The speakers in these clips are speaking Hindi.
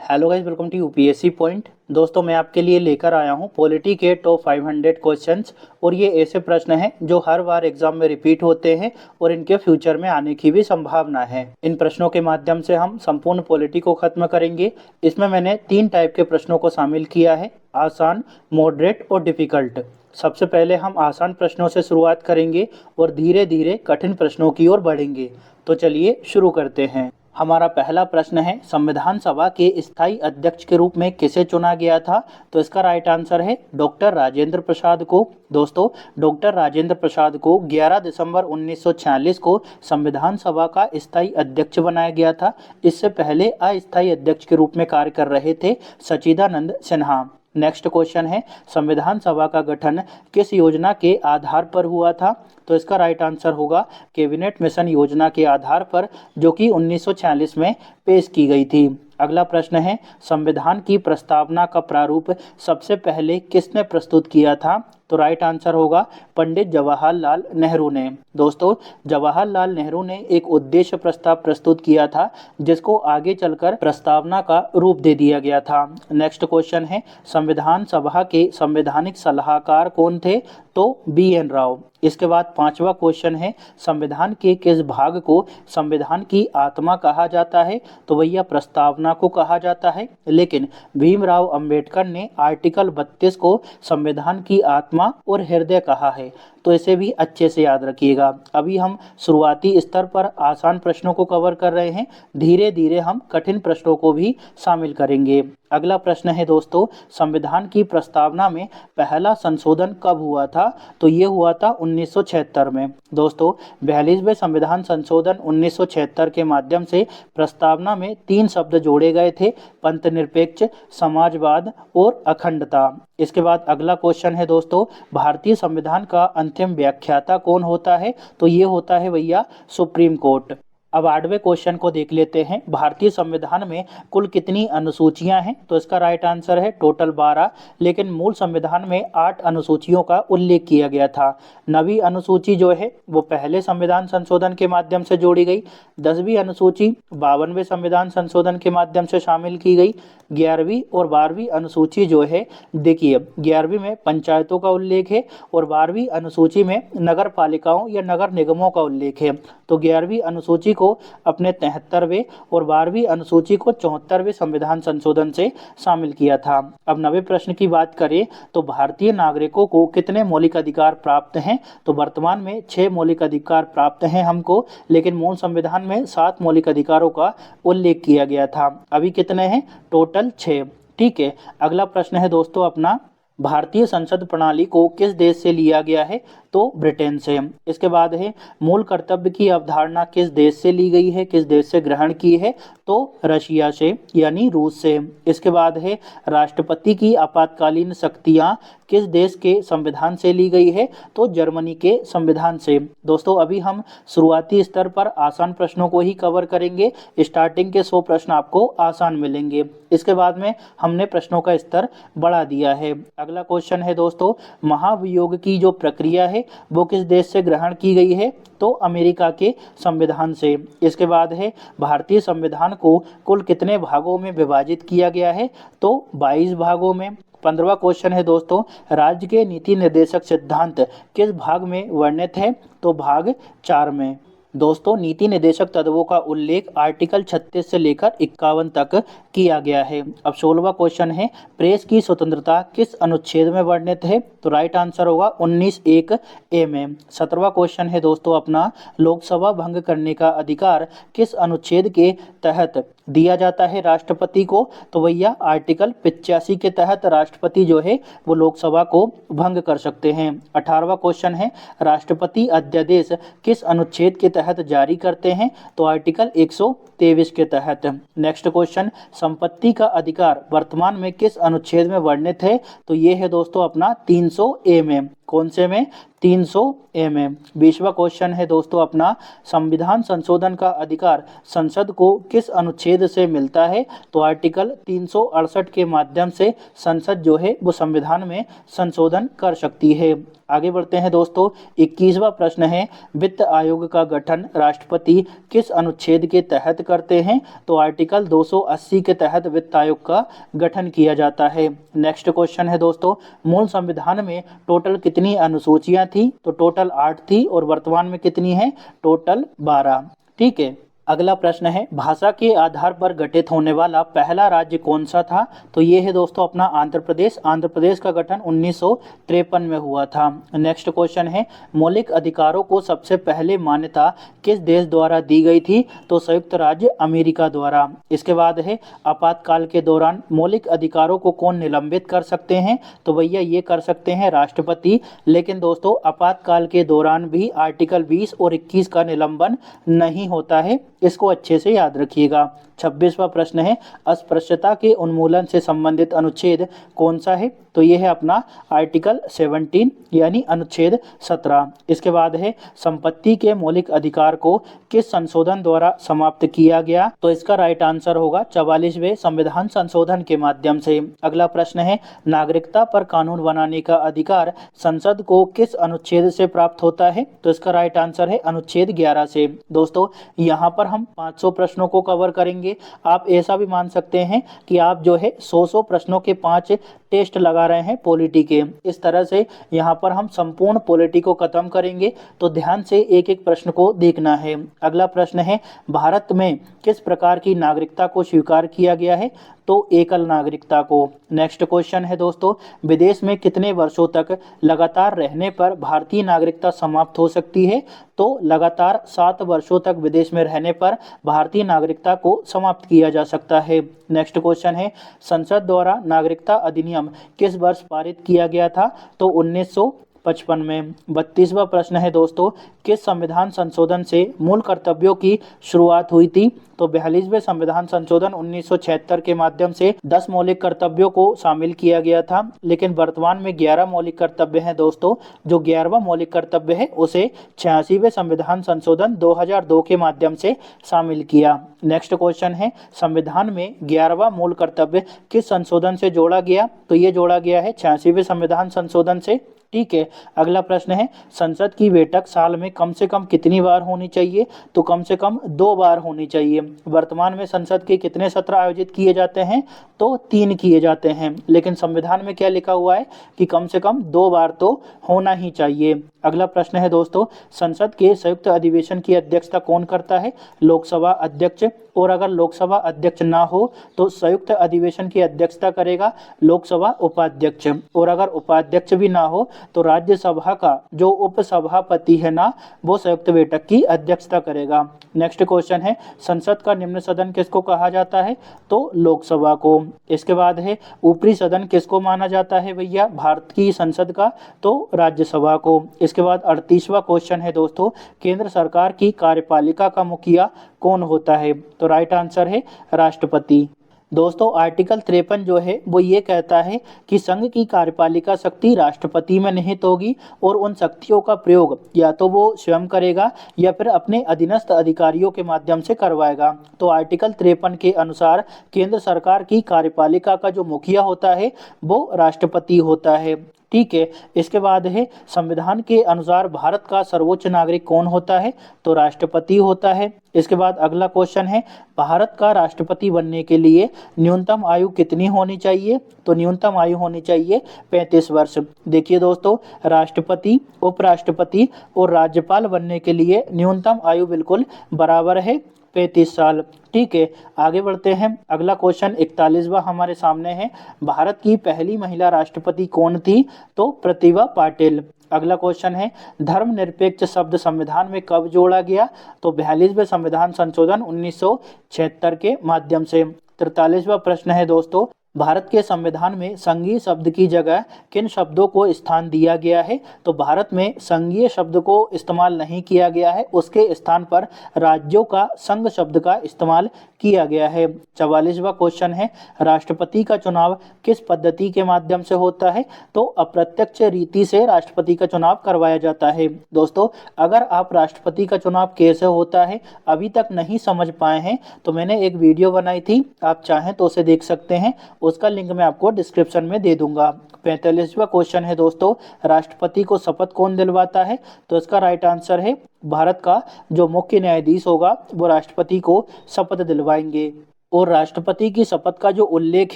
Hello guys, welcome to UPSC point. दोस्तों, मैं आपके लिए लेकर आया हूं पॉलिटी के टॉप 500 क्वेश्चंस। और ये ऐसे प्रश्न हैं जो हर बार एग्जाम में रिपीट होते हैं और इनके फ्यूचर में आने की भी संभावना है। इन प्रश्नों के माध्यम से हम संपूर्ण पॉलिटी को खत्म करेंगे। इसमें मैंने 3 टाइप के प्रश्नों को शामिल किया है: आसान, मॉडरेट और डिफिकल्ट। सबसे पहले हम आसान प्रश्नों से शुरुआत करेंगे और धीरे धीरे कठिन प्रश्नों की ओर बढ़ेंगे। तो चलिए शुरू करते हैं। हमारा पहला प्रश्न है, संविधान सभा के स्थायी अध्यक्ष के रूप में किसे चुना गया था? तो इसका राइट आंसर है डॉक्टर राजेंद्र प्रसाद को। दोस्तों, डॉक्टर राजेंद्र प्रसाद को 11 दिसंबर 1946 को संविधान सभा का स्थायी अध्यक्ष बनाया गया था। इससे पहले अस्थायी अध्यक्ष के रूप में कार्य कर रहे थे सच्चिदानंद सिन्हा। नेक्स्ट क्वेश्चन है, संविधान सभा का गठन किस योजना के आधार पर हुआ था? तो इसका राइट आंसर होगा कैबिनेट मिशन योजना के आधार पर, जो कि 1946 में पेश की गई थी। अगला प्रश्न है, संविधान की प्रस्तावना का प्रारूप सबसे पहले किसने प्रस्तुत किया था? तो राइट आंसर होगा पंडित जवाहरलाल नेहरू ने। दोस्तों, जवाहरलाल नेहरू ने एक उद्देश्य प्रस्ताव प्रस्तुत किया था जिसको आगे चलकर प्रस्तावना का रूप दे दिया गया था। नेक्स्ट क्वेश्चन है, संविधान सभा के संवैधानिक सलाहकार कौन थे? तो BN राव। इसके बाद 5वां क्वेश्चन है, संविधान के किस भाग को संविधान की आत्मा कहा जाता है? तो भैया प्रस्तावना को कहा जाता है, लेकिन भीमराव अंबेडकर ने आर्टिकल 32 को संविधान की आत्मा और हृदय कहा है। तो इसे भी अच्छे से याद रखिएगा। अभी हम शुरुआती स्तर पर आसान प्रश्नों को कवर कर रहे हैं, धीरे धीरे हम कठिन प्रश्नों को भी शामिल करेंगे। अगला प्रश्न है दोस्तों, संविधान की प्रस्तावना में पहला संशोधन कब हुआ था? तो ये हुआ था 1976 में। दोस्तों, 42वें संविधान संशोधन 1976 के माध्यम से प्रस्तावना में 3 शब्द जोड़े गए थे: पंथनिरपेक्ष, समाजवाद और अखंडता। इसके बाद अगला क्वेश्चन है दोस्तों, भारतीय संविधान का अंतिम व्याख्याता कौन होता है? तो ये होता है भैया सुप्रीम कोर्ट। अब 8वें क्वेश्चन को देख लेते हैं, भारतीय संविधान में कुल कितनी अनुसूचियां हैं? तो इसका राइट आंसर है टोटल 12, लेकिन मूल संविधान में 8 अनुसूचियों का उल्लेख किया गया था। 9वीं अनुसूची जो है वो पहले संविधान संशोधन के माध्यम से जोड़ी गई। 10वीं अनुसूची 52वें संविधान संशोधन के माध्यम से शामिल की गई। 11वीं और 12वीं अनुसूची जो है, देखिए 11वीं में पंचायतों का उल्लेख है और 12वीं अनुसूची में नगर पालिकाओं या नगर निगमों का उल्लेख है। तो 11वीं अनुसूची को अपने 73वें और 12वीं अनुसूची को 74वें संविधान संशोधन से शामिल किया था। अब 9वें प्रश्न की बात करें तो भारतीय नागरिकों को कितने मौलिक अधिकार प्राप्त हैं? तो वर्तमान में 6 मौलिक अधिकार प्राप्त हैं हमको, लेकिन मूल संविधान में 7 मौलिक अधिकारों का उल्लेख किया गया था। अभी कितने हैं? टोटल 6। ठीक है। अगला प्रश्न है दोस्तों अपना, भारतीय संसद प्रणाली को किस देश से लिया गया है? तो ब्रिटेन से। इसके बाद है, मूल कर्तव्य की अवधारणा किस देश से ली गई है, किस देश से ग्रहण की है? तो रशिया से यानी रूस से। इसके बाद है, राष्ट्रपति की आपातकालीन शक्तियां किस देश के संविधान से ली गई है? तो जर्मनी के संविधान से। दोस्तों, अभी हम शुरुआती स्तर पर आसान प्रश्नों को ही कवर करेंगे। स्टार्टिंग के 100 प्रश्न आपको आसान मिलेंगे, इसके बाद में हमने प्रश्नों का स्तर बढ़ा दिया है। अगला क्वेश्चन है दोस्तों, महाभियोग की जो प्रक्रिया है वो किस देश से ग्रहण की गई है? तो अमेरिका के संविधान से। इसके बाद है, भारतीय संविधान को कुल कितने भागों में विभाजित किया गया है? तो 22 भागों में। 15वां क्वेश्चन है दोस्तों, राज्य के नीति निर्देशक सिद्धांत किस भाग में वर्णित है? तो भाग 4 में। दोस्तों, नीति निर्देशक तत्वों का उल्लेख आर्टिकल 36 से लेकर 51 तक किया गया है। अब 16वां क्वेश्चन है, प्रेस की स्वतंत्रता किस अनुच्छेद में वर्णित है? तो राइट आंसर होगा 19(1)(a) में। 17वां क्वेश्चन है दोस्तों अपना, लोकसभा भंग करने का अधिकार किस अनुच्छेद के तहत दिया जाता है राष्ट्रपति को? तो भैया आर्टिकल 85 के तहत राष्ट्रपति जो है वो लोकसभा को भंग कर सकते हैं। 18वां क्वेश्चन है, राष्ट्रपति अध्यादेश किस अनुच्छेद के तहत जारी करते हैं? तो आर्टिकल 123 के तहत। नेक्स्ट क्वेश्चन, संपत्ति का अधिकार वर्तमान में किस अनुच्छेद में वर्णित है? तो ये है दोस्तों अपना 300(a) में। कौन से में? 300A में। 20वां क्वेश्चन है दोस्तों अपना, संविधान संशोधन का अधिकार संसद को किस अनुच्छेद से मिलता है? तो आर्टिकल 368 के माध्यम से संसद जो है वो संविधान में संशोधन कर सकती है। आगे बढ़ते हैं दोस्तों, 21वां प्रश्न है, वित्त आयोग का गठन राष्ट्रपति किस अनुच्छेद के तहत करते हैं? तो आर्टिकल 280 के तहत वित्त आयोग का गठन किया जाता है। नेक्स्ट क्वेश्चन है दोस्तों, मूल संविधान में टोटल कितनी अनुसूचियां थी? तो टोटल 8 थी और वर्तमान में कितनी है? टोटल 12। ठीक है। अगला प्रश्न है, भाषा के आधार पर गठित होने वाला पहला राज्य कौन सा था? तो ये है दोस्तों अपना आंध्र प्रदेश। आंध्र प्रदेश का गठन 1953 में हुआ था। नेक्स्ट क्वेश्चन है, मौलिक अधिकारों को सबसे पहले मान्यता किस देश द्वारा दी गई थी? तो संयुक्त राज्य अमेरिका द्वारा। इसके बाद है, आपातकाल के दौरान मौलिक अधिकारों को कौन निलंबित कर सकते हैं? तो भैया ये कर सकते हैं राष्ट्रपति। लेकिन दोस्तों आपातकाल के दौरान भी आर्टिकल 20 और 21 का निलंबन नहीं होता है, इसको अच्छे से याद रखिएगा। 26वां प्रश्न है, अस्पृश्यता के उन्मूलन से संबंधित अनुच्छेद कौन सा है? तो ये है अपना आर्टिकल 17 यानी अनुच्छेद 17। इसके बाद है, संपत्ति के मौलिक अधिकार को किस संशोधन द्वारा समाप्त किया गया? तो इसका राइट आंसर होगा 44वें संविधान संशोधन के माध्यम से। अगला प्रश्न है, नागरिकता पर कानून बनाने का अधिकार संसद को किस अनुच्छेद से प्राप्त होता है? तो इसका राइट आंसर है अनुच्छेद 11 से। दोस्तों यहाँ पर हम 500 प्रश्नों को कवर करेंगे। आप ऐसा भी मान सकते हैं कि आप जो है 100 प्रश्नों के 5 टेस्ट लगा रहे हैं पॉलिटी के। इस तरह से यहाँ पर हम संपूर्ण पॉलिटी को खत्म करेंगे, तो ध्यान से एक एक प्रश्न को देखना है। अगला प्रश्न है, भारत में किस प्रकार की नागरिकता को स्वीकार किया गया है? तो एकल नागरिकता को। नेक्स्ट क्वेश्चन है दोस्तों, विदेश में कितने वर्षों तक लगातार रहने पर भारतीय नागरिकता समाप्त हो सकती है? तो लगातार 7 वर्षों तक विदेश में रहने पर भारतीय नागरिकता को समाप्त किया जा सकता है। नेक्स्ट क्वेश्चन है, संसद द्वारा नागरिकता अधिनियम किस वर्ष पारित किया गया था? तो 1955 में। 32वां प्रश्न है दोस्तों, किस संविधान संशोधन से मूल कर्तव्यों की शुरुआत हुई थी? तो 42वें संविधान संशोधन 1976 के माध्यम से 10 मौलिक कर्तव्यों को शामिल किया गया था, लेकिन वर्तमान में 11 मौलिक कर्तव्य हैं दोस्तों। जो 11वां मौलिक कर्तव्य है उसे 86वें संविधान संशोधन 2002 के माध्यम से शामिल किया। नेक्स्ट क्वेश्चन है, संविधान में 11वां मूल कर्तव्य किस संशोधन से जोड़ा गया? तो ये जोड़ा गया है 86वें संविधान संशोधन से। ठीक है। अगला प्रश्न है, संसद की बैठक साल में कम से कम कितनी बार होनी चाहिए? तो कम से कम 2 बार होनी चाहिए। वर्तमान में संसद के कितने सत्र आयोजित किए जाते हैं? तो 3 किए जाते हैं, लेकिन संविधान में क्या लिखा हुआ है कि कम से कम 2 बार तो होना ही चाहिए। अगला प्रश्न है दोस्तों, संसद के संयुक्त अधिवेशन की अध्यक्षता कौन करता है? लोकसभा अध्यक्ष। और अगर लोकसभा अध्यक्ष ना हो तो संयुक्त अधिवेशन की अध्यक्षता करेगा लोकसभा उपाध्यक्ष। और अगर उपाध्यक्ष भी ना हो तो राज्यसभा का जो उपसभापति है ना, वो संयुक्त बैठक की अध्यक्षता करेगा। नेक्स्ट क्वेश्चन है, संसद का निम्न सदन किसको कहा जाता है? तो लोकसभा को। इसके बाद है, ऊपरी सदन किसको माना जाता है भैया भारत की संसद का? तो राज्यसभा को। इसके बाद 38वां क्वेश्चन है दोस्तों, केंद्र सरकार की कार्यपालिका का मुखिया कौन होता है? तो राइट आंसर है राष्ट्रपति। दोस्तों आर्टिकल 53 जो है वो ये कहता है कि संघ की कार्यपालिका शक्ति राष्ट्रपति में निहित होगी और उन शक्तियों का प्रयोग या तो वो स्वयं करेगा या फिर अपने अधीनस्थ अधिकारियों के माध्यम से करवाएगा। तो आर्टिकल 53 के अनुसार केंद्र सरकार की कार्यपालिका का जो मुखिया होता है वो राष्ट्रपति होता है। ठीक है। इसके बाद है, संविधान के अनुसार भारत का सर्वोच्च नागरिक कौन होता है? तो राष्ट्रपति होता है। इसके बाद अगला क्वेश्चन है, भारत का राष्ट्रपति बनने के लिए न्यूनतम आयु कितनी होनी चाहिए? तो न्यूनतम आयु होनी चाहिए 35 वर्ष। देखिए दोस्तों, राष्ट्रपति, उपराष्ट्रपति और राज्यपाल बनने के लिए न्यूनतम आयु बिल्कुल बराबर है, 35 साल। ठीक है। आगे बढ़ते हैं। अगला क्वेश्चन 41वां हमारे सामने है, भारत की पहली महिला राष्ट्रपति कौन थी? तो प्रतिभा पाटिल। अगला क्वेश्चन है, धर्मनिरपेक्ष शब्द संविधान में कब जोड़ा गया? तो 42वें संविधान संशोधन 1976 के माध्यम से। 43वां प्रश्न है दोस्तों, भारत के संविधान में संघीय शब्द की जगह किन शब्दों को स्थान दिया गया है? तो भारत में संघीय शब्द को इस्तेमाल नहीं किया गया है, उसके स्थान पर राज्यों का संघ शब्द का इस्तेमाल किया गया है। 44वां क्वेश्चन है, राष्ट्रपति का चुनाव किस पद्धति के माध्यम से होता है? तो अप्रत्यक्ष रीति से राष्ट्रपति का चुनाव करवाया जाता है। दोस्तों, अगर आप राष्ट्रपति का चुनाव कैसे होता है अभी तक नहीं समझ पाए हैं तो मैंने एक वीडियो बनाई थी, आप चाहें तो उसे देख सकते हैं, उसका लिंक मैं आपको डिस्क्रिप्शन में दे दूंगा। 45वां क्वेश्चन है दोस्तों, राष्ट्रपति को शपथ कौन दिलवाता है? तो इसका राइट आंसर है भारत का जो मुख्य न्यायाधीश होगा वो राष्ट्रपति को शपथ दिलवाएंगे। और राष्ट्रपति की शपथ का जो उल्लेख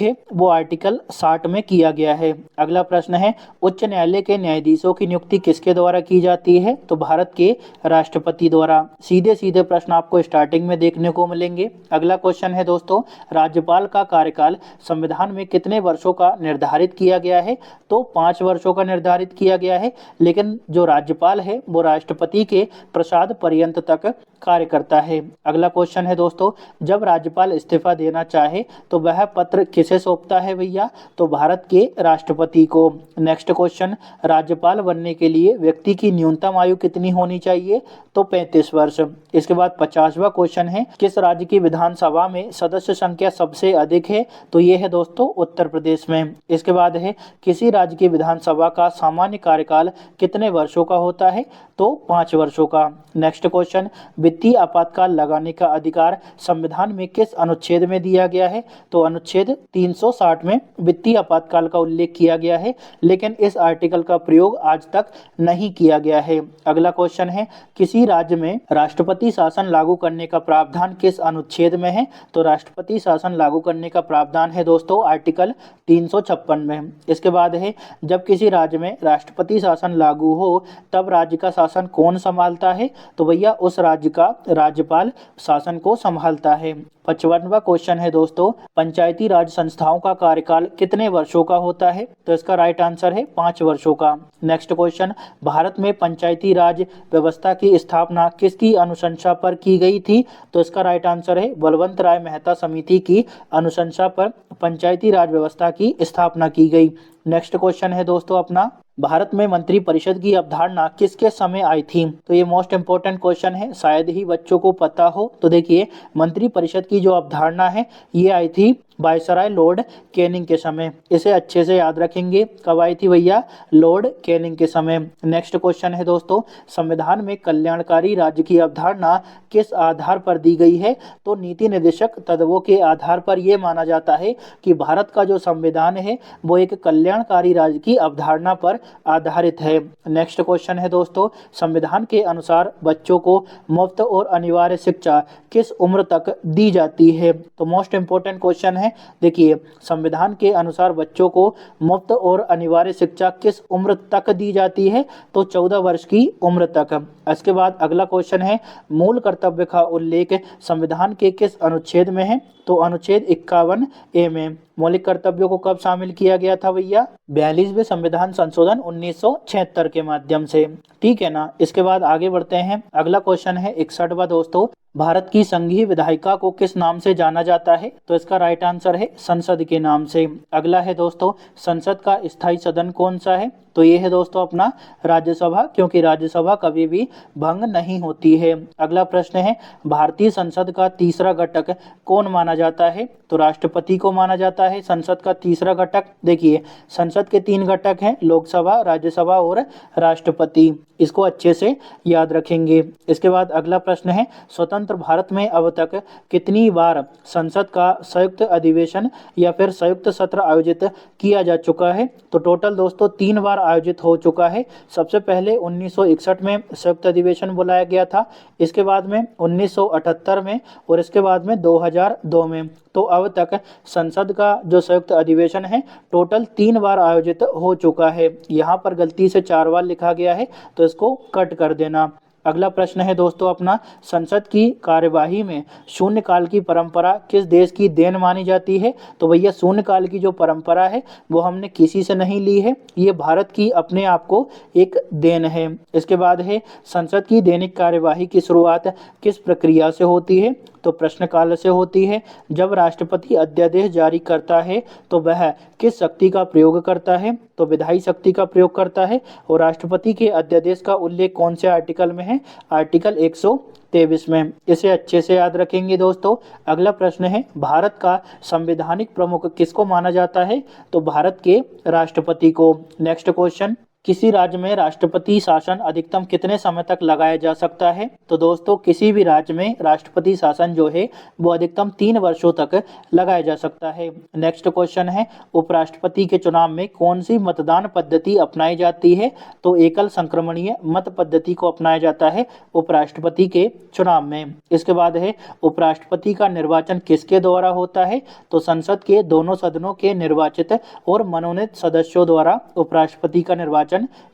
है वो आर्टिकल 60 में किया गया है। अगला प्रश्न है, उच्च न्यायालय के न्यायाधीशों की नियुक्ति किसके द्वारा की जाती है? तो भारत के राष्ट्रपति द्वारा। सीधे सीधे प्रश्न आपको स्टार्टिंग में देखने को मिलेंगे। अगला क्वेश्चन है दोस्तों, राज्यपाल का कार्यकाल संविधान में कितने वर्षों का निर्धारित किया गया है? तो 5 वर्षों का निर्धारित किया गया है, लेकिन जो राज्यपाल है वो राष्ट्रपति के प्रसाद पर्यंत तक कार्य करता है। अगला क्वेश्चन है दोस्तों, जब राज्यपाल इस्तीफा देना चाहे तो वह पत्र किसे सौंपता है भैया? तो भारत के राष्ट्रपति को। नेक्स्ट क्वेश्चन, राज्यपाल बनने के लिए व्यक्ति की न्यूनतम आयु कितनी होनी चाहिए? तो 35 वर्ष। इसके बाद 50वां क्वेश्चन है, किस राज्य की विधानसभा में सदस्य संख्या सबसे अधिक है? तो ये है दोस्तों उत्तर प्रदेश में। इसके बाद है, किसी राज्य की विधानसभा का सामान्य कार्यकाल कितने वर्षों का होता है? तो 5 वर्षों का। नेक्स्ट क्वेश्चन, वित्तीय आपातकाल लगाने का अधिकार संविधान में किस अनुच्छेद में दिया गया है? तो अनुच्छेद 360 में वित्तीय आपातकाल का उल्लेख किया गया है, लेकिन इस आर्टिकल का प्रयोग आज तक नहीं किया गया है। अगला क्वेश्चन है, किसी राज्य में राष्ट्रपति शासन लागू करने का प्रावधान किस अनुच्छेद में है? तो राष्ट्रपति शासन लागू करने का प्रावधान है दोस्तों आर्टिकल 356 में। इसके बाद है, जब किसी राज्य में राष्ट्रपति शासन लागू हो तब राज्य का शासन कौन संभालता है? तो भैया उस राज्य का राज्यपाल शासन को संभालता है। 55वां क्वेश्चन है दोस्तों, पंचायती राज संस्थाओं का कार्यकाल कितने वर्षों का होता है? तो इसका राइट आंसर है 5 वर्षों का। नेक्स्ट क्वेश्चन, भारत में पंचायती राज व्यवस्था की स्थापना किसकी अनुशंसा पर की गई थी? तो इसका राइट आंसर है बलवंत राय मेहता समिति की अनुशंसा पर पंचायती राज व्यवस्था की स्थापना की गई। नेक्स्ट क्वेश्चन है दोस्तों अपना, भारत में मंत्रिपरिषद की अवधारणा किसके समय आई थी? तो ये मोस्ट इंपोर्टेंट क्वेश्चन है, शायद ही बच्चों को पता हो। तो देखिए, मंत्रिपरिषद की जो अवधारणा है ये आई थी वायसराय लॉर्ड कैनिंग के समय। इसे अच्छे से याद रखेंगे, कब आई थी भैया? लॉर्ड कैनिंग के समय। नेक्स्ट क्वेश्चन है दोस्तों, संविधान में कल्याणकारी राज्य की अवधारणा किस आधार पर दी गई है? तो नीति निर्देशक तत्वों के आधार पर यह माना जाता है कि भारत का जो संविधान है वो एक कल्याणकारी राज्य की अवधारणा पर आधारित है। नेक्स्ट क्वेश्चन है दोस्तों, संविधान के अनुसार बच्चों को मुफ्त और अनिवार्य शिक्षा किस उम्र तक दी जाती है? तो मोस्ट इंपोर्टेंट क्वेश्चन है, देखिए संविधान के अनुसार बच्चों को मुफ्त और अनिवार्य शिक्षा किस उम्र तक दी जाती है? तो 14 वर्ष की उम्र तक। इसके बाद अगला क्वेश्चन है, मूल कर्तव्य का उल्लेख संविधान के किस अनुच्छेद में है? तो अनुच्छेद 51A में। मौलिक कर्तव्यों को कब शामिल किया गया था भैया? 42वें संविधान संशोधन 1976 के माध्यम से। ठीक है ना। इसके बाद आगे बढ़ते हैं। अगला क्वेश्चन है 61वां दोस्तों, भारत की संघीय विधायिका को किस नाम से जाना जाता है? तो इसका राइट आंसर है संसद के नाम से। अगला है दोस्तों, संसद का स्थायी सदन कौन सा है? तो ये है दोस्तों अपना राज्यसभा, क्योंकि राज्यसभा कभी भी भंग नहीं होती है। अगला प्रश्न है, भारतीय संसद का तीसरा घटक कौन माना जाता है? तो राष्ट्रपति को माना जाता है संसद का तीसरा घटक। देखिए, संसद के 3 घटक हैं, लोकसभा, राज्यसभा और राष्ट्रपति। इसको अच्छे से याद रखेंगे। इसके बाद अगला प्रश्न है, स्वतंत्र भारत में अब तक कितनी बार संसद का संयुक्त अधिवेशन या फिर संयुक्त सत्र आयोजित किया जा चुका है? तो टोटल दोस्तों 3 बार आयोजित हो चुका है। सबसे पहले 1961 में संयुक्त अधिवेशन बुलाया गया था, इसके बाद में 1978 में और इसके बाद में 2002 में। तो अब तक संसद का जो संयुक्त अधिवेशन है टोटल 3 बार आयोजित हो चुका है। यहाँ पर गलती से 4 बार लिखा गया है तो इसको कट कर देना। अगला प्रश्न है दोस्तों अपना, संसद की कार्यवाही में शून्यकाल की परंपरा किस देश की देन मानी जाती है? तो भैया शून्यकाल की जो परंपरा है वो हमने किसी से नहीं ली है, ये भारत की अपने आप को एक देन है। इसके बाद है, संसद की दैनिक कार्यवाही की शुरुआत किस प्रक्रिया से होती है? तो प्रश्नकाल से होती है। जब राष्ट्रपति अध्यादेश जारी करता है तो वह किस शक्ति का प्रयोग करता है? तो विधायी शक्ति का प्रयोग करता है। और राष्ट्रपति के अध्यादेश का उल्लेख कौन से आर्टिकल में है? आर्टिकल 123 में। इसे अच्छे से याद रखेंगे दोस्तों। अगला प्रश्न है, भारत का संवैधानिक प्रमुख किसको माना जाता है? तो भारत के राष्ट्रपति को। नेक्स्ट क्वेश्चन, किसी राज्य में राष्ट्रपति शासन अधिकतम कितने समय तक लगाया जा सकता है? तो दोस्तों किसी भी राज्य में राष्ट्रपति शासन जो है वो अधिकतम 3 वर्षों तक लगाया जा सकता है। नेक्स्ट क्वेश्चन है, उपराष्ट्रपति के चुनाव में कौन सी मतदान पद्धति अपनाई जाती है? तो एकल संक्रमणीय मत पद्धति को अपनाया जाता है उपराष्ट्रपति के चुनाव में। इसके बाद है, उपराष्ट्रपति का निर्वाचन किसके द्वारा होता है? तो संसद के दोनों सदनों के निर्वाचित और मनोनीत सदस्यों द्वारा उपराष्ट्रपति का निर्वाचन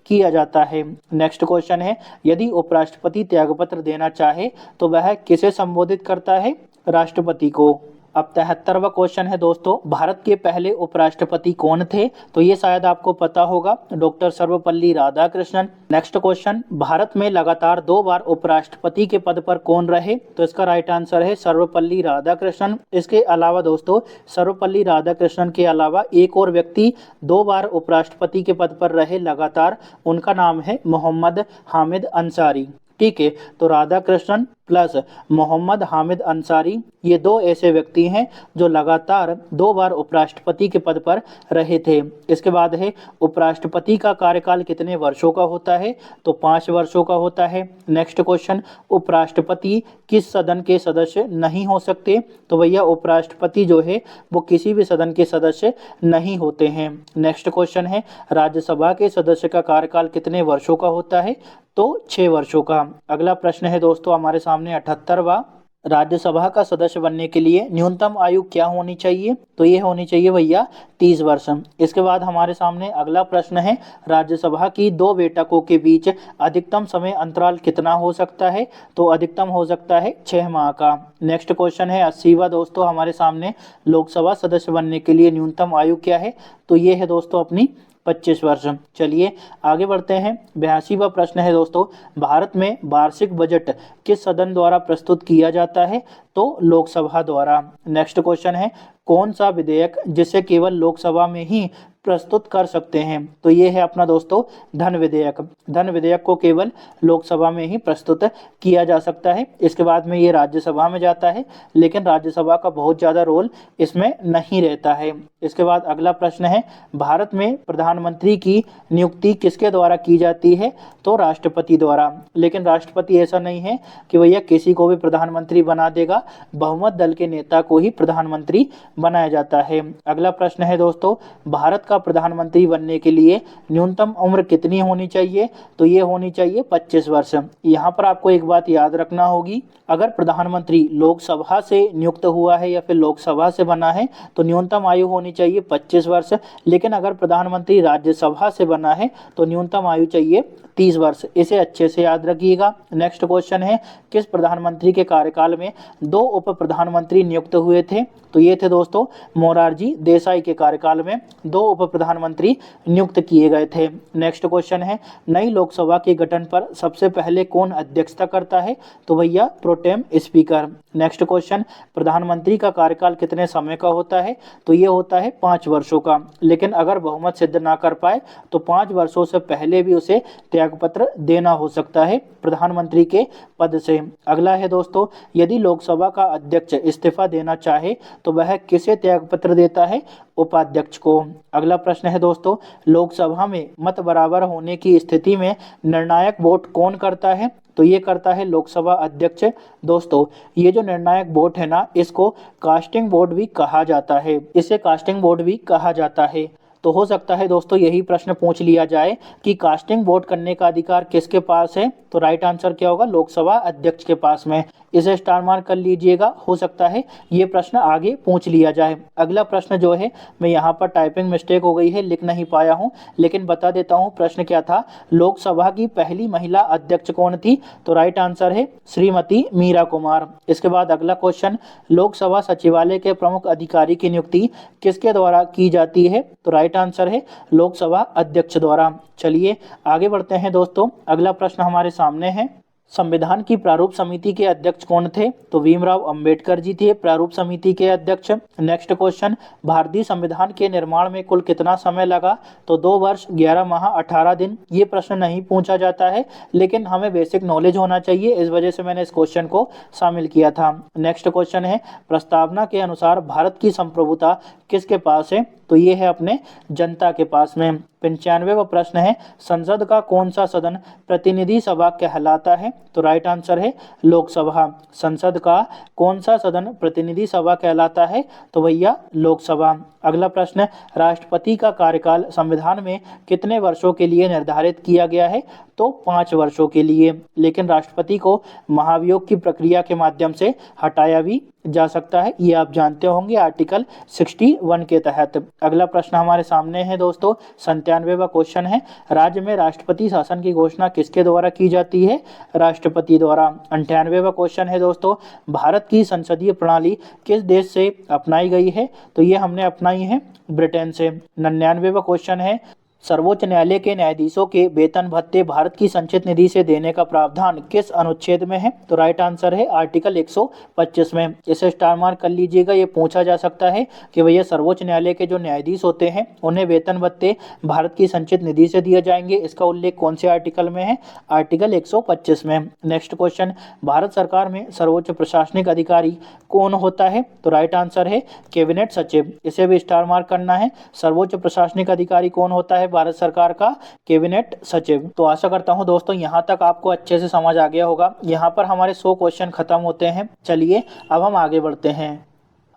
किया जाता है। नेक्स्ट क्वेश्चन है, यदि उपराष्ट्रपति त्यागपत्र देना चाहे तो वह किसे संबोधित करता है? राष्ट्रपति को। अब 73वां क्वेश्चन है दोस्तों, भारत के पहले उपराष्ट्रपति कौन थे? तो ये शायद आपको पता होगा, doctor Sarvepalli Radhakrishnan. Next question, Bharat में लगातार 2 बार उपराष्ट्रपति के पद पर कौन रहे? तो इसका राइट आंसर है सर्वपल्ली राधाकृष्णन। इसके अलावा दोस्तों सर्वपल्ली राधाकृष्णन के अलावा एक और व्यक्ति 2 बार उपराष्ट्रपति के पद पर रहे लगातार, उनका नाम है मोहम्मद हामिद अंसारी। ठीक है, तो राधाकृष्णन प्लस मोहम्मद हामिद अंसारी, ये 2 ऐसे व्यक्ति हैं जो लगातार 2 बार उपराष्ट्रपति के पद पर रहे थे। इसके बाद है, उपराष्ट्रपति का कार्यकाल कितने वर्षों का होता है? तो 5 वर्षों का होता है। नेक्स्ट क्वेश्चन, उपराष्ट्रपति किस सदन के सदस्य नहीं हो सकते? तो भैया उपराष्ट्रपति जो है वो किसी भी सदन के सदस्य नहीं होते हैं। नेक्स्ट क्वेश्चन है, राज्यसभा के सदस्य का कार्यकाल कितने वर्षों का होता है? तो 6 वर्षों का। अगला प्रश्न है दोस्तों हमारे सामने 78वां, राज्यसभा का सदस्य बनने के लिए न्यूनतम आयु क्या होनी चाहिए? तो ये होनी चाहिए भैया 30 वर्ष। इसके बाद हमारे सामने अगला प्रश्न है, राज्यसभा की 2 बैठकों के बीच अधिकतम समय अंतराल कितना हो सकता है? तो अधिकतम हो सकता है 6 माह का। नेक्स्ट क्वेश्चन है 80वां दोस्तों हमारे सामने, लोकसभा सदस्य बनने के लिए न्यूनतम आयु क्या है? तो ये है दोस्तों अपनी 25 वर्ष। चलिए आगे बढ़ते हैं। 82वां प्रश्न है दोस्तों, भारत में वार्षिक बजट किस सदन द्वारा प्रस्तुत किया जाता है? तो लोकसभा द्वारा। नेक्स्ट क्वेश्चन है, कौन सा विधेयक जिसे केवल लोकसभा में ही प्रस्तुत कर सकते हैं? तो ये है अपना दोस्तों धन विधेयक। धन विधेयक को केवल लोकसभा में ही प्रस्तुत किया जा सकता है। इसके बाद में ये राज्यसभा में जाता है, लेकिन राज्यसभा का बहुत ज़्यादा रोल इसमें नहीं रहता है। इसके बाद अगला प्रश्न है, भारत में प्रधानमंत्री की नियुक्ति किसके द्वारा की जाती है? तो राष्ट्रपति द्वारा। लेकिन राष्ट्रपति ऐसा नहीं है कि भैया किसी को भी प्रधानमंत्री बना देगा, बहुमत दल के नेता को ही प्रधानमंत्री बनाया जाता है। अगला प्रश्न है दोस्तों, भारत का प्रधानमंत्री बनने के लिए न्यूनतम उम्र कितनी होनी चाहिए? तो ये होनी चाहिए 25 वर्ष। यहाँ पर आपको एक बात याद रखना होगी, अगर प्रधानमंत्री लोकसभा से नियुक्त हुआ है या फिर लोकसभा से बना है तो न्यूनतम आयु होनी चाहिए 25 वर्ष। लेकिन अगर प्रधानमंत्री राज्यसभा से बना है तो न्यूनतम आयु चाहिए 30 वर्ष। इसे अच्छे से याद रखिएगा। नेक्स्ट क्वेश्चन है, किस प्रधानमंत्री के कार्यकाल में 2 उप प्रधानमंत्री नियुक्त हुए थे? तो ये थे दोस्तों मोरारजी देसाई के कार्यकाल में 2 उप प्रधानमंत्री नियुक्त किए गए थे। नेक्स्ट क्वेश्चन है, नई लोकसभा के गठन पर सबसे पहले कौन अध्यक्षता करता है? तो भैया प्रोटेम स्पीकर। नेक्स्ट क्वेश्चन, प्रधानमंत्री का कार्यकाल कितने समय का होता है? तो ये होता है 5 वर्षों का। लेकिन अगर बहुमत सिद्ध ना कर पाए तो 5 वर्षों से पहले भी उसे त्यागपत्र देना हो सकता है प्रधानमंत्री के पद से। अगला है दोस्तों, यदि लोकसभा का अध्यक्ष इस्तीफा देना चाहे तो वह किसे त्यागपत्र देता है? उपाध्यक्ष को। अगला प्रश्न है दोस्तों, लोकसभा में मत बराबर होने की स्थिति में निर्णायक वोट कौन करता है? तो ये करता है लोकसभा अध्यक्ष। दोस्तों ये जो निर्णायक वोट है ना, इसको कास्टिंग वोट भी कहा जाता है। इसे कास्टिंग वोट भी कहा जाता है। तो हो सकता है दोस्तों यही प्रश्न पूछ लिया जाए कि कास्टिंग वोट करने का अधिकार किसके पास है, तो राइट आंसर क्या होगा, लोकसभा अध्यक्ष के पास में। इसे स्टार मार्क कर लीजिएगा, हो सकता है ये प्रश्न आगे पूछ लिया जाए। अगला प्रश्न जो है, मैं यहाँ पर टाइपिंग मिस्टेक हो गई है, लिख नहीं पाया हूँ, लेकिन बता देता हूँ प्रश्न क्या था। लोकसभा की पहली महिला अध्यक्ष कौन थी, तो राइट आंसर है श्रीमती मीरा कुमार। इसके बाद अगला क्वेश्चन, लोकसभा सचिवालय के प्रमुख अधिकारी की नियुक्ति किसके द्वारा की जाती है, तो राइट आंसर है लोकसभा अध्यक्ष द्वारा। चलिए आगे बढ़ते हैं दोस्तों। अगला प्रश्न हमारे सामने है, संविधान की प्रारूप समिति के अध्यक्ष कौन थे, तो भीमराव अंबेडकर जी थे प्रारूप समिति के अध्यक्ष। नेक्स्ट क्वेश्चन, भारतीय संविधान के निर्माण में कुल कितना समय लगा, तो 2 वर्ष 11 माह 18 दिन। ये प्रश्न नहीं पूछा जाता है, लेकिन हमें बेसिक नॉलेज होना चाहिए, इस वजह से मैंने इस क्वेश्चन को शामिल किया था। नेक्स्ट क्वेश्चन है, प्रस्तावना के अनुसार भारत की संप्रभुता किसके पास है, तो ये है अपने जनता के पास में। 95वां प्रश्न है, संसद का कौन सा सदन प्रतिनिधि सभा कहलाता है, तो राइट आंसर है लोकसभा। संसद का कौन सा सदन प्रतिनिधि सभा कहलाता है, तो भैया लोकसभा। अगला प्रश्न, राष्ट्रपति का कार्यकाल संविधान में कितने वर्षों के लिए निर्धारित किया गया है, तो 5 वर्षों के लिए, लेकिन राष्ट्रपति को महाभियोग की प्रक्रिया के माध्यम से हटाया भी जा सकता है, ये आप जानते होंगे आर्टिकल 61 के तहत। अगला प्रश्न हमारे सामने है दोस्तों, 97वां क्वेश्चन है, राज्य में राष्ट्रपति शासन की घोषणा किसके द्वारा की जाती है, राष्ट्रपति द्वारा। 98वां क्वेश्चन है दोस्तों, भारत की संसदीय प्रणाली किस देश से अपनाई गई है, तो ये हमने अपनाई है ब्रिटेन से। 99वां क्वेश्चन है, सर्वोच्च न्यायालय के न्यायाधीशों के वेतन भत्ते भारत की संचित निधि से देने का प्रावधान किस अनुच्छेद में है, तो राइट आंसर है आर्टिकल 125 में। इसे स्टार मार्क कर लीजिएगा, ये पूछा जा सकता है कि भैया सर्वोच्च न्यायालय के जो न्यायाधीश होते हैं उन्हें वेतन भत्ते भारत की संचित निधि से दिए जाएंगे, इसका उल्लेख कौन से आर्टिकल में है, आर्टिकल 125 में। नेक्स्ट क्वेश्चन, भारत सरकार में सर्वोच्च प्रशासनिक अधिकारी कौन होता है, तो राइट आंसर है कैबिनेट सचिव। इसे भी स्टार मार्क करना है, सर्वोच्च प्रशासनिक अधिकारी कौन होता है, भारत सरकार का कैबिनेट सचिव। तो आशा करता हूं दोस्तों यहाँ तक आपको अच्छे से समझ आ गया होगा। यहाँ पर हमारे 100 क्वेश्चन खत्म होते हैं। चलिए अब हम आगे बढ़ते हैं।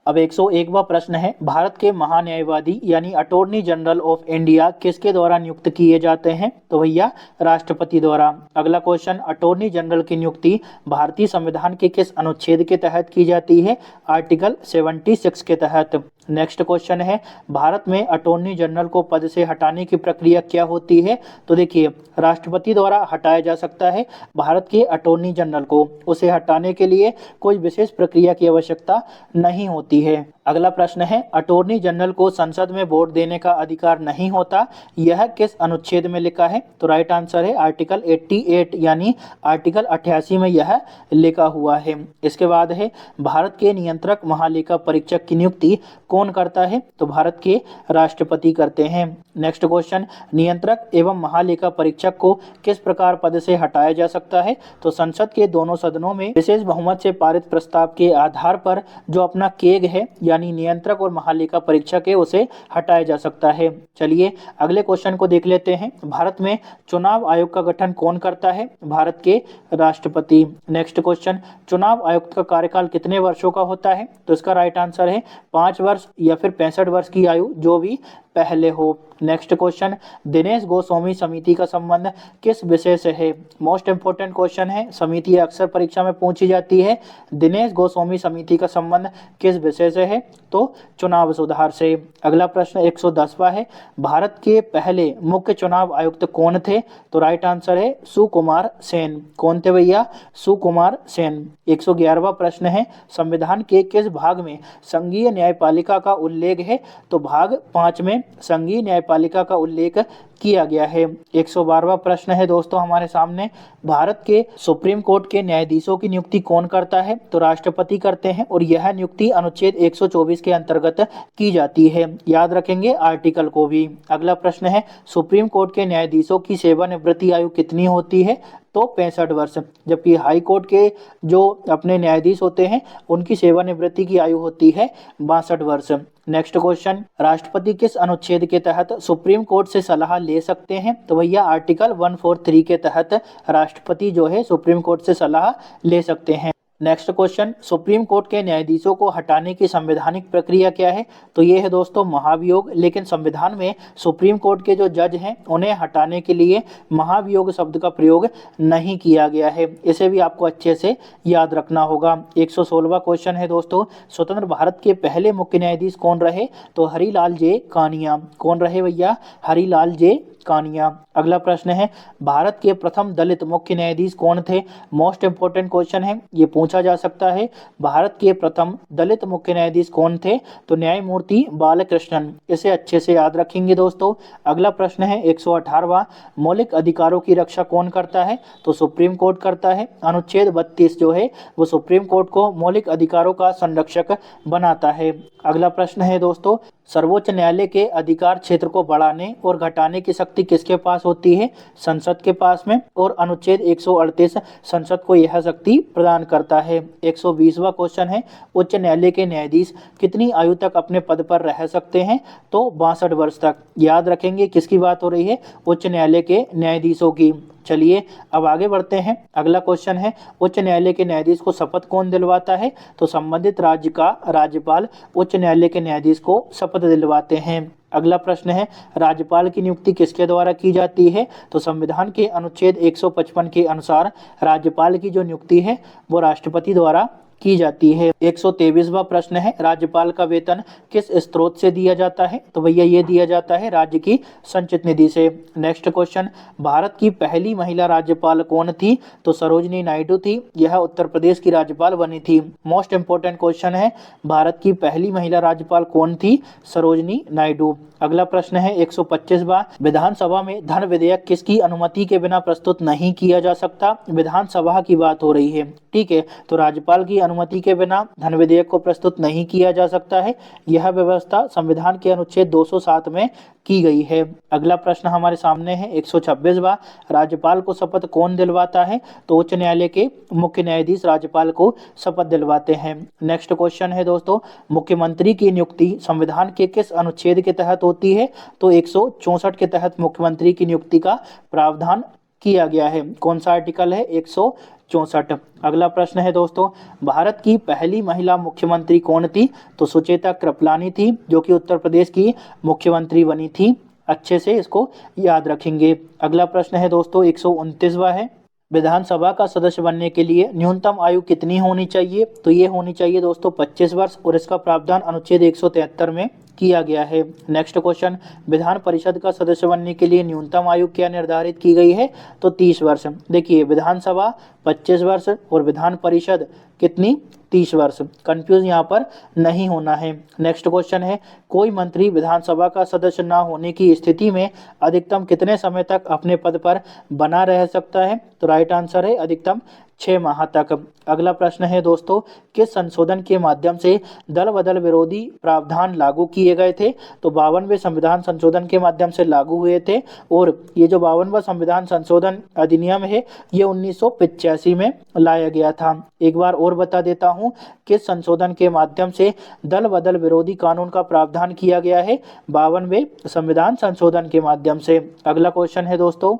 अब 101वां प्रश्न है, भारत के महान्यायवादी यानी अटॉर्नी जनरल ऑफ इंडिया किसके द्वारा नियुक्त किए जाते हैं, तो भैया राष्ट्रपति द्वारा। अगला क्वेश्चन, अटॉर्नी जनरल की नियुक्ति भारतीय संविधान के किस अनुच्छेद के तहत की जाती है, आर्टिकल 76 के तहत। नेक्स्ट क्वेश्चन है, भारत में अटॉर्नी जनरल को पद से हटाने की प्रक्रिया क्या होती है, तो देखिए राष्ट्रपति द्वारा हटाया जा सकता है भारत के अटॉर्नी जनरल को, उसे हटाने के लिए कोई विशेष प्रक्रिया की आवश्यकता नहीं होती है। अगला प्रश्न है, अटॉर्नी जनरल को संसद में वोट देने का अधिकार नहीं होता, यह किस अनुच्छेद में लिखा है, तो राइट आंसर है आर्टिकल 88 यानी आर्टिकल 88 में यह लिखा हुआ है। इसके बाद है, भारत के नियंत्रक महालेखा परीक्षक की नियुक्ति कौन करता है, तो भारत के राष्ट्रपति करते हैं। नेक्स्ट क्वेश्चन, नियंत्रक एवं महालेखा परीक्षक को किस प्रकार पद से हटाया जा सकता है, तो संसद के दोनों सदनों में विशेष बहुमत से पारित प्रस्ताव के आधार पर जो अपना केग है यानी नियंत्रक और महालेखा परीक्षक है उसे हटाया जा सकता है। चलिए अगले क्वेश्चन को देख लेते हैं, भारत में चुनाव आयोग का गठन कौन करता है, भारत के राष्ट्रपति। नेक्स्ट क्वेश्चन, चुनाव आयुक्त का कार्यकाल कितने वर्षों का होता है, तो इसका राइट आंसर है 5 वर्ष या फिर 65 वर्ष की आयु, जो भी पहले हो। नेक्स्ट क्वेश्चन, दिनेश गोस्वामी समिति का संबंध किस विषय से है, मोस्ट इंपोर्टेंट क्वेश्चन है, समिति अक्सर परीक्षा में पूछी जाती है। दिनेश गोस्वामी समिति का संबंध किस विषय से है, तो चुनाव सुधार से। अगला प्रश्न 110वां है, भारत के पहले मुख्य चुनाव आयुक्त कौन थे, तो राइट आंसर है सुकुमार सेन। कौन थे भैया, सुकुमार सेन। 111वां प्रश्न है, संविधान के किस भाग में संघीय न्यायपालिका का उल्लेख है, तो भाग 5 में संघीय न्यायपालिका का उल्लेख किया गया है। 112वां प्रश्न है दोस्तों हमारे सामने, भारत के सुप्रीम कोर्ट के न्यायाधीशों की नियुक्ति कौन करता है, तो राष्ट्रपति करते हैं, और यह नियुक्ति अनुच्छेद 124 के अंतर्गत की जाती है, याद रखेंगे आर्टिकल को भी। अगला प्रश्न है, सुप्रीम कोर्ट के न्यायाधीशों की सेवानिवृत्ति आयु कितनी होती है, तो 65 वर्ष, जबकि हाई कोर्ट के जो अपने न्यायाधीश होते हैं उनकी सेवानिवृत्ति की आयु होती है 62 वर्ष। नेक्स्ट क्वेश्चन, राष्ट्रपति किस अनुच्छेद के तहत सुप्रीम कोर्ट से सलाह ले सकते हैं, तो भैया आर्टिकल 143 के तहत राष्ट्रपति जो है सुप्रीम कोर्ट से सलाह ले सकते हैं। नेक्स्ट क्वेश्चन, सुप्रीम कोर्ट के न्यायाधीशों को हटाने की संवैधानिक प्रक्रिया क्या है? तो ये है दोस्तों महाभियोग। लेकिन संविधान में सुप्रीम कोर्ट के जो जज हैं उन्हें हटाने के लिए महाभियोग शब्द का प्रयोग नहीं किया गया है। इसे भी आपको अच्छे से याद रखना होगा। 116वां क्वेश्चन है दोस्तों, स्वतंत्र भारत के पहले मुख्य न्यायाधीश कौन रहे? तो हरिलाल जे कानिया। कौन रहे भैया? हरिलाल जे कानिया। अगला प्रश्न है, भारत के प्रथम दलित मुख्य न्यायाधीश कौन थे? मोस्ट इंपोर्टेंट क्वेश्चन है, ये पूछा जा सकता है। भारत के प्रथम दलित मुख्य न्यायाधीश कौन थे? तो न्यायमूर्ति बालकृष्णन। इसे अच्छे से याद रखेंगे दोस्तों। अगला प्रश्न है 118वां, मौलिक अधिकारों की रक्षा कौन करता है? तो सुप्रीम कोर्ट करता है। अनुच्छेद 32 जो है वो सुप्रीम कोर्ट को मौलिक अधिकारों का संरक्षक बनाता है। अगला प्रश्न है दोस्तों, सर्वोच्च न्यायालय के अधिकार क्षेत्र को बढ़ाने और घटाने की शक्ति किसके पास होती है? संसद के पास में। और अनुच्छेद 138 संसद को यह शक्ति प्रदान करता है। 120वां क्वेश्चन है, उच्च न्यायालय के न्यायाधीश कितनी आयु तक अपने पद पर रह सकते हैं? तो 62 वर्ष तक। याद रखेंगे किसकी बात हो रही है? उच्च न्यायालय के न्यायाधीशों की। चलिए अब आगे बढ़ते हैं। अगला क्वेश्चन है, उच्च न्यायालय के न्यायाधीश को शपथ कौन दिलवाता है? तो संबंधित राज्य का राज्यपाल उच्च न्यायालय के न्यायाधीश को शपथ दिलवाते हैं। अगला प्रश्न है, राज्यपाल की नियुक्ति किसके द्वारा की जाती है? तो संविधान के अनुच्छेद 155 के अनुसार राज्यपाल की जो नियुक्ति है वो राष्ट्रपति द्वारा की जाती है। 123वां प्रश्न है, राज्यपाल का वेतन किस स्रोत से दिया जाता है? तो भैया ये दिया जाता है राज्य की संचित निधि से। नेक्स्ट क्वेश्चन, भारत की पहली महिला राज्यपाल कौन थी? तो सरोजनी नायडू थी। यह उत्तर प्रदेश की राज्यपाल बनी थी। मोस्ट इंपोर्टेंट क्वेश्चन है, भारत की पहली महिला राज्यपाल कौन थी? सरोजनी नायडू। अगला प्रश्न है 125वां, विधानसभा में धन विधेयक किसकी अनुमति के बिना प्रस्तुत नहीं किया जा सकता? विधानसभा की बात हो रही है, ठीक है। तो राज्यपाल की अनुमति के बिना धन विधेयक को प्रस्तुत नहीं किया जा सकता है। यह व्यवस्था संविधान के अनुच्छेद 207 में की गई है। अगला प्रश्न हमारे सामने है 126वां, राज्यपाल को शपथ कौन दिलवाता है? तो उच्च न्यायालय के मुख्य न्यायाधीश राज्यपाल को शपथ दिलवाते हैं। नेक्स्ट क्वेश्चन है दोस्तों, मुख्यमंत्री की नियुक्ति संविधान के किस अनुच्छेद के तहत होती है? तो 164 के तहत मुख्यमंत्री की नियुक्ति का प्रावधान किया गया है। कौन सा आर्टिकल है? 164। अगला प्रश्न है दोस्तों, भारत की पहली महिला मुख्यमंत्री कौन थी? तो सुचेता कृपलानी थी, जो कि उत्तर प्रदेश की मुख्यमंत्री बनी थी। अच्छे से इसको याद रखेंगे। अगला प्रश्न है दोस्तों 129वां है, विधानसभा का सदस्य बनने के लिए न्यूनतम आयु कितनी होनी चाहिए? तो ये होनी चाहिए दोस्तों 25 वर्ष, और इसका प्रावधान अनुच्छेद 173 में किया गया है। नेक्स्ट क्वेश्चन, विधान परिषद का सदस्य बनने के लिए न्यूनतम आयु क्या निर्धारित की गई है? तो 30 वर्ष। देखिए, विधानसभा 25 वर्ष और विधान परिषद कितनी? 30 वर्ष। कंफ्यूज यहाँ पर नहीं होना है। नेक्स्ट क्वेश्चन है, कोई मंत्री विधानसभा का सदस्य न होने की स्थिति में अधिकतम कितने समय तक अपने पद पर बना रह सकता है? तो राइट आंसर है अधिकतम 6 माह तक। अगला प्रश्न है दोस्तों, किस संशोधन के माध्यम से दल बदल विरोधी प्रावधान लागू किए गए थे? तो 52वें संविधान संशोधन के माध्यम से लागू हुए थे। और ये जो 52वां संविधान संशोधन अधिनियम है ये 1985 में लाया गया था। एक बार और बता देता हूँ, किस संशोधन के माध्यम से दल बदल विरोधी कानून का प्रावधान किया गया है? 52वें संविधान संशोधन के माध्यम से। अगला क्वेश्चन है दोस्तों,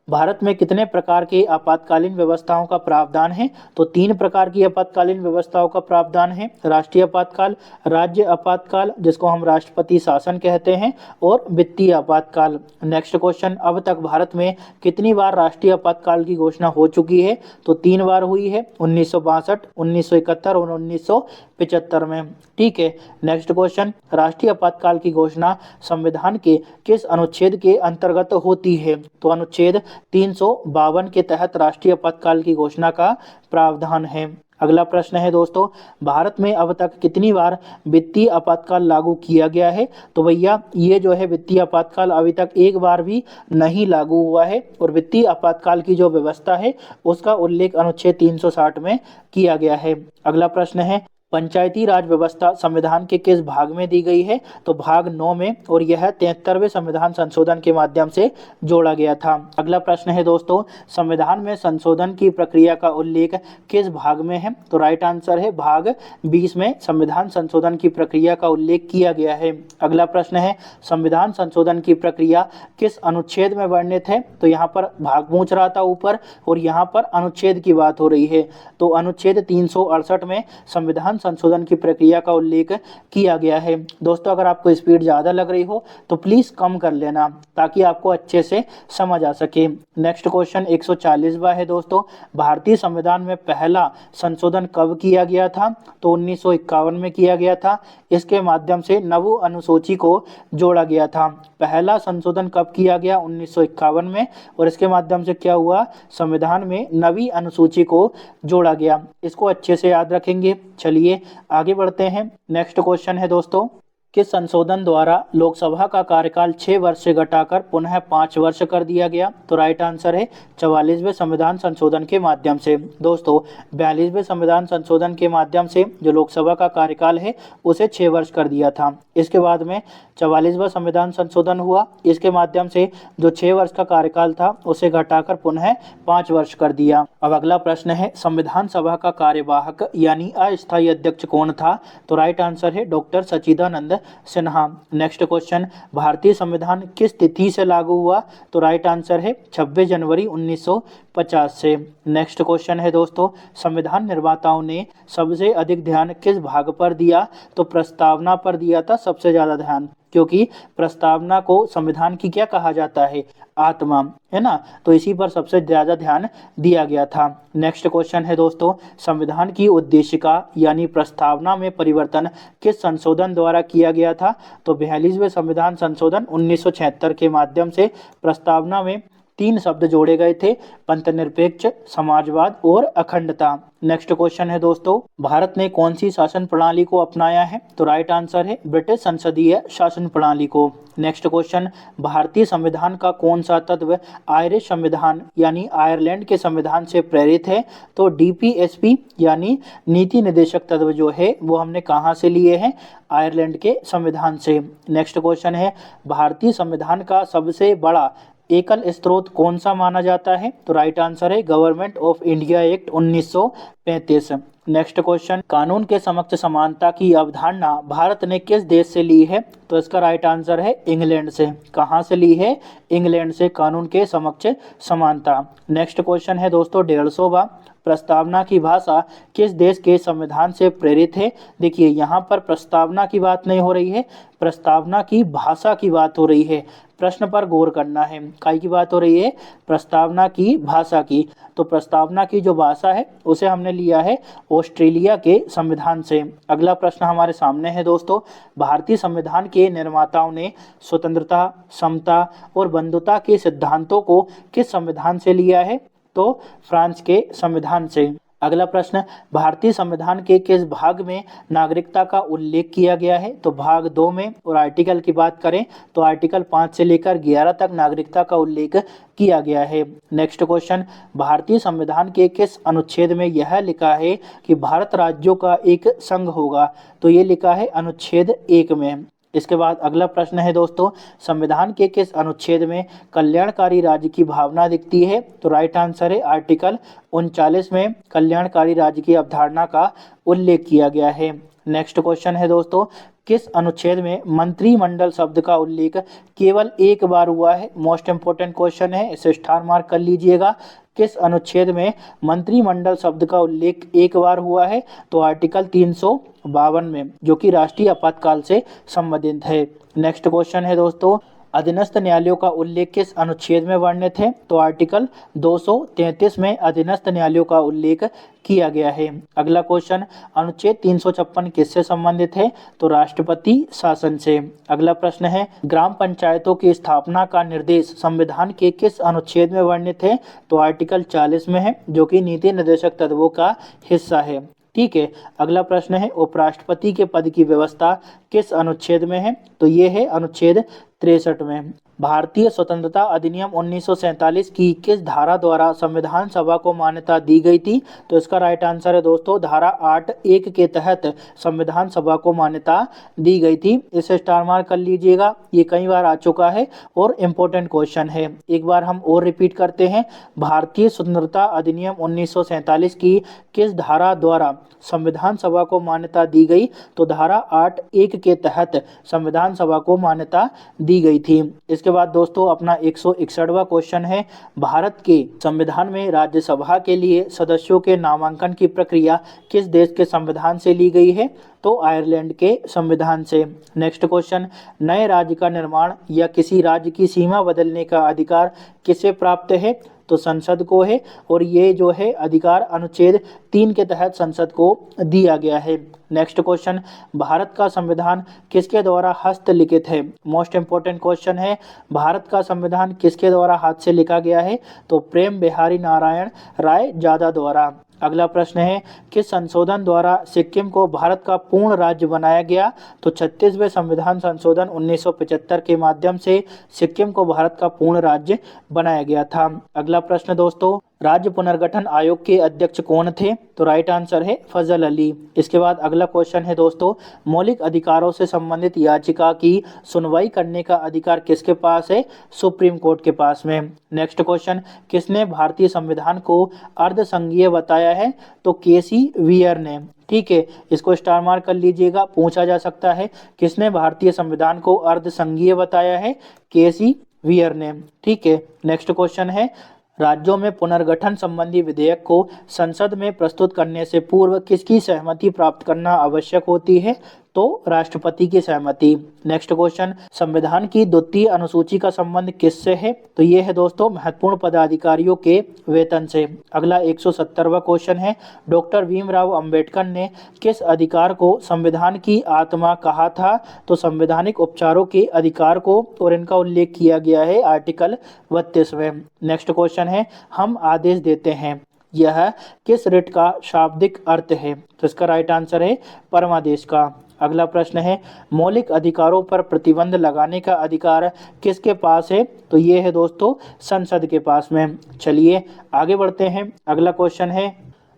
भारत में कितने प्रकार की आपातकालीन व्यवस्थाओं का प्रावधान है? तो 3 प्रकार की आपातकालीन व्यवस्थाओं का प्रावधान है, राष्ट्रीय आपातकाल, राज्य आपातकाल जिसको हम राष्ट्रपति शासन कहते हैं, और वित्तीय आपातकाल। नेक्स्ट क्वेश्चन, अब तक भारत में कितनी बार राष्ट्रीय आपातकाल की घोषणा हो चुकी है? तो 3 बार हुई है, 1962, 1971 और 1975 में, ठीक है। नेक्स्ट क्वेश्चन, राष्ट्रीय आपातकाल की घोषणा संविधान के किस अनुच्छेद के अंतर्गत होती है? तो अनुच्छेद 352 के तहत राष्ट्रीय आपातकाल की घोषणा का प्रावधान है। अगला प्रश्न है दोस्तों, भारत में अब तक कितनी बार वित्तीय आपातकाल लागू किया गया है? तो भैया ये जो है वित्तीय आपातकाल अभी तक एक बार भी नहीं लागू हुआ है, और वित्तीय आपातकाल की जो व्यवस्था है उसका उल्लेख अनुच्छेद 360 में किया गया है। अगला प्रश्न है, पंचायती राज व्यवस्था संविधान के किस भाग में दी गई है? तो भाग 9 में, और यह 73वें संविधान संशोधन के माध्यम से जोड़ा गया था। अगला प्रश्न है दोस्तों, संविधान में संशोधन की प्रक्रिया का उल्लेख किस भाग में है? तो राइट आंसर है भाग 20 में संविधान संशोधन की प्रक्रिया का उल्लेख किया गया है। अगला प्रश्न है, संविधान संशोधन की प्रक्रिया किस अनुच्छेद में वर्णित है? तो यहाँ पर भाग पूछ रहा था ऊपर, और यहाँ पर अनुच्छेद की बात हो रही है। तो अनुच्छेद 368 में संविधान संशोधन की प्रक्रिया का उल्लेख किया गया है। दोस्तों, अगर आपको स्पीड ज़्यादा लग रही हो तो प्लीज़ कम कर लेना, ताकि आपको अच्छे से समझ आ सके। नेक्स्ट क्वेश्चन 140वां है दोस्तों, भारतीय संविधान में पहला संशोधन कब किया गया था? तो 1951 में किया गया था। इसके माध्यम से नव अनुसूची को जोड़ा गया था। पहला संशोधन कब किया गया? 1951 में, और इसके माध्यम से क्या हुआ? संविधान में नवी अनुसूची को जोड़ा गया। इसको अच्छे से याद रखेंगे। चलिए आगे बढ़ते हैं। नेक्स्ट क्वेश्चन है दोस्तों, किस संशोधन द्वारा लोकसभा का कार्यकाल 6 वर्ष से घटाकर पुनः 5 वर्ष कर दिया गया? तो राइट आंसर है 44वें संविधान संशोधन के माध्यम से। दोस्तों, 42वें संविधान संशोधन के माध्यम से जो लोकसभा का कार्यकाल है उसे 6 वर्ष कर दिया था। इसके बाद में 44वां संविधान संशोधन हुआ। इसके माध्यम से जो 6 वर्ष का कार्यकाल था उसे घटाकर पुनः 5 वर्ष कर दिया। अब अगला प्रश्न है, संविधान सभा का कार्यवाहक यानी अस्थायी अध्यक्ष कौन था? तो राइट आंसर है डॉक्टर सच्चिदानंद सिन्हा। नेक्स्ट क्वेश्चन, भारतीय संविधान किस तिथि से लागू हुआ? तो राइट आंसर है 26 जनवरी 1950 से। नेक्स्ट क्वेश्चन है दोस्तों, संविधान निर्माताओं ने सबसे अधिक ध्यान किस भाग पर दिया? तो प्रस्तावना पर दिया था सबसे ज्यादा ध्यान, क्योंकि प्रस्तावना को संविधान की क्या कहा जाता है? आत्मा, है ना। तो इसी पर सबसे ज्यादा ध्यान दिया गया था। नेक्स्ट क्वेश्चन है दोस्तों, संविधान की उद्देशिका यानी प्रस्तावना में परिवर्तन किस संशोधन द्वारा किया गया था? तो 42वें संविधान संशोधन 1976 के माध्यम से प्रस्तावना में 3 शब्द जोड़े गए थे, पंथनिरपेक्ष, समाजवाद और अखंडता। नेक्स्ट क्वेश्चन है दोस्तों, भारत ने कौन सी शासन प्रणाली को अपनाया है? तो राइट आंसर है ब्रिटिश संसदीय शासन प्रणाली को। नेक्स्ट क्वेश्चन, भारतीय संविधान का कौन सा तत्व आयरिश संविधान यानी आयरलैंड के संविधान से प्रेरित है? तो डीपीएसपी यानी नीति निर्देशक तत्व जो है वो हमने कहाँ से लिए हैं? आयरलैंड के संविधान से। नेक्स्ट क्वेश्चन है, भारतीय संविधान का सबसे बड़ा एकल स्रोत कौन सा माना जाता है? तो राइट आंसर है government of India act 1935। Next question, कानून के समक्ष समानता की अवधारणा भारत ने किस देश से ली है? तो इसका राइट आंसर है इंग्लैंड से। कहाँ से ली है? इंग्लैंड से कानून के समक्ष समानता। नेक्स्ट क्वेश्चन है दोस्तों 150वां, प्रस्तावना की भाषा किस देश के संविधान से प्रेरित है? देखिए, यहाँ पर प्रस्तावना की बात नहीं हो रही है, प्रस्तावना की भाषा की बात हो रही है। प्रश्न पर गौर करना है, काय की बात हो रही है? प्रस्तावना की भाषा की। तो प्रस्तावना की जो भाषा है उसे हमने लिया है ऑस्ट्रेलिया के संविधान से। अगला प्रश्न हमारे सामने है दोस्तों, भारतीय संविधान के निर्माताओं ने स्वतंत्रता, समता और बंधुता के सिद्धांतों को किस संविधान से लिया है? तो फ्रांस के संविधान से। अगला प्रश्न, भारतीय संविधान के किस भाग में नागरिकता का उल्लेख किया गया है? तो भाग 2 में। और आर्टिकल की बात करें तो आर्टिकल 5 से लेकर 11 तक नागरिकता का उल्लेख किया गया है। नेक्स्ट क्वेश्चन, भारतीय संविधान के किस अनुच्छेद में यह लिखा है कि भारत राज्यों का एक संघ होगा? तो ये लिखा है अनुच्छेद 1 में। इसके बाद अगला प्रश्न है दोस्तों, संविधान के किस अनुच्छेद में कल्याणकारी राज्य की भावना दिखती है? तो राइट आंसर है आर्टिकल 39 में कल्याणकारी राज्य की अवधारणा का उल्लेख किया गया है। नेक्स्ट क्वेश्चन है दोस्तों, किस अनुच्छेद में मंत्रिमंडल शब्द का उल्लेख केवल एक बार हुआ है? मोस्ट इंपोर्टेंट क्वेश्चन है, इसे स्टार मार्क कर लीजिएगा। किस अनुच्छेद में मंत्रिमंडल शब्द का उल्लेख एक बार हुआ है? तो आर्टिकल 352 में, जो कि राष्ट्रीय आपातकाल से संबंधित है। नेक्स्ट क्वेश्चन है दोस्तों, अधीनस्थ न्यायालयों का उल्लेख किस अनुच्छेद में वर्णित है? तो आर्टिकल 233 में अधीनस्थ न्यायालयों का उल्लेख किया गया है। अगला क्वेश्चन, अनुच्छेद 356 किससे संबंधित है? तो राष्ट्रपति शासन से। अगला प्रश्न है, ग्राम पंचायतों की स्थापना का निर्देश संविधान के किस अनुच्छेद में वर्णित है? तो आर्टिकल 40 में है, जो कि नीति निर्देशक तत्वों का हिस्सा है। ठीक है। अगला प्रश्न है उपराष्ट्रपति के पद की व्यवस्था किस अनुच्छेद में है? तो ये है अनुच्छेद 63 में। भारतीय स्वतंत्रता अधिनियम 1947 की किस धारा द्वारा संविधान सभा को मान्यता दी गई थी? तो इसका राइट आंसर है दोस्तों धारा 8(1) के तहत संविधान सभा को मान्यता दी गई थी। इसे स्टार मार्क कर लीजिएगा, ये कई बार आ चुका है और इम्पोर्टेंट क्वेश्चन है। एक बार हम और रिपीट करते हैं, भारतीय स्वतंत्रता अधिनियम 1947 की किस धारा द्वारा संविधान सभा को मान्यता दी गई? तो धारा 8(1) के तहत संविधान सभा को मान्यता दी गई थी। इसके बाद दोस्तों अपना 161वां क्वेश्चन है, भारत के संविधान में राज्यसभा के लिए सदस्यों के नामांकन की प्रक्रिया किस देश के संविधान से ली गई है? तो आयरलैंड के संविधान से। नेक्स्ट क्वेश्चन, नए राज्य का निर्माण या किसी राज्य की सीमा बदलने का अधिकार किसे प्राप्त है? तो संसद को है, और ये जो है अधिकार अनुच्छेद 3 के तहत संसद को दिया गया है। नेक्स्ट क्वेश्चन, भारत का संविधान किसके द्वारा हस्तलिखित है? मोस्ट इंपोर्टेंट क्वेश्चन है, भारत का संविधान किसके द्वारा हाथ से लिखा गया है? तो प्रेम बिहारी नारायण राय जादा द्वारा। अगला प्रश्न है, किस संशोधन द्वारा सिक्किम को भारत का पूर्ण राज्य बनाया गया? तो 36वें संविधान संशोधन 1975 के माध्यम से सिक्किम को भारत का पूर्ण राज्य बनाया गया था। अगला प्रश्न दोस्तों, राज्य पुनर्गठन आयोग के अध्यक्ष कौन थे? तो राइट आंसर है फजल अली। इसके बाद अगला क्वेश्चन है दोस्तों, मौलिक अधिकारों से संबंधित याचिका की सुनवाई करने का अधिकार किसके पास है? सुप्रीम कोर्ट के पास में। नेक्स्ट क्वेश्चन, किसने भारतीय संविधान को अर्धसंघीय बताया है? तो केसी वियर ने। ठीक है, इसको स्टार मार्क कर लीजिएगा, पूछा जा सकता है किसने भारतीय संविधान को अर्धसंघीय बताया है? केसी वियर ने। ठीक है, नेक्स्ट क्वेश्चन है, राज्यों में पुनर्गठन संबंधी विधेयक को संसद में प्रस्तुत करने से पूर्व किसकी सहमति प्राप्त करना आवश्यक होती है? तो राष्ट्रपति की सहमति। नेक्स्ट क्वेश्चन, संविधान की द्वितीय अनुसूची का संबंध किससे है? तो ये है दोस्तों महत्वपूर्ण पदाधिकारियों के वेतन से। अगला 170वां क्वेश्चन है, डॉक्टर भीमराव अंबेडकर ने किस अधिकार को संविधान की आत्मा कहा था? तो संवैधानिक उपचारों के अधिकार को, और इनका उल्लेख किया गया है आर्टिकल 32वें। नेक्स्ट क्वेश्चन है, हम आदेश देते हैं, यह किस रिट का शाब्दिक अर्थ है? तो इसका राइट आंसर है परमादेश का। अगला प्रश्न है, मौलिक अधिकारों पर प्रतिबंध लगाने का अधिकार किसके पास है? तो ये है दोस्तों संसद के पास में। चलिए आगे बढ़ते हैं। अगला क्वेश्चन है,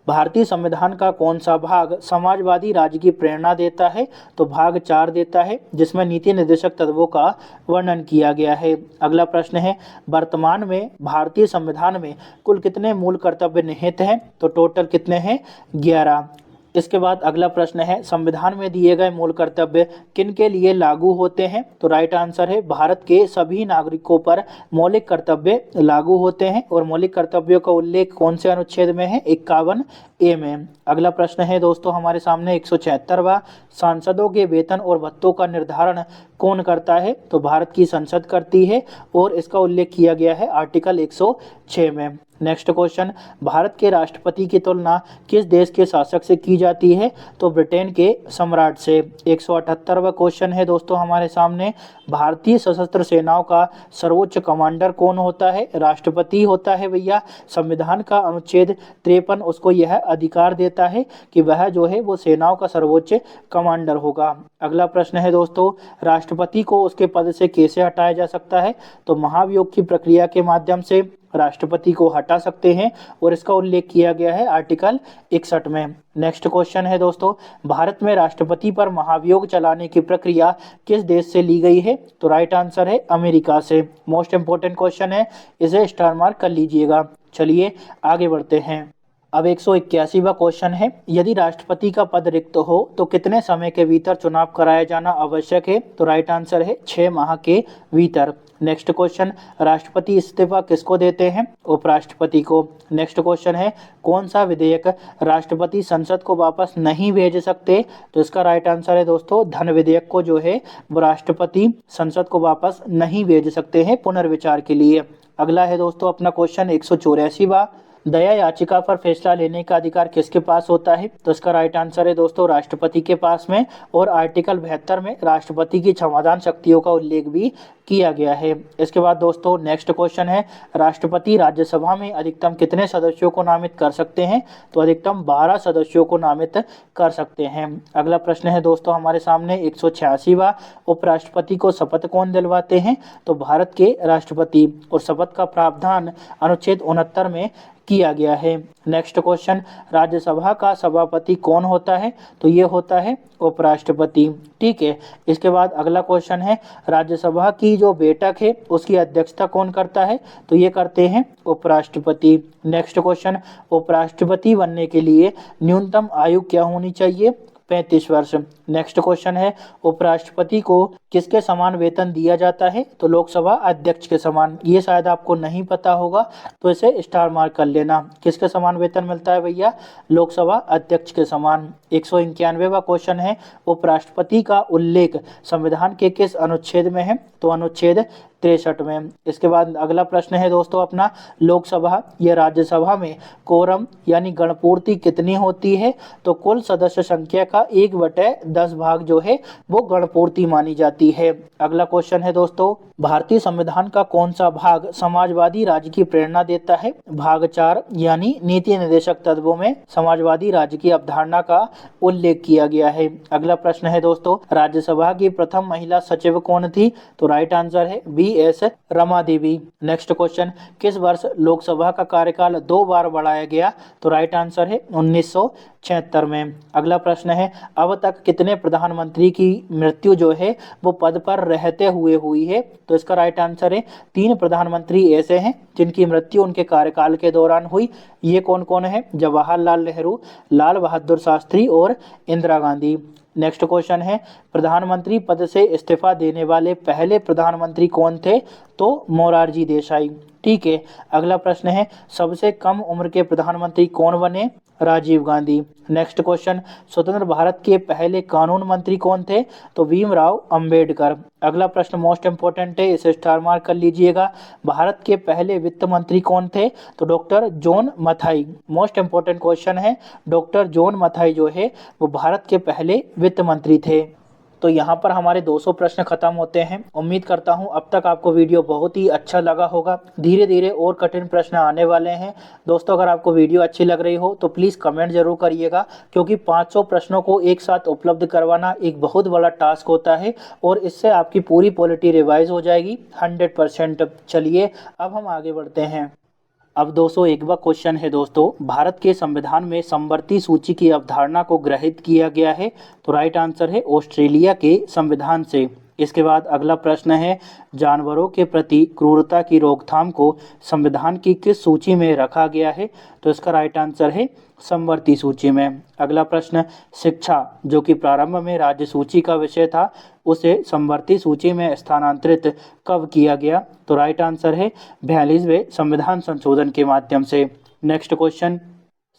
भारतीय संविधान का कौन सा भाग समाजवादी राज्य की प्रेरणा देता है? तो भाग 4 देता है, जिसमें नीति निर्देशक तत्वों का वर्णन किया गया है। अगला प्रश्न है, वर्तमान में भारतीय संविधान में कुल कितने मूल कर्तव्य निहित हैं? तो टोटल कितने हैं? 11। इसके बाद अगला प्रश्न है, संविधान में दिए गए मूल कर्तव्य किन के लिए लागू होते हैं? तो राइट आंसर है भारत के सभी नागरिकों पर मौलिक कर्तव्य लागू होते हैं, और मौलिक कर्तव्यों का उल्लेख कौन से अनुच्छेद में है? 51A में। अगला प्रश्न है दोस्तों हमारे सामने 176वां, सांसदों के वेतन और भत्तों का निर्धारण कौन करता है? तो भारत की संसद करती है, और इसका उल्लेख किया गया है आर्टिकल 106 में। नेक्स्ट क्वेश्चन, भारत के राष्ट्रपति की तुलना किस देश के शासक से की जाती है? तो ब्रिटेन के सम्राट से। 178वां क्वेश्चन है दोस्तों हमारे सामने, भारतीय सशस्त्र सेनाओं का सर्वोच्च कमांडर कौन होता है? राष्ट्रपति होता है भैया। संविधान का अनुच्छेद 53 उसको यह अधिकार देता है कि वह जो है वो सेनाओं का सर्वोच्च कमांडर होगा। अगला प्रश्न है दोस्तों, राष्ट्रपति को उसके पद से कैसे हटाया जा सकता है? तो महाभियोग की प्रक्रिया के माध्यम से राष्ट्रपति को हटा सकते हैं, और इसका उल्लेख किया गया है आर्टिकल 61 में। नेक्स्ट क्वेश्चन है दोस्तों, भारत में राष्ट्रपति पर महाभियोग चलाने की प्रक्रिया किस देश से ली गई है? तो राइट आंसर है अमेरिका से। मोस्ट इंपोर्टेंट क्वेश्चन है, इसे स्टार मार्क कर लीजिएगा। चलिए आगे बढ़ते हैं। अब 181वां क्वेश्चन है, यदि राष्ट्रपति का पद रिक्त हो तो कितने समय के भीतर चुनाव कराया जाना आवश्यक है? तो राइट आंसर है 6 माह के भीतर। नेक्स्ट क्वेश्चन, राष्ट्रपति इस्तीफा किसको देते हैं? उपराष्ट्रपति को। नेक्स्ट क्वेश्चन है, कौन सा विधेयक राष्ट्रपति संसद को वापस नहीं भेज सकते? तो इसका राइट आंसर है दोस्तों धन विधेयक को जो है वो राष्ट्रपति संसद को वापस नहीं भेज सकते हैं पुनर्विचार के लिए। अगला है दोस्तों अपना क्वेश्चन 184वां, दया याचिका पर फैसला लेने का अधिकार किसके पास होता है? तो इसका राइट आंसर है दोस्तों राष्ट्रपति के पास में। और आर्टिकल 72 में राष्ट्रपति की क्षमादान शक्तियों का उल्लेख भी किया गया है। इसके बाद दोस्तों नेक्स्ट क्वेश्चन है, राष्ट्रपति राज्यसभा में अधिकतम कितने सदस्यों को नामित कर सकते हैं? तो अधिकतम 12 सदस्यों को नामित कर सकते हैं। अगला प्रश्न है दोस्तों हमारे सामने 186वां, उपराष्ट्रपति को शपथ कौन दिलवाते हैं? तो भारत के राष्ट्रपति। और शपथ का प्रावधान अनुच्छेद 69 में किया गया है। नेक्स्ट क्वेश्चन, राज्यसभा का सभापति कौन होता है? तो ये होता है उपराष्ट्रपति। ठीक है। इसके बाद अगला क्वेश्चन है, राज्यसभा की जो बैठक है उसकी अध्यक्षता कौन करता है? तो ये करते हैं उपराष्ट्रपति। नेक्स्ट क्वेश्चन, उपराष्ट्रपति बनने के लिए न्यूनतम आयु क्या होनी चाहिए? 35 वर्ष। नेक्स्ट क्वेश्चन है, उपराष्ट्रपति को किसके समान वेतन दिया जाता है? तो लोकसभा अध्यक्ष के समान। ये शायद आपको नहीं पता होगा तो इसे स्टार मार्क कर लेना। किसके समान वेतन मिलता है भैया? लोकसभा अध्यक्ष के समान। 191वां क्वेश्चन है, उपराष्ट्रपति का उल्लेख संविधान के किस अनुच्छेद में है? तो अनुच्छेद 63 में। इसके बाद अगला प्रश्न है दोस्तों अपना, लोकसभा या राज्यसभा में कोरम यानी गणपूर्ति कितनी होती है? तो कुल सदस्य संख्या का 1/10 भाग जो है वो गणपूर्ति मानी जाती है। अगला क्वेश्चन है दोस्तों, भारतीय संविधान का कौन सा भाग समाजवादी राज्य की प्रेरणा देता है? भाग 4 यानी नीति निर्देशक तत्वों में समाजवादी राज्य की अवधारणा का उल्लेख किया गया है। अगला प्रश्न है दोस्तों, राज्यसभा की प्रथम महिला सचिव कौन थी? तो राइट आंसर है BS Rama Devi. Next question, किस वर्ष लोकसभा का कार्यकाल 2 बार बढ़ाया गया? तो राइट आंसर है 1976 में। अगला प्रश्न है, अब तक कितने प्रधानमंत्री की मृत्यु जो है वो पद पर रहते हुए हुई है? तो इसका राइट आंसर है 3 प्रधानमंत्री ऐसे हैं जिनकी मृत्यु उनके कार्यकाल के दौरान हुई। ये कौन कौन है? जवाहरलाल नेहरू, लाल बहादुर शास्त्री और इंदिरा गांधी। नेक्स्ट क्वेश्चन है, प्रधानमंत्री पद से इस्तीफा देने वाले पहले प्रधानमंत्री कौन थे? तो मोरारजी देसाई। ठीक है। अगला प्रश्न है, सबसे कम उम्र के प्रधानमंत्री कौन बने? राजीव गांधी। नेक्स्ट क्वेश्चन, स्वतंत्र भारत के पहले कानून मंत्री कौन थे? तो भीमराव अंबेडकर। अगला प्रश्न मोस्ट इंपोर्टेंट है, इसे स्टार मार्क कर लीजिएगा। भारत के पहले वित्त मंत्री कौन थे? तो doctor John Mathai. Most important question है, डॉक्टर जॉन मथाई जो है वो भारत के पहले वित्त मंत्री थे। तो यहाँ पर हमारे 200 प्रश्न खत्म होते हैं। उम्मीद करता हूँ अब तक आपको वीडियो बहुत ही अच्छा लगा होगा। धीरे धीरे और कठिन प्रश्न आने वाले हैं। दोस्तों अगर आपको वीडियो अच्छी लग रही हो तो प्लीज़ कमेंट जरूर करिएगा, क्योंकि 500 प्रश्नों को एक साथ उपलब्ध करवाना एक बहुत बड़ा टास्क होता है और इससे आपकी पूरी पॉलिटी रिवाइज हो जाएगी 100%। चलिए अब हम आगे बढ़ते हैं। अब 201वां क्वेश्चन है दोस्तों, भारत के संविधान में समवर्ती सूची की अवधारणा को ग्रहित किया गया है? तो राइट आंसर है ऑस्ट्रेलिया के संविधान से। इसके बाद अगला प्रश्न है, जानवरों के प्रति क्रूरता की रोकथाम को संविधान की किस सूची में रखा गया है? तो इसका राइट आंसर है समवर्ती सूची में। अगला प्रश्न, शिक्षा जो कि प्रारंभ में राज्य सूची का विषय था उसे समवर्ती सूची में स्थानांतरित कब किया गया? तो राइट आंसर है 42वें संविधान संशोधन के माध्यम से। नेक्स्ट क्वेश्चन,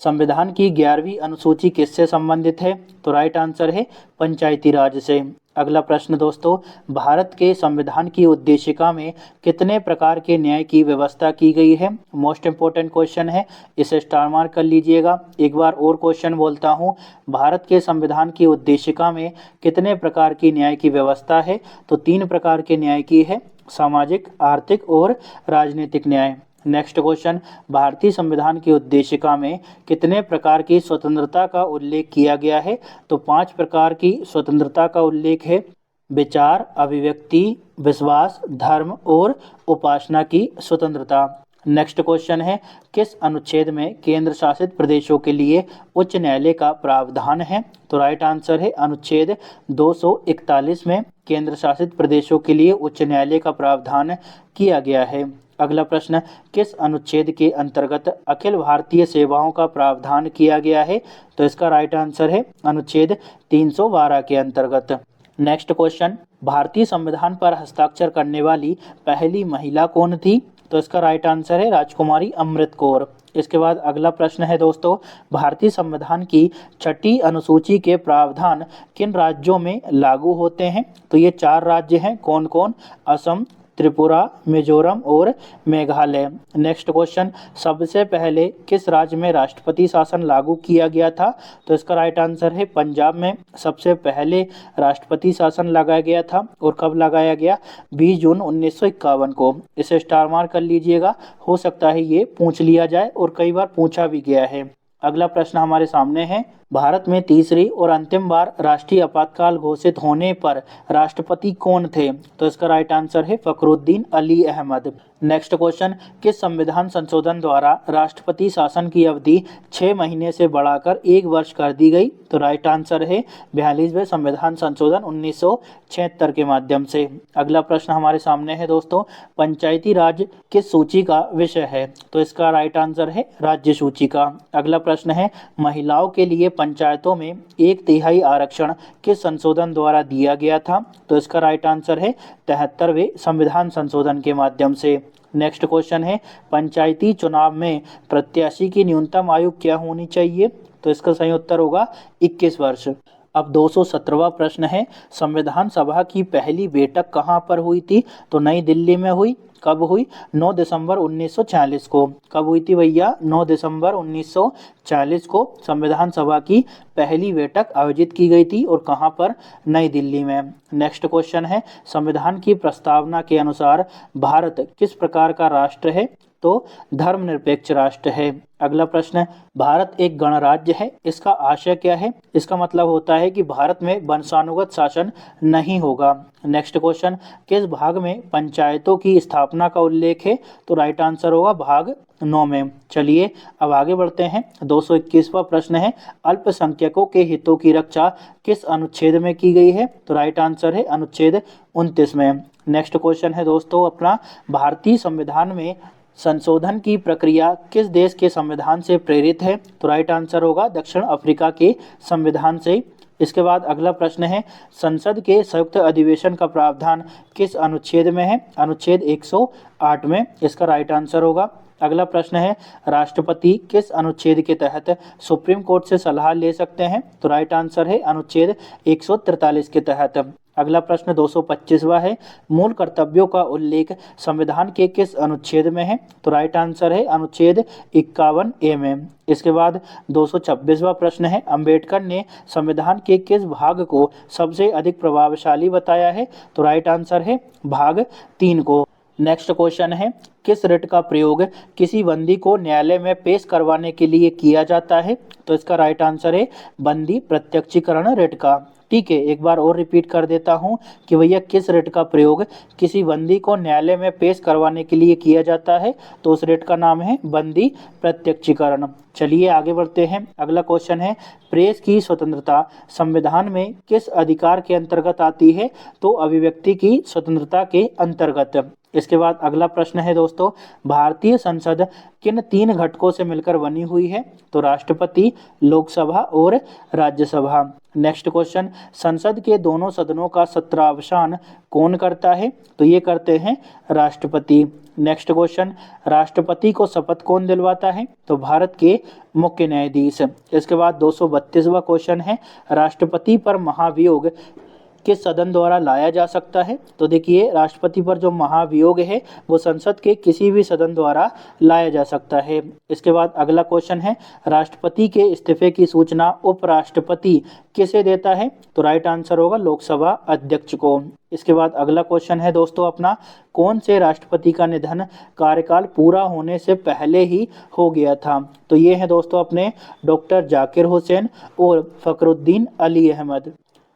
संविधान की 11वीं अनुसूची किससे संबंधित है? तो राइट आंसर है पंचायती राज से। अगला प्रश्न दोस्तों, भारत के संविधान की उद्देशिका में कितने प्रकार के न्याय की व्यवस्था की गई है? मोस्ट इंपोर्टेंट क्वेश्चन है, इसे स्टार मार्क कर लीजिएगा। एक बार और क्वेश्चन बोलता हूँ, भारत के संविधान की उद्देशिका में कितने प्रकार की न्याय की व्यवस्था है? तो 3 प्रकार के न्याय की है, सामाजिक, आर्थिक और राजनीतिक न्याय। नेक्स्ट क्वेश्चन, भारतीय संविधान की उद्देशिका में कितने प्रकार की स्वतंत्रता का उल्लेख किया गया है? तो 5 प्रकार की स्वतंत्रता का उल्लेख है, विचार, अभिव्यक्ति, विश्वास, धर्म और उपासना की स्वतंत्रता। नेक्स्ट क्वेश्चन है, किस अनुच्छेद में केंद्र शासित प्रदेशों के लिए उच्च न्यायालय का प्रावधान है? तो राइट आंसर है अनुच्छेद 241 में केंद्र शासित प्रदेशों के लिए उच्च न्यायालय का प्रावधान किया गया है। अगला प्रश्न, किस अनुच्छेद के अंतर्गत अखिल भारतीय सेवाओं का प्रावधान किया गया है? तो इसका राइट आंसर है अनुच्छेद 312 के अंतर्गत। नेक्स्ट क्वेश्चन, भारतीय संविधान पर हस्ताक्षर करने वाली पहली महिला कौन थी? तो इसका राइट आंसर है राजकुमारी अमृत कौर। इसके बाद अगला प्रश्न है दोस्तों, भारतीय संविधान की 6ठी अनुसूची के प्रावधान किन राज्यों में लागू होते हैं? तो ये 4 राज्य हैं, कौन कौन? असम, त्रिपुरा, मिजोरम और मेघालय। नेक्स्ट क्वेश्चन, सबसे पहले किस राज्य में राष्ट्रपति शासन लागू किया गया था? तो इसका राइट आंसर है पंजाब में सबसे पहले राष्ट्रपति शासन लगाया गया था। और कब लगाया गया? 20 जून 1951 को। इसे स्टार मार्क कर लीजिएगा, हो सकता है ये पूछ लिया जाए और कई बार पूछा भी गया है। अगला प्रश्न हमारे सामने है, भारत में तीसरी और अंतिम बार राष्ट्रीय आपातकाल घोषित होने पर राष्ट्रपति कौन थे? तो इसका राइट आंसर है फखरुद्दीन अली अहमद। नेक्स्ट क्वेश्चन, किस संविधान संशोधन द्वारा राष्ट्रपति शासन की अवधि 6 महीने से बढ़ाकर 1 वर्ष कर दी गई? तो राइट आंसर है 42वें संविधान संशोधन 1976 के माध्यम से। अगला प्रश्न हमारे सामने है दोस्तों, पंचायती राज किस सूची का विषय है? तो इसका राइट आंसर है राज्य सूची का। अगला प्रश्न है, महिलाओं के लिए पंचायतों में 1/3 आरक्षण किस संशोधन द्वारा दिया गया था? तो इसका राइट आंसर है 73वें संविधान संशोधन के माध्यम से। नेक्स्ट क्वेश्चन है, पंचायती चुनाव में प्रत्याशी की न्यूनतम आयु क्या होनी चाहिए? तो इसका सही उत्तर होगा 21 वर्ष। अब 217वां प्रश्न है, संविधान सभा की पहली बैठक कहाँ पर हुई थी? तो नई दिल्ली में हुई। कब हुई? 9 दिसंबर 1940 को। कब हुई थी भैया? 9 दिसंबर 1940 को संविधान सभा की पहली बैठक आयोजित की गई थी। और कहाँ पर? नई दिल्ली में। नेक्स्ट क्वेश्चन है, संविधान की प्रस्तावना के अनुसार भारत किस प्रकार का राष्ट्र है? तो धर्मनिरपेक्ष राष्ट्र है। अगला प्रश्न, भारत एक गणराज्य है, इसका आशय क्या है? इसका मतलब होता है कि भारत में वंशानुगत शासन नहीं होगा। नेक्स्ट क्वेश्चन, किस भाग में पंचायतों की स्थापना का उल्लेख है? तो राइट आंसर होगा भाग 9 में। चलिए अब आगे बढ़ते हैं। 221वां प्रश्न है, अल्पसंख्यकों के हितों की रक्षा किस अनुच्छेद में की गई है? तो राइट आंसर है अनुच्छेद 29 में। नेक्स्ट क्वेश्चन है दोस्तों अपना, भारतीय संविधान में संशोधन की प्रक्रिया किस देश के संविधान से प्रेरित है? तो राइट आंसर होगा दक्षिण अफ्रीका के संविधान से। इसके बाद अगला प्रश्न है, संसद के संयुक्त अधिवेशन का प्रावधान किस अनुच्छेद में है? अनुच्छेद 108 में। इसका राइट आंसर होगा। अगला प्रश्न है, राष्ट्रपति किस अनुच्छेद के तहत सुप्रीम कोर्ट से सलाह ले सकते हैं? तो राइट आंसर है अनुच्छेद 143 के तहत। अगला प्रश्न 225वां है, मूल कर्तव्यों का उल्लेख संविधान के किस अनुच्छेद में है? तो राइट आंसर है अनुच्छेद 51A में। इसके बाद 226वां प्रश्न है, अंबेडकर ने संविधान के किस भाग को सबसे अधिक प्रभावशाली बताया है? तो राइट आंसर है भाग 3 को। नेक्स्ट क्वेश्चन है, किस रिट का प्रयोग किसी बंदी को न्यायालय में पेश करवाने के लिए किया जाता है? तो इसका राइट आंसर है बंदी प्रत्यक्षीकरण रिट का। ठीक है, एक बार और रिपीट कर देता हूं कि भैया किस रिट का प्रयोग किसी बंदी को न्यायालय में पेश करवाने के लिए किया जाता है? तो उस रिट का नाम है बंदी प्रत्यक्षीकरण। चलिए आगे बढ़ते हैं। अगला क्वेश्चन है, प्रेस की स्वतंत्रता संविधान में किस अधिकार के अंतर्गत आती है? तो अभिव्यक्ति की स्वतंत्रता के अंतर्गत। इसके बाद अगला प्रश्न है दोस्तों, भारतीय संसद किन 3 घटकों से मिलकर बनी हुई है? तो राष्ट्रपति, लोकसभा और राज्यसभा। नेक्स्ट क्वेश्चन, संसद के दोनों सदनों का सत्रावसान कौन करता है? तो ये करते हैं राष्ट्रपति। नेक्स्ट क्वेश्चन, राष्ट्रपति को शपथ कौन दिलवाता है? तो भारत के मुख्य न्यायाधीश। इसके बाद 232वां क्वेश्चन है, राष्ट्रपति पर महाभियोग किस सदन द्वारा लाया जा सकता है? तो देखिए, राष्ट्रपति पर जो महाभियोग है वो संसद के किसी भी सदन द्वारा लाया जा सकता है। इसके बाद अगला क्वेश्चन है, राष्ट्रपति के इस्तीफे की सूचना उपराष्ट्रपति किसे देता है? तो राइट आंसर होगा लोकसभा अध्यक्ष को। इसके बाद अगला क्वेश्चन है दोस्तों अपना, कौन से राष्ट्रपति का निधन कार्यकाल पूरा होने से पहले ही हो गया था? तो ये है दोस्तों अपने डॉक्टर जाकिर हुसैन और फखरुद्दीन अली अहमद।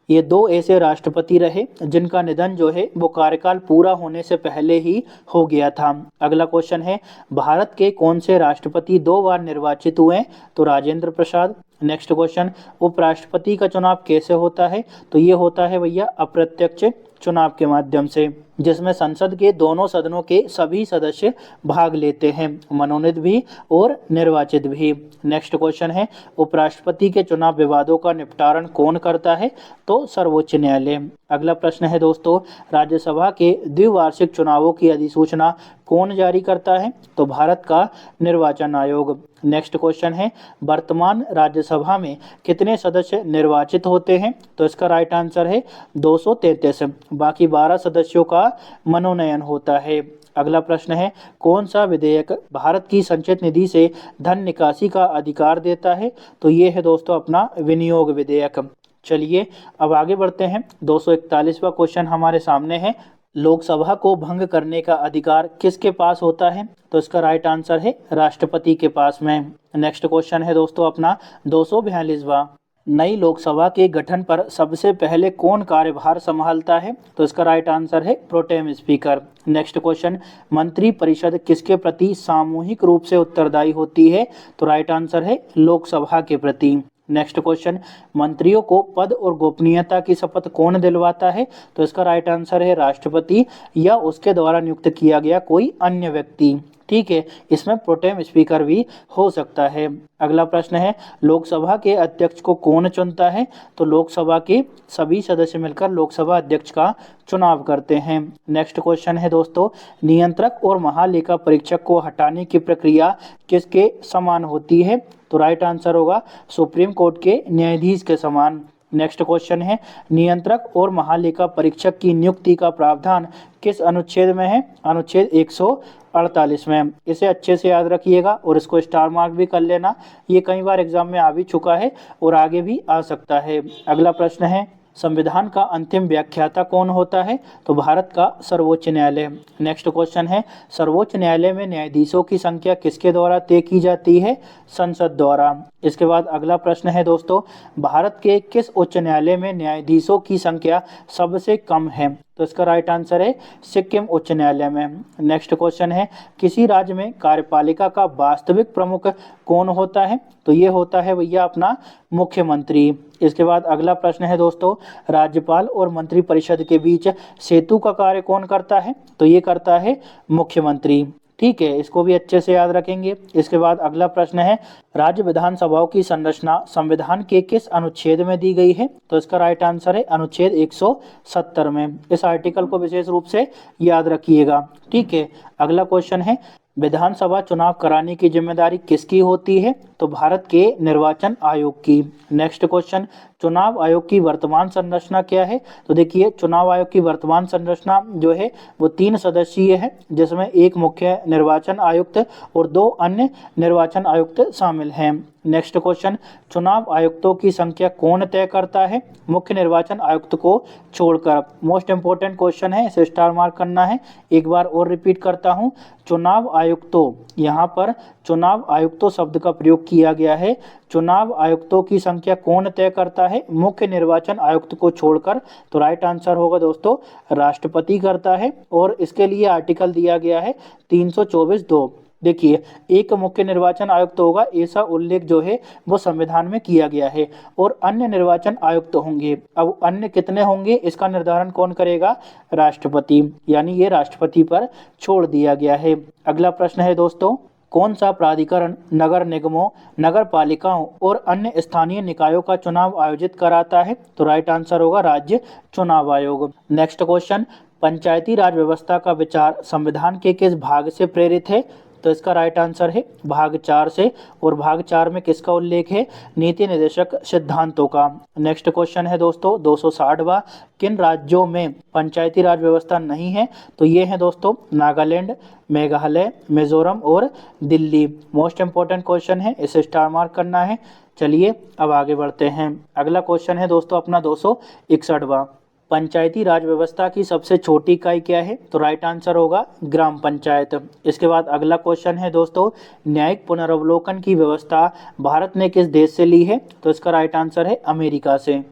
ये 2 ऐसे राष्ट्रपति रहे जिनका निधन जो है वो कार्यकाल पूरा होने से पहले ही हो गया था। अगला क्वेश्चन है, भारत के कौन से राष्ट्रपति 2 बार निर्वाचित हुए? तो राजेंद्र प्रसाद। नेक्स्ट क्वेश्चन, उपराष्ट्रपति का चुनाव कैसे होता है? तो ये होता है भैया अप्रत्यक्ष चुनाव के माध्यम से, जिसमें संसद के दोनों सदनों के सभी सदस्य भाग लेते हैं, मनोनीत भी और निर्वाचित भी। नेक्स्ट क्वेश्चन है, उपराष्ट्रपति के चुनाव विवादों का निपटारण कौन करता है? तो सर्वोच्च न्यायालय। अगला प्रश्न है दोस्तों, राज्यसभा के द्विवार्षिक चुनावों की अधिसूचना कौन जारी करता है? तो भारत का निर्वाचन आयोग। नेक्स्ट क्वेश्चन है, वर्तमान राज्यसभा में कितने सदस्य निर्वाचित होते हैं? तो इसका राइट आंसर है 233। बाकी 12 सदस्यों का मनोनयन होता है। अगला प्रश्न है, कौन सा विधेयक भारत की संचित निधि से धन निकासी का अधिकार देता है? तो ये है दोस्तों अपना विनियोग विधेयक। चलिए अब आगे बढ़ते हैं। 241वां क्वेश्चन हमारे सामने है, लोकसभा को भंग करने का अधिकार किसके पास होता है? तो इसका राइट आंसर है राष्ट्रपति के पास में। नेक्स्ट क्वेश्चन है दोस्तों अपना 242वां, नई लोकसभा के गठन पर सबसे पहले कौन कार्यभार संभालता है? तो इसका राइट आंसर है प्रोटेम स्पीकर। नेक्स्ट क्वेश्चन, मंत्री परिषद किसके प्रति सामूहिक रूप से उत्तरदायी होती है? तो राइट आंसर है लोकसभा के प्रति। नेक्स्ट क्वेश्चन, मंत्रियों को पद और गोपनीयता की शपथ कौन दिलवाता है? तो इसका राइट आंसर है राष्ट्रपति या उसके द्वारा नियुक्त किया गया कोई अन्य व्यक्ति। ठीक है, इसमें प्रोटेम स्पीकर भी हो सकता है। अगला प्रश्न है, लोकसभा के अध्यक्ष को कौन चुनता है? तो लोकसभा के सभी सदस्य मिलकर लोकसभा अध्यक्ष का चुनाव करते हैं। नेक्स्ट क्वेश्चन है दोस्तों, नियंत्रक और महालेखा परीक्षक को हटाने की प्रक्रिया किसके समान होती है? तो राइट आंसर होगा सुप्रीम कोर्ट के न्यायाधीश के समान। नेक्स्ट क्वेश्चन है, नियंत्रक और महालेखा परीक्षक की नियुक्ति का प्रावधान किस अनुच्छेद में है? अनुच्छेद 148 में। इसे अच्छे से याद रखिएगा और इसको स्टार मार्क भी कर लेना, ये कई बार एग्जाम में आ भी चुका है और आगे भी आ सकता है। अगला प्रश्न है, संविधान का अंतिम व्याख्याता कौन होता है? तो भारत का सर्वोच्च न्यायालय। नेक्स्ट क्वेश्चन है, सर्वोच्च न्यायालय में न्यायाधीशों की संख्या किसके द्वारा तय की जाती है? संसद द्वारा। इसके बाद अगला प्रश्न है दोस्तों, भारत के किस उच्च न्यायालय में न्यायाधीशों की संख्या सबसे कम है? तो इसका राइट आंसर है सिक्किम उच्च न्यायालय में। नेक्स्ट क्वेश्चन है, किसी राज्य में कार्यपालिका का वास्तविक प्रमुख कौन होता है? तो ये होता है भैया अपना मुख्यमंत्री। इसके बाद अगला प्रश्न है दोस्तों, राज्यपाल और मंत्रिपरिषद के बीच सेतु का कार्य कौन करता है? तो ये करता है मुख्यमंत्री। ठीक है, इसको भी अच्छे से याद रखेंगे। इसके बाद अगला प्रश्न है, राज्य विधानसभाओं की संरचना संविधान के किस अनुच्छेद में दी गई है? तो इसका राइट आंसर है अनुच्छेद 170 में। इस आर्टिकल को विशेष रूप से याद रखिएगा। ठीक है, अगला क्वेश्चन है, विधानसभा चुनाव कराने की जिम्मेदारी किसकी होती है? तो भारत के निर्वाचन आयोग की। नेक्स्ट क्वेश्चन, चुनाव आयोग की वर्तमान संरचना क्या है? तो देखिए, चुनाव आयोग की वर्तमान संरचना जो है वो 3 सदस्यीय है, जिसमें एक मुख्य निर्वाचन आयुक्त और 2 अन्य निर्वाचन आयुक्त शामिल हैं। नेक्स्ट क्वेश्चन, चुनाव आयुक्तों की संख्या कौन तय करता है? मुख्य निर्वाचन आयुक्त को छोड़कर। मोस्ट इंपोर्टेंट क्वेश्चन है, इसे स्टार मार्क करना है। एक बार और रिपीट करता हूँ, चुनाव आयुक्तों, यहाँ पर चुनाव आयुक्तों शब्द का प्रयोग किया गया है। चुनाव आयुक्तों की संख्या कौन तय करता है? मुख्य निर्वाचन आयुक्त को छोड़कर। तो राइट आंसर होगा दोस्तों राष्ट्रपति करता है, और इसके लिए आर्टिकल दिया गया है 324(2). देखिए, एक मुख्य निर्वाचन आयुक्त होगा, ऐसा उल्लेख जो है वो संविधान में किया गया है, और अन्य निर्वाचन आयुक्त होंगे। अब अन्य कितने होंगे इसका निर्धारण कौन करेगा? राष्ट्रपति, यानी ये राष्ट्रपति पर छोड़ दिया गया है। अगला प्रश्न है दोस्तों, कौन सा प्राधिकरण नगर निगमों, नगर पालिकाओं और अन्य स्थानीय निकायों का चुनाव आयोजित कराता है? तो राइट आंसर होगा राज्य चुनाव आयोग। नेक्स्ट क्वेश्चन, पंचायती राज व्यवस्था का विचार संविधान के किस भाग से प्रेरित है? तो इसका राइट आंसर है भाग 4 से, और भाग 4 में किसका उल्लेख है? नीति निर्देशक सिद्धांतों का। नेक्स्ट क्वेश्चन है दोस्तों 260वां, किन राज्यों में पंचायती राज व्यवस्था नहीं है? तो ये है दोस्तों नागालैंड, मेघालय, मिजोरम और दिल्ली। मोस्ट इंपोर्टेंट क्वेश्चन है, इसे स्टार मार्क करना है। चलिए अब आगे बढ़ते हैं। अगला क्वेश्चन है दोस्तों अपना 261वां, पंचायती राज व्यवस्था की सबसे छोटी इकाई क्या है? तो राइट आंसर होगा ग्राम पंचायत। इसके बाद अगला क्वेश्चन है दोस्तों, न्यायिक पुनर्वलोकन की व्यवस्था भारत ने किस देश से ली है? तो इसका राइट आंसर है अमेरिका से।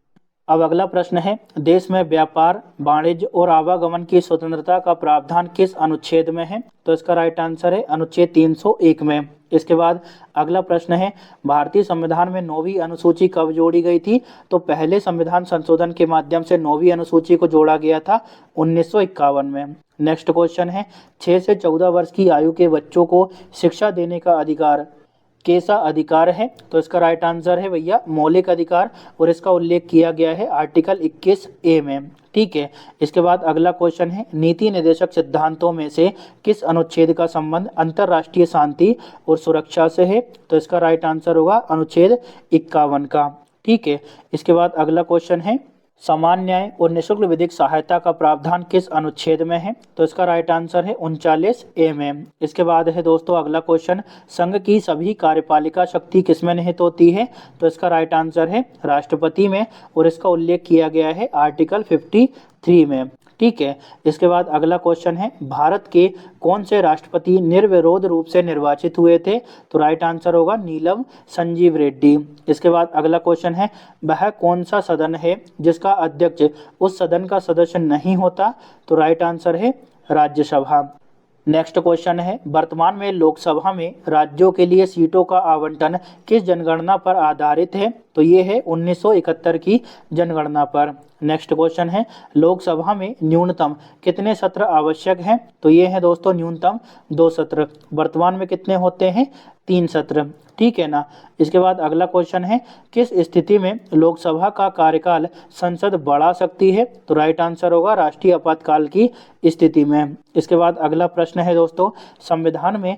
अब अगला प्रश्न है, देश में व्यापार, वाणिज्य और आवागमन की स्वतंत्रता का प्रावधान किस अनुच्छेद में है? तो इसका राइट आंसर है अनुच्छेद 301 में। इसके बाद अगला प्रश्न है, भारतीय संविधान में 9वीं अनुसूची कब जोड़ी गई थी? तो पहले संविधान संशोधन के माध्यम से 9वीं अनुसूची को जोड़ा गया था 1951 में। नेक्स्ट क्वेश्चन है, 6 से 14 वर्ष की आयु के बच्चों को शिक्षा देने का अधिकार कैसा अधिकार है? तो इसका राइट आंसर है भैया मौलिक अधिकार, और इसका उल्लेख किया गया है आर्टिकल 21A में। ठीक है, इसके बाद अगला क्वेश्चन है, नीति निर्देशक सिद्धांतों में से किस अनुच्छेद का संबंध अंतर्राष्ट्रीय शांति और सुरक्षा से है? तो इसका राइट आंसर होगा अनुच्छेद 51 का। ठीक है, इसके बाद अगला क्वेश्चन है, समान न्याय और निःशुल्क विधिक सहायता का प्रावधान किस अनुच्छेद में है? तो इसका राइट आंसर है 39A में। इसके बाद है दोस्तों अगला क्वेश्चन, संघ की सभी कार्यपालिका शक्ति किसमें निहित होती है? तो इसका राइट आंसर है राष्ट्रपति में, और इसका उल्लेख किया गया है आर्टिकल 53 में। ठीक है, इसके बाद अगला क्वेश्चन है, भारत के कौन से राष्ट्रपति निर्विरोध रूप से निर्वाचित हुए थे? तो राइट आंसर होगा नीलम संजीव रेड्डी। इसके बाद अगला क्वेश्चन है, वह कौन सा सदन है जिसका अध्यक्ष उस सदन का सदस्य नहीं होता? तो राइट आंसर है राज्यसभा। नेक्स्ट क्वेश्चन है, वर्तमान में लोकसभा में राज्यों के लिए सीटों का आवंटन किस जनगणना पर आधारित है? तो ये है 1971 की जनगणना पर। नेक्स्ट क्वेश्चन है, लोकसभा में न्यूनतम कितने सत्र आवश्यक हैं? तो ये है दोस्तों न्यूनतम 2 सत्र। वर्तमान में कितने होते हैं? 3 सत्र। ठीक है ना। इसके बाद अगला क्वेश्चन है, किस स्थिति में लोकसभा का कार्यकाल संसद बढ़ा सकती है? तो राइट आंसर होगा राष्ट्रीय आपातकाल की स्थिति में। इसके बाद अगला प्रश्न है दोस्तों, संविधान में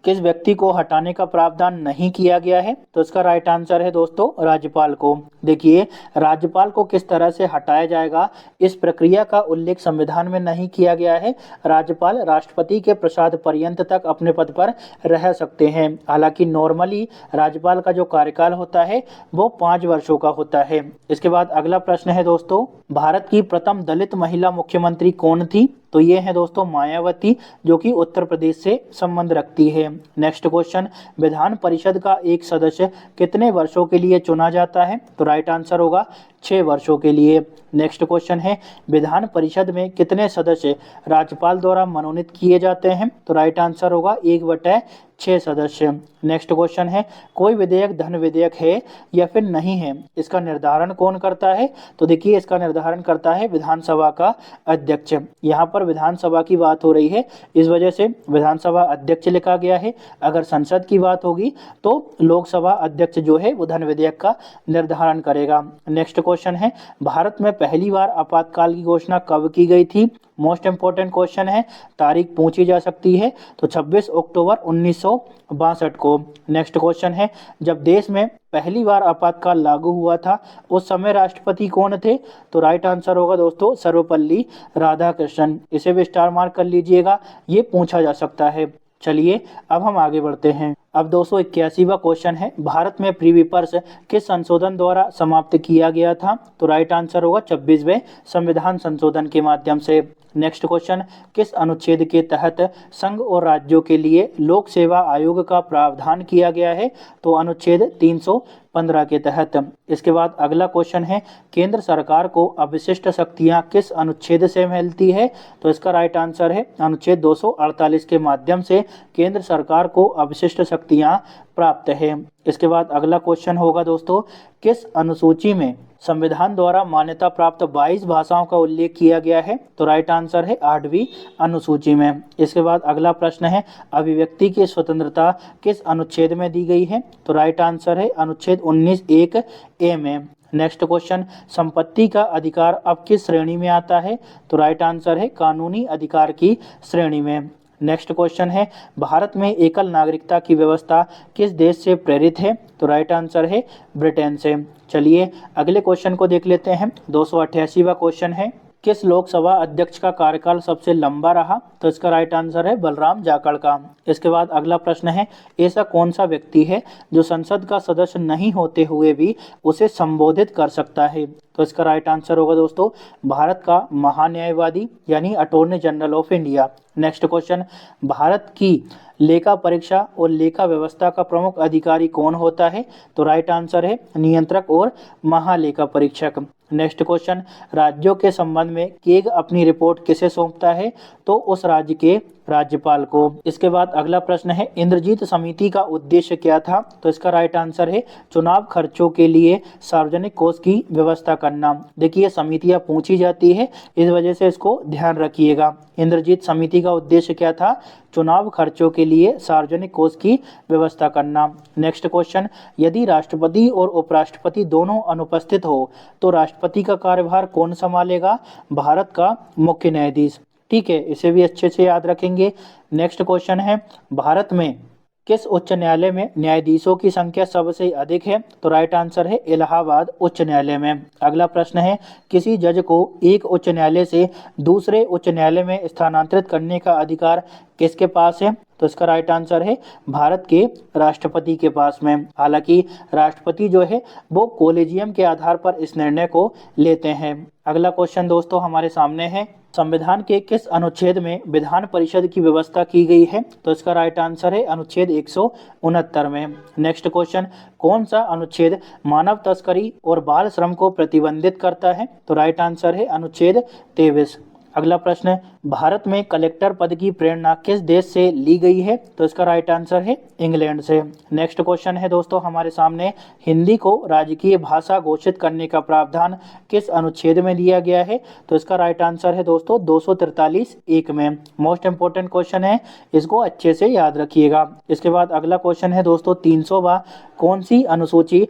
किस व्यक्ति को हटाने का प्रावधान नहीं किया गया है? तो इसका राइट आंसर है दोस्तों राज्यपाल को। देखिए, राज्यपाल को किस तरह से हटाया जाएगा, इस प्रक्रिया का उल्लेख संविधान में नहीं किया गया है। राज्यपाल राष्ट्रपति के प्रसाद पर्यंत तक अपने पद पर रह सकते हैं। हालांकि नॉर्मली राज्यपाल का जो कार्यकाल होता है वो 5 वर्षों का होता है। इसके बाद अगला प्रश्न है दोस्तों, भारत की प्रथम दलित महिला मुख्यमंत्री कौन थी? तो ये है दोस्तों मायावती, जो कि उत्तर प्रदेश से संबंध रखती है। नेक्स्ट क्वेश्चन, विधान परिषद का एक सदस्य कितने वर्षों के लिए चुना जाता है? तो राइट आंसर होगा 6 वर्षों के लिए। नेक्स्ट क्वेश्चन है, विधान परिषद में कितने सदस्य राज्यपाल द्वारा मनोनीत किए जाते हैं? तो राइट आंसर होगा 1/6 सदस्य। नेक्स्ट क्वेश्चन है, कोई विधेयक धन विधेयक है या फिर नहीं है, इसका निर्धारण कौन करता है? तो देखिए, इसका निर्धारण करता है विधानसभा का अध्यक्ष। यहाँ पर विधानसभा की बात हो रही है, इस वजह से विधानसभा अध्यक्ष लिखा गया है। अगर संसद की बात होगी तो लोकसभा अध्यक्ष जो है वो धन विधेयक का निर्धारण करेगा। नेक्स्ट क्वेश्चन है, भारत में पहली बार आपातकाल की घोषणा कब की गई थी? मोस्ट इंपॉर्टेंट क्वेश्चन है, तारीख पूछी जा सकती है, तो 26 अक्टूबर 1962 को। नेक्स्ट क्वेश्चन है, जब देश में पहली बार आपातकाल लागू हुआ था उस समय राष्ट्रपति कौन थे? तो राइट आंसर होगा दोस्तों सर्वपल्ली राधाकृष्णन। इसे भी स्टार मार्क कर लीजिएगा, ये पूछा जा सकता है। चलिए अब हम आगे बढ़ते हैं। अब 281वां क्वेश्चन है, भारत में प्रीवी पर्स किस संशोधन द्वारा समाप्त किया गया था? तो राइट आंसर होगा 26वें संविधान संशोधन के माध्यम से। नेक्स्ट क्वेश्चन, किस अनुच्छेद के तहत संघ और राज्यों के लिए लोक सेवा आयोग का प्रावधान किया गया है? तो अनुच्छेद 315 के तहत। इसके बाद अगला क्वेश्चन है, केंद्र सरकार को अवशिष्ट शक्तियां किस अनुच्छेद से मिलती है? तो इसका राइट आंसर है अनुच्छेद 248 के माध्यम से केंद्र सरकार को अवशिष्ट शक्तियां प्राप्त है। इसके बाद अगला क्वेश्चन होगा दोस्तों, किस अनुसूची में संविधान द्वारा मान्यता प्राप्त 22 भाषाओं का उल्लेख किया गया है? तो राइट आंसर है 8वीं अनुसूची में। इसके बाद अगला प्रश्न है, अभिव्यक्ति की स्वतंत्रता किस अनुच्छेद में दी गई है? तो राइट आंसर है अनुच्छेद 19(1)(a) में। नेक्स्ट क्वेश्चन, संपत्ति का अधिकार अब किस श्रेणी में आता है? तो राइट आंसर है कानूनी अधिकार की श्रेणी में। नेक्स्ट क्वेश्चन है, भारत में एकल नागरिकता की व्यवस्था किस देश से प्रेरित है? तो राइट आंसर है ब्रिटेन से। चलिए अगले क्वेश्चन को देख लेते हैं। 288वां क्वेश्चन है, किस लोकसभा अध्यक्ष का कार्यकाल सबसे लंबा रहा? तो इसका राइट आंसर है बलराम जाखड़ का। इसके बाद अगला प्रश्न है, ऐसा कौन सा व्यक्ति है जो संसद का सदस्य नहीं होते हुए भी उसे संबोधित कर सकता है? तो इसका राइट आंसर होगा दोस्तों भारत का महान्यायवादी यानी attorney general of India. Next question, Bharat की लेखा परीक्षा और लेखा व्यवस्था का प्रमुख अधिकारी कौन होता है? तो राइट आंसर है नियंत्रक और महालेखा परीक्षक। नेक्स्ट क्वेश्चन, राज्यों के संबंध में केग अपनी रिपोर्ट किसे सौंपता है? तो उस राज्य के राज्यपाल को। इसके बाद अगला प्रश्न है, इंद्रजीत समिति का उद्देश्य क्या था? तो इसका राइट आंसर है चुनाव खर्चों के लिए सार्वजनिक कोष की व्यवस्था करना। देखिए समितियां पूछी जाती है, इस वजह से इसको ध्यान रखिएगा। इंद्रजीत समिति का उद्देश्य क्या था? चुनाव खर्चों के लिए सार्वजनिक कोष की व्यवस्था करना। नेक्स्ट क्वेश्चन, यदि राष्ट्रपति और उपराष्ट्रपति दोनों अनुपस्थित हो तो राष्ट्रपति का कार्यभार कौन संभालेगा? भारत का मुख्य न्यायाधीश। ठीक है, इसे भी अच्छे से याद रखेंगे। नेक्स्ट क्वेश्चन है, भारत में किस उच्च न्यायालय में न्यायाधीशों की संख्या सबसे अधिक है? तो राइट आंसर है इलाहाबाद उच्च न्यायालय में। अगला प्रश्न है, किसी जज को एक उच्च न्यायालय से दूसरे उच्च न्यायालय में स्थानांतरित करने का अधिकार किसके पास है? तो इसका राइट आंसर है भारत के राष्ट्रपति के पास में। हालांकि राष्ट्रपति जो है वो कोलेजियम के आधार पर इस निर्णय को लेते हैं। अगला क्वेश्चन दोस्तों हमारे सामने है, संविधान के किस अनुच्छेद में विधान परिषद की व्यवस्था की गई है? तो इसका राइट आंसर है अनुच्छेद 169 में। नेक्स्ट क्वेश्चन, कौन सा अनुच्छेद मानव तस्करी और बाल श्रम को प्रतिबंधित करता है? तो राइट आंसर है अनुच्छेद 23। अगला प्रश्न, भारत में कलेक्टर पद की प्रेरणा किस देश से ली गई है? तो इसका राइट आंसर है इंग्लैंड से। नेक्स्ट क्वेश्चन है दोस्तों हमारे सामने, हिंदी को राजकीय भाषा घोषित करने का प्रावधान किस अनुच्छेद में दिया गया है? तो इसका राइट आंसर है दोस्तों 243(1) में। मोस्ट इंपोर्टेंट क्वेश्चन है, इसको अच्छे से याद रखिएगा। इसके बाद अगला क्वेश्चन है दोस्तों 300वां, कौन सी अनुसूची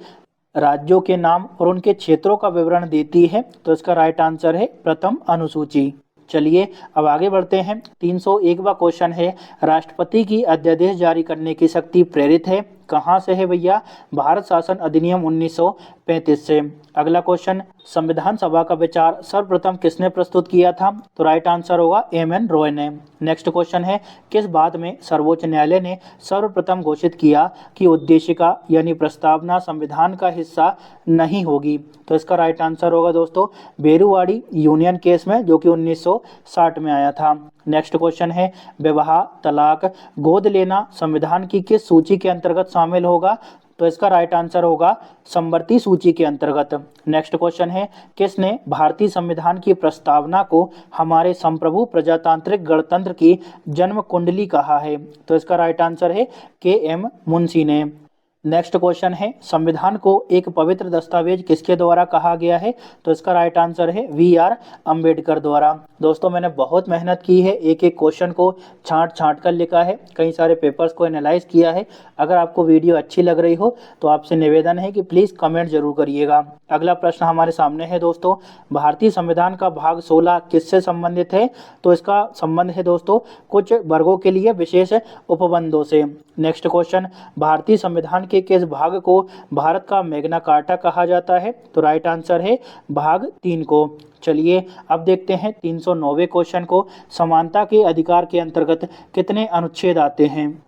राज्यों के नाम और उनके क्षेत्रों का विवरण देती है? तो इसका राइट आंसर है प्रथम अनुसूची। चलिए अब आगे बढ़ते हैं। 301वां क्वेश्चन है, राष्ट्रपति की अध्यादेश जारी करने की शक्ति प्रेरित है कहाँ से है भैया? भारत शासन अधिनियम 1935 से। अगला क्वेश्चन, संविधान सभा का विचार सर्वप्रथम किसने प्रस्तुत किया था? तो राइट आंसर होगा एम.एन. रॉय ने। नेक्स्ट क्वेश्चन है, किस बात में सर्वोच्च न्यायालय ने सर्वप्रथम घोषित किया कि उद्देशिका यानी प्रस्तावना संविधान का हिस्सा नहीं होगी? तो इसका राइट आंसर होगा दोस्तों बेरुवाड़ी यूनियन केस में, जो कि 1960 में आया था। नेक्स्ट क्वेश्चन है, विवाह, तलाक, गोद लेना संविधान की किस सूची के अंतर्गत शामिल होगा? तो इसका राइट आंसर होगा समवर्ती सूची के अंतर्गत। नेक्स्ट क्वेश्चन है, किसने भारतीय संविधान की प्रस्तावना को हमारे संप्रभु प्रजातांत्रिक गणतंत्र की जन्म कुंडली कहा है? तो इसका राइट आंसर है के.एम. मुंशी ने। नेक्स्ट क्वेश्चन है, संविधान को एक पवित्र दस्तावेज किसके द्वारा कहा गया है? तो इसका राइट आंसर है वी.आर. अंबेडकर द्वारा। दोस्तों मैंने बहुत मेहनत की है, एक एक क्वेश्चन को छांट छांट कर लिखा है, कई सारे पेपर्स को एनालाइज किया है। अगर आपको वीडियो अच्छी लग रही हो तो आपसे निवेदन है कि प्लीज़ कमेंट जरूर करिएगा। अगला प्रश्न हमारे सामने है दोस्तों, भारतीय संविधान का भाग 16 किससे संबंधित है? तो इसका संबंध है दोस्तों कुछ वर्गों के लिए विशेष उपबंधों से। नेक्स्ट क्वेश्चन, भारतीय संविधान के किस भाग को भारत का मैग्ना कार्टा कहा जाता है? तो राइट आंसर है भाग 3 को। चलिए अब देखते हैं 309वें क्वेश्चन को, समानता के अधिकार के अंतर्गत कितने अनुच्छेद आते हैं?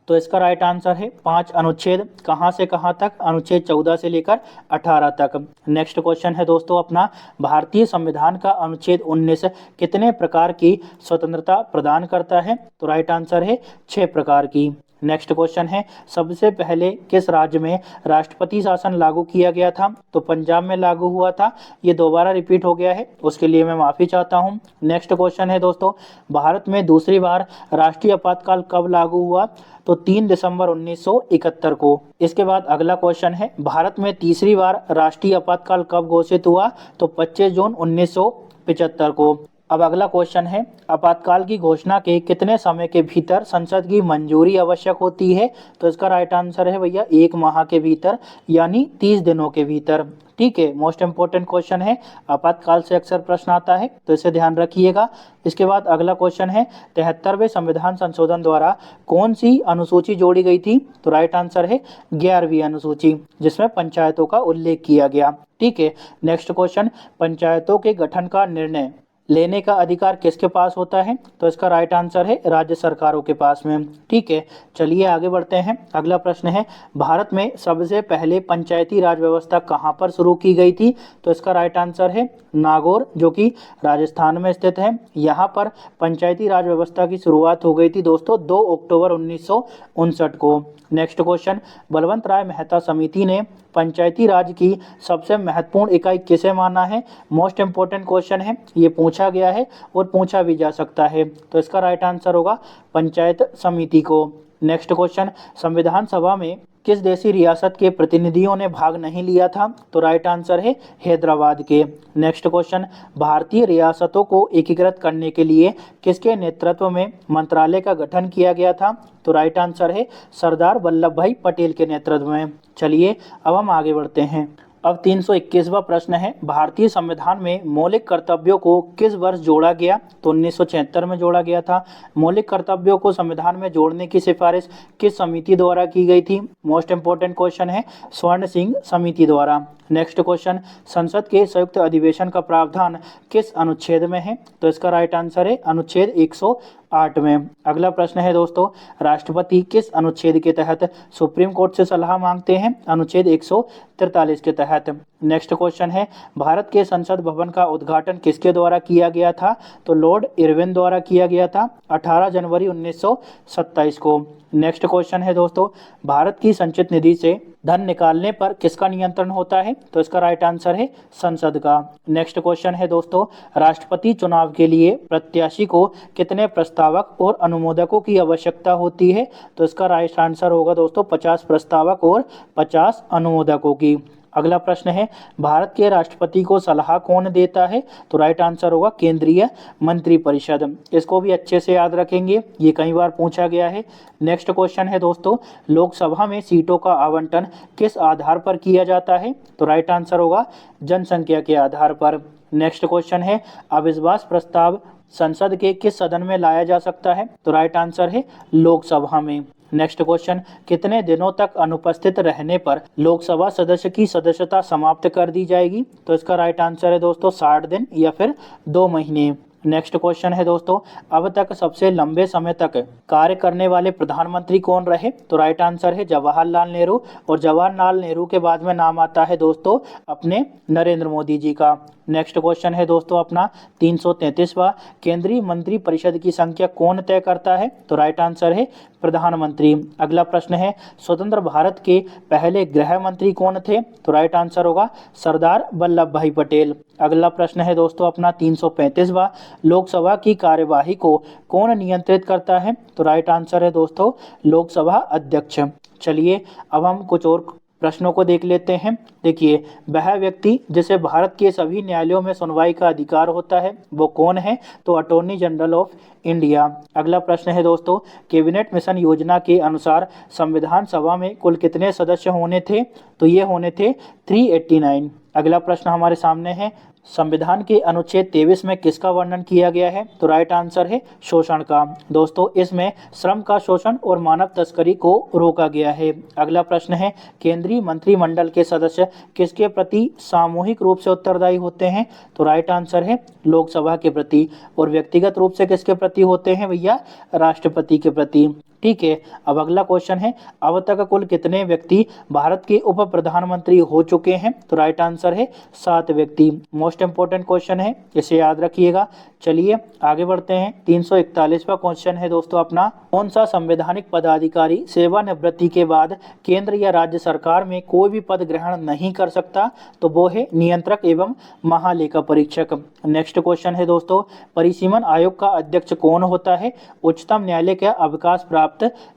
तो इसका राइट आंसर है 5 अनुच्छेद। कहाँ से कहाँ तक? अनुच्छेद 14 से लेकर 18 तक। नेक्स्ट क्वेश्चन है दोस्तों अपना, भारतीय संविधान का अनुच्छेद 19 कितने प्रकार की स्वतंत्रता प्रदान करता है? तो राइट आंसर है 6 प्रकार की। नेक्स्ट क्वेश्चन है, सबसे पहले किस राज्य में राष्ट्रपति शासन लागू किया गया था? तो पंजाब में लागू हुआ था। ये दोबारा रिपीट हो गया है, उसके लिए मैं माफ़ी चाहता हूँ। नेक्स्ट क्वेश्चन है दोस्तों, भारत में दूसरी बार राष्ट्रीय आपातकाल कब लागू हुआ? तो 3 दिसंबर 1971 को। इसके बाद अगला क्वेश्चन है, भारत में तीसरी बार राष्ट्रीय आपातकाल कब घोषित हुआ? तो 25 जून 1975 को। अब अगला क्वेश्चन है, आपातकाल की घोषणा के कितने समय के भीतर संसद की मंजूरी आवश्यक होती है? तो इसका राइट आंसर है भैया 1 माह के भीतर, यानी 30 दिनों के भीतर। ठीक है, मोस्ट इंपोर्टेंट क्वेश्चन है, आपातकाल से अक्सर प्रश्न आता है तो इसे ध्यान रखिएगा। इसके बाद अगला क्वेश्चन है, 73वें संविधान संशोधन द्वारा कौन सी अनुसूची जोड़ी गई थी? तो राइट आंसर है 11वीं अनुसूची, जिसमें पंचायतों का उल्लेख किया गया। ठीक है, नेक्स्ट क्वेश्चन, पंचायतों के गठन का निर्णय लेने का अधिकार किसके पास होता है? तो इसका राइट आंसर है राज्य सरकारों के पास में। ठीक है, चलिए आगे बढ़ते हैं। अगला प्रश्न है, भारत में सबसे पहले पंचायती राज व्यवस्था कहाँ पर शुरू की गई थी? तो इसका राइट आंसर है नागौर, जो कि राजस्थान में स्थित है। यहाँ पर पंचायती राज व्यवस्था की शुरुआत हो गई थी दोस्तों 2 अक्टूबर 1959 को। नेक्स्ट क्वेश्चन, बलवंत राय मेहता समिति ने पंचायती राज की सबसे महत्वपूर्ण इकाई किसे माना है? मोस्ट इंपॉर्टेंट क्वेश्चन है, ये पूछा गया है और पूछा भी जा सकता है। तो इसका राइट आंसर होगा पंचायत समिति को। नेक्स्ट क्वेश्चन, संविधान सभा में किस देशी रियासत के प्रतिनिधियों ने भाग नहीं लिया था? तो राइट आंसर है हैदराबाद के। नेक्स्ट क्वेश्चन, भारतीय रियासतों को एकीकृत करने के लिए किसके नेतृत्व में मंत्रालय का गठन किया गया था? तो राइट आंसर है सरदार वल्लभ भाई पटेल के नेतृत्व में। चलिए अब हम आगे बढ़ते हैं। अब 321वां प्रश्न है, भारतीय संविधान में मौलिक कर्तव्यों को किस वर्ष जोड़ा गया? तो 1976 में जोड़ा गया था। मौलिक कर्तव्यों को संविधान में जोड़ने की सिफारिश किस समिति द्वारा की गई थी? मोस्ट इंपोर्टेंट क्वेश्चन है, स्वर्ण सिंह समिति द्वारा। नेक्स्ट क्वेश्चन, संसद के संयुक्त अधिवेशन का प्रावधान किस अनुच्छेद में है? तो इसका राइट आंसर है अनुच्छेद 108 में। अगला प्रश्न है दोस्तों, राष्ट्रपति किस अनुच्छेद के तहत सुप्रीम कोर्ट से सलाह मांगते हैं? अनुच्छेद 143 के तहत। नेक्स्ट क्वेश्चन है, भारत के संसद भवन का उद्घाटन किसके द्वारा किया गया था? तो लॉर्ड इरविन द्वारा किया गया था 18 जनवरी 1927 को। नेक्स्ट क्वेश्चन है दोस्तों, भारत की संचित निधि से धन निकालने पर किसका नियंत्रण होता है? तो इसका राइट आंसर है संसद का। नेक्स्ट क्वेश्चन है दोस्तों, राष्ट्रपति चुनाव के लिए प्रत्याशी को कितने प्रस्तावक और अनुमोदकों की आवश्यकता होती है? तो इसका राइट आंसर होगा दोस्तों 50 प्रस्तावक और 50 अनुमोदकों की। अगला प्रश्न है, भारत के राष्ट्रपति को सलाह कौन देता है? तो राइट आंसर होगा केंद्रीय मंत्रिपरिषद। इसको भी अच्छे से याद रखेंगे, ये कई बार पूछा गया है। नेक्स्ट क्वेश्चन है दोस्तों, लोकसभा में सीटों का आवंटन किस आधार पर किया जाता है? तो राइट आंसर होगा जनसंख्या के आधार पर। नेक्स्ट क्वेश्चन है, अविश्वास प्रस्ताव संसद के किस सदन में लाया जा सकता है? तो राइट आंसर है लोकसभा में। नेक्स्ट क्वेश्चन, कितने दिनों तक अनुपस्थित रहने पर लोकसभा सदस्य की सदस्यता समाप्त कर दी जाएगी? तो इसका राइट आंसर है दोस्तों 60 दिन या फिर 2 महीने। नेक्स्ट क्वेश्चन है दोस्तों, अब तक सबसे लंबे समय तक कार्य करने वाले प्रधानमंत्री कौन रहे? तो राइट आंसर है जवाहरलाल नेहरू, और जवाहरलाल नेहरू के बाद में नाम आता है दोस्तों अपने नरेंद्र मोदी जी का। नेक्स्ट क्वेश्चन है दोस्तों अपना 333वां, केंद्रीय मंत्रिपरिषद की संख्या कौन तय करता है? तो राइट आंसर है प्रधानमंत्री। अगला प्रश्न है, स्वतंत्र भारत के पहले गृह मंत्री कौन थे? तो राइट आंसर होगा सरदार वल्लभ भाई पटेल। अगला प्रश्न है दोस्तों अपना 335वां, लोकसभा की कार्यवाही को कौन नियंत्रित करता है? तो राइट आंसर है दोस्तों लोकसभा अध्यक्ष। चलिए अब हम कुछ और प्रश्नों को देख लेते हैं। देखिए, वह व्यक्ति जिसे भारत के सभी न्यायालयों में सुनवाई का अधिकार होता है वो कौन है? तो अटॉर्नी जनरल ऑफ इंडिया। अगला प्रश्न है दोस्तों, कैबिनेट मिशन योजना के अनुसार संविधान सभा में कुल कितने सदस्य होने थे? तो ये होने थे 389। अगला प्रश्न हमारे सामने है, संविधान के अनुच्छेद 23 में किसका वर्णन किया गया है? तो राइट आंसर है शोषण का। दोस्तों इसमें श्रम का शोषण और मानव तस्करी को रोका गया है। अगला प्रश्न है, केंद्रीय मंत्रिमंडल के सदस्य किसके प्रति सामूहिक रूप से उत्तरदायी होते हैं? तो राइट आंसर है लोकसभा के प्रति। और व्यक्तिगत रूप से किसके प्रति होते हैं भैया? राष्ट्रपति के प्रति। ठीक है, अब अगला क्वेश्चन है, अब तक कुल कितने व्यक्ति भारत के उप प्रधानमंत्री हो चुके हैं? तो राइट आंसर है 7 व्यक्ति। मोस्ट इंपोर्टेंट क्वेश्चन है, इसे याद रखिएगा। चलिए आगे बढ़ते हैं। 341वां क्वेश्चन है दोस्तों अपना, कौन सा संवैधानिक पदाधिकारी सेवानिवृत्ति के बाद केंद्र या राज्य सरकार में कोई भी पद ग्रहण नहीं कर सकता? तो वो है नियंत्रक एवं महालेखा परीक्षक। नेक्स्ट क्वेश्चन है दोस्तों, परिसीमन आयोग का अध्यक्ष कौन होता है? उच्चतम न्यायालय का अवकाश प्राप्त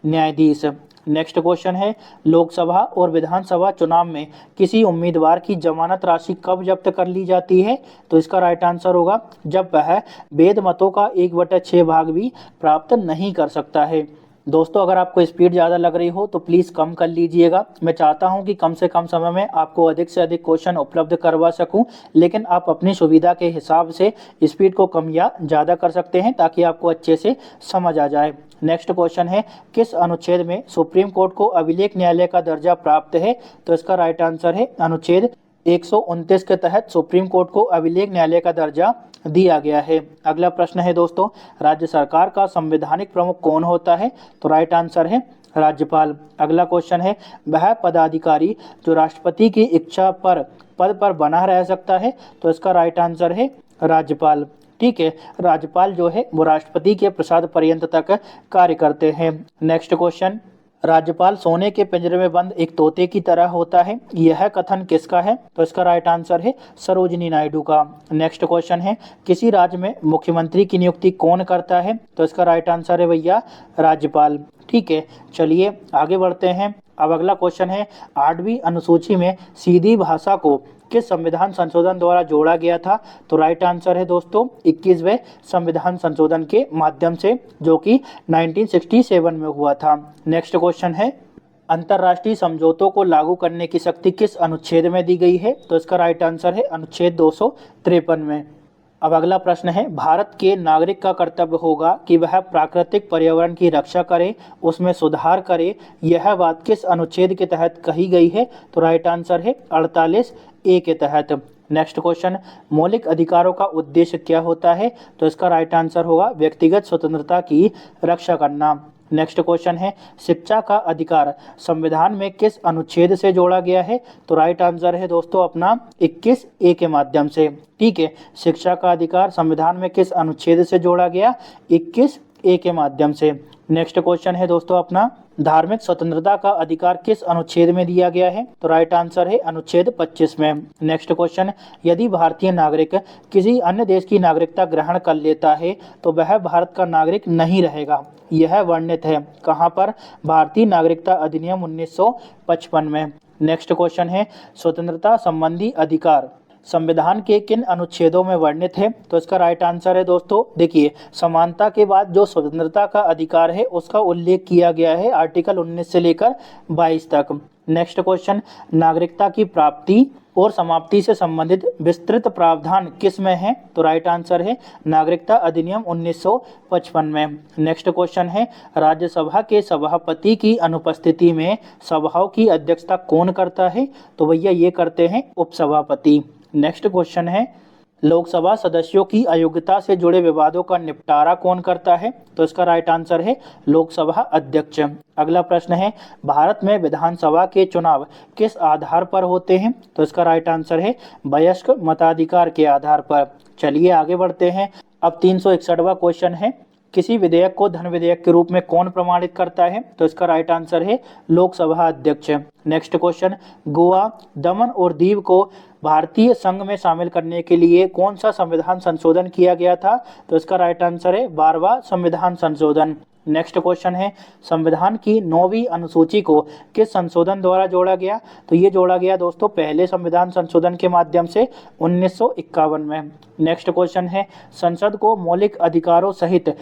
न्यायाधीश। नेक्स्ट क्वेश्चन है, लोकसभा और विधानसभा चुनाव में किसी उम्मीदवार की जमानत राशि कब जब्त कर ली जाती है? तो इसका राइट आंसर होगा जब वह वेद मतों का 1/6 भाग भी प्राप्त नहीं कर सकता है। दोस्तों अगर आपको स्पीड ज़्यादा लग रही हो तो प्लीज़ कम कर लीजिएगा। मैं चाहता हूं कि कम से कम समय में आपको अधिक से अधिक क्वेश्चन उपलब्ध करवा सकूं, लेकिन आप अपनी सुविधा के हिसाब से स्पीड को कम या ज़्यादा कर सकते हैं ताकि आपको अच्छे से समझ आ जाए। नेक्स्ट क्वेश्चन है, किस अनुच्छेद में सुप्रीम कोर्ट को अभिलेख न्यायालय का दर्जा प्राप्त है? तो इसका राइट आंसर है अनुच्छेद 129 के तहत सुप्रीम कोर्ट को अभिलेख न्यायालय का दर्जा दिया गया है। अगला प्रश्न है दोस्तों, राज्य सरकार का संवैधानिक प्रमुख कौन होता है? तो राइट आंसर है राज्यपाल। अगला क्वेश्चन है, वह पदाधिकारी जो राष्ट्रपति की इच्छा पर पद पर बना रह सकता है? तो इसका राइट आंसर है राज्यपाल। ठीक है, राज्यपाल जो है वो राष्ट्रपति के प्रसाद पर्यंत तक कार्य करते हैं। नेक्स्ट क्वेश्चन, राज्यपाल सोने के पिंजरे में बंद एक तोते की तरह होता है, यह कथन किसका है? तो इसका राइट आंसर है सरोजिनी नायडू का। नेक्स्ट क्वेश्चन है, किसी राज्य में मुख्यमंत्री की नियुक्ति कौन करता है? तो इसका राइट आंसर है भैया राज्यपाल। ठीक है, चलिए आगे बढ़ते हैं। अब अगला क्वेश्चन है, 8वीं अनुसूची में सीधी भाषा को किस संविधान संशोधन द्वारा जोड़ा गया था? तो राइट आंसर है दोस्तों 21वें संविधान संशोधन के माध्यम से, जो कि 1967 में हुआ था। नेक्स्ट क्वेश्चन है, अंतर्राष्ट्रीय समझौतों को लागू करने की शक्ति किस अनुच्छेद में दी गई है? तो इसका राइट आंसर है अनुच्छेद 253 में। अब अगला प्रश्न है, भारत के नागरिक का कर्तव्य होगा कि वह प्राकृतिक पर्यावरण की रक्षा करे, उसमें सुधार करे, यह बात किस अनुच्छेद के तहत कही गई है? तो राइट आंसर है 48A के तहत। नेक्स्ट क्वेश्चन, मौलिक अधिकारों का उद्देश्य क्या होता है? तो इसका राइट आंसर होगा व्यक्तिगत स्वतंत्रता की रक्षा करना। नेक्स्ट क्वेश्चन है, शिक्षा का अधिकार संविधान में किस अनुच्छेद से जोड़ा गया है? तो राइट आंसर है दोस्तों अपना 21A के माध्यम से। ठीक है, शिक्षा का अधिकार संविधान में किस अनुच्छेद से जोड़ा गया? 21A के माध्यम से। नेक्स्ट क्वेश्चन है दोस्तों अपना, धार्मिक स्वतंत्रता का अधिकार किस अनुच्छेद में दिया गया है? तो राइट आंसर है अनुच्छेद 25 में। नेक्स्ट क्वेश्चन, यदि भारतीय नागरिक किसी अन्य देश की नागरिकता ग्रहण कर लेता है तो वह भारत का नागरिक नहीं रहेगा, यह वर्णित है कहाँ पर? भारतीय नागरिकता अधिनियम 1955 में। नेक्स्ट क्वेश्चन है, स्वतंत्रता संबंधी अधिकार संविधान के किन अनुच्छेदों में वर्णित है? तो इसका राइट आंसर है दोस्तों, देखिए समानता के बाद जो स्वतंत्रता का अधिकार है उसका उल्लेख किया गया है आर्टिकल 19 से लेकर 22 तक। नेक्स्ट क्वेश्चन, नागरिकता की प्राप्ति और समाप्ति से संबंधित विस्तृत प्रावधान किस में है? तो राइट आंसर है नागरिकता अधिनियम 1955 में। नेक्स्ट क्वेश्चन है, राज्यसभा के सभापति की अनुपस्थिति में सभाओं की अध्यक्षता कौन करता है? तो भैया ये करते हैं उपसभापति। नेक्स्ट क्वेश्चन है, लोकसभा सदस्यों की अयोग्यता से जुड़े विवादों का निपटारा कौन करता है? तो इसका राइट आंसर है लोकसभा अध्यक्ष। अगला प्रश्न है, भारत में विधानसभा के चुनाव किस आधार पर होते हैं? तो इसका राइट आंसर है वयस्क मताधिकार के आधार पर। चलिए आगे बढ़ते हैं। अब 361वां क्वेश्चन है, किसी विधेयक को धन विधेयक के रूप में कौन प्रमाणित करता है? तो इसका राइट आंसर है लोकसभा अध्यक्ष। नेक्स्ट क्वेश्चन, गोवा, दमन और दीव को भारतीय संघ में शामिल करने के लिए कौन सा संविधान संशोधन किया गया था? तो इसका राइट आंसर है 12वां संविधान संशोधन। नेक्स्ट क्वेश्चन है, संविधान की 9वीं अनुसूची को किस संशोधन द्वारा जोड़ा गया? तो ये जोड़ा गया दोस्तों पहले संविधान संशोधन के माध्यम से 1951 में। नेक्स्ट क्वेश्चन है, संसद को मौलिक अधिकारों सहित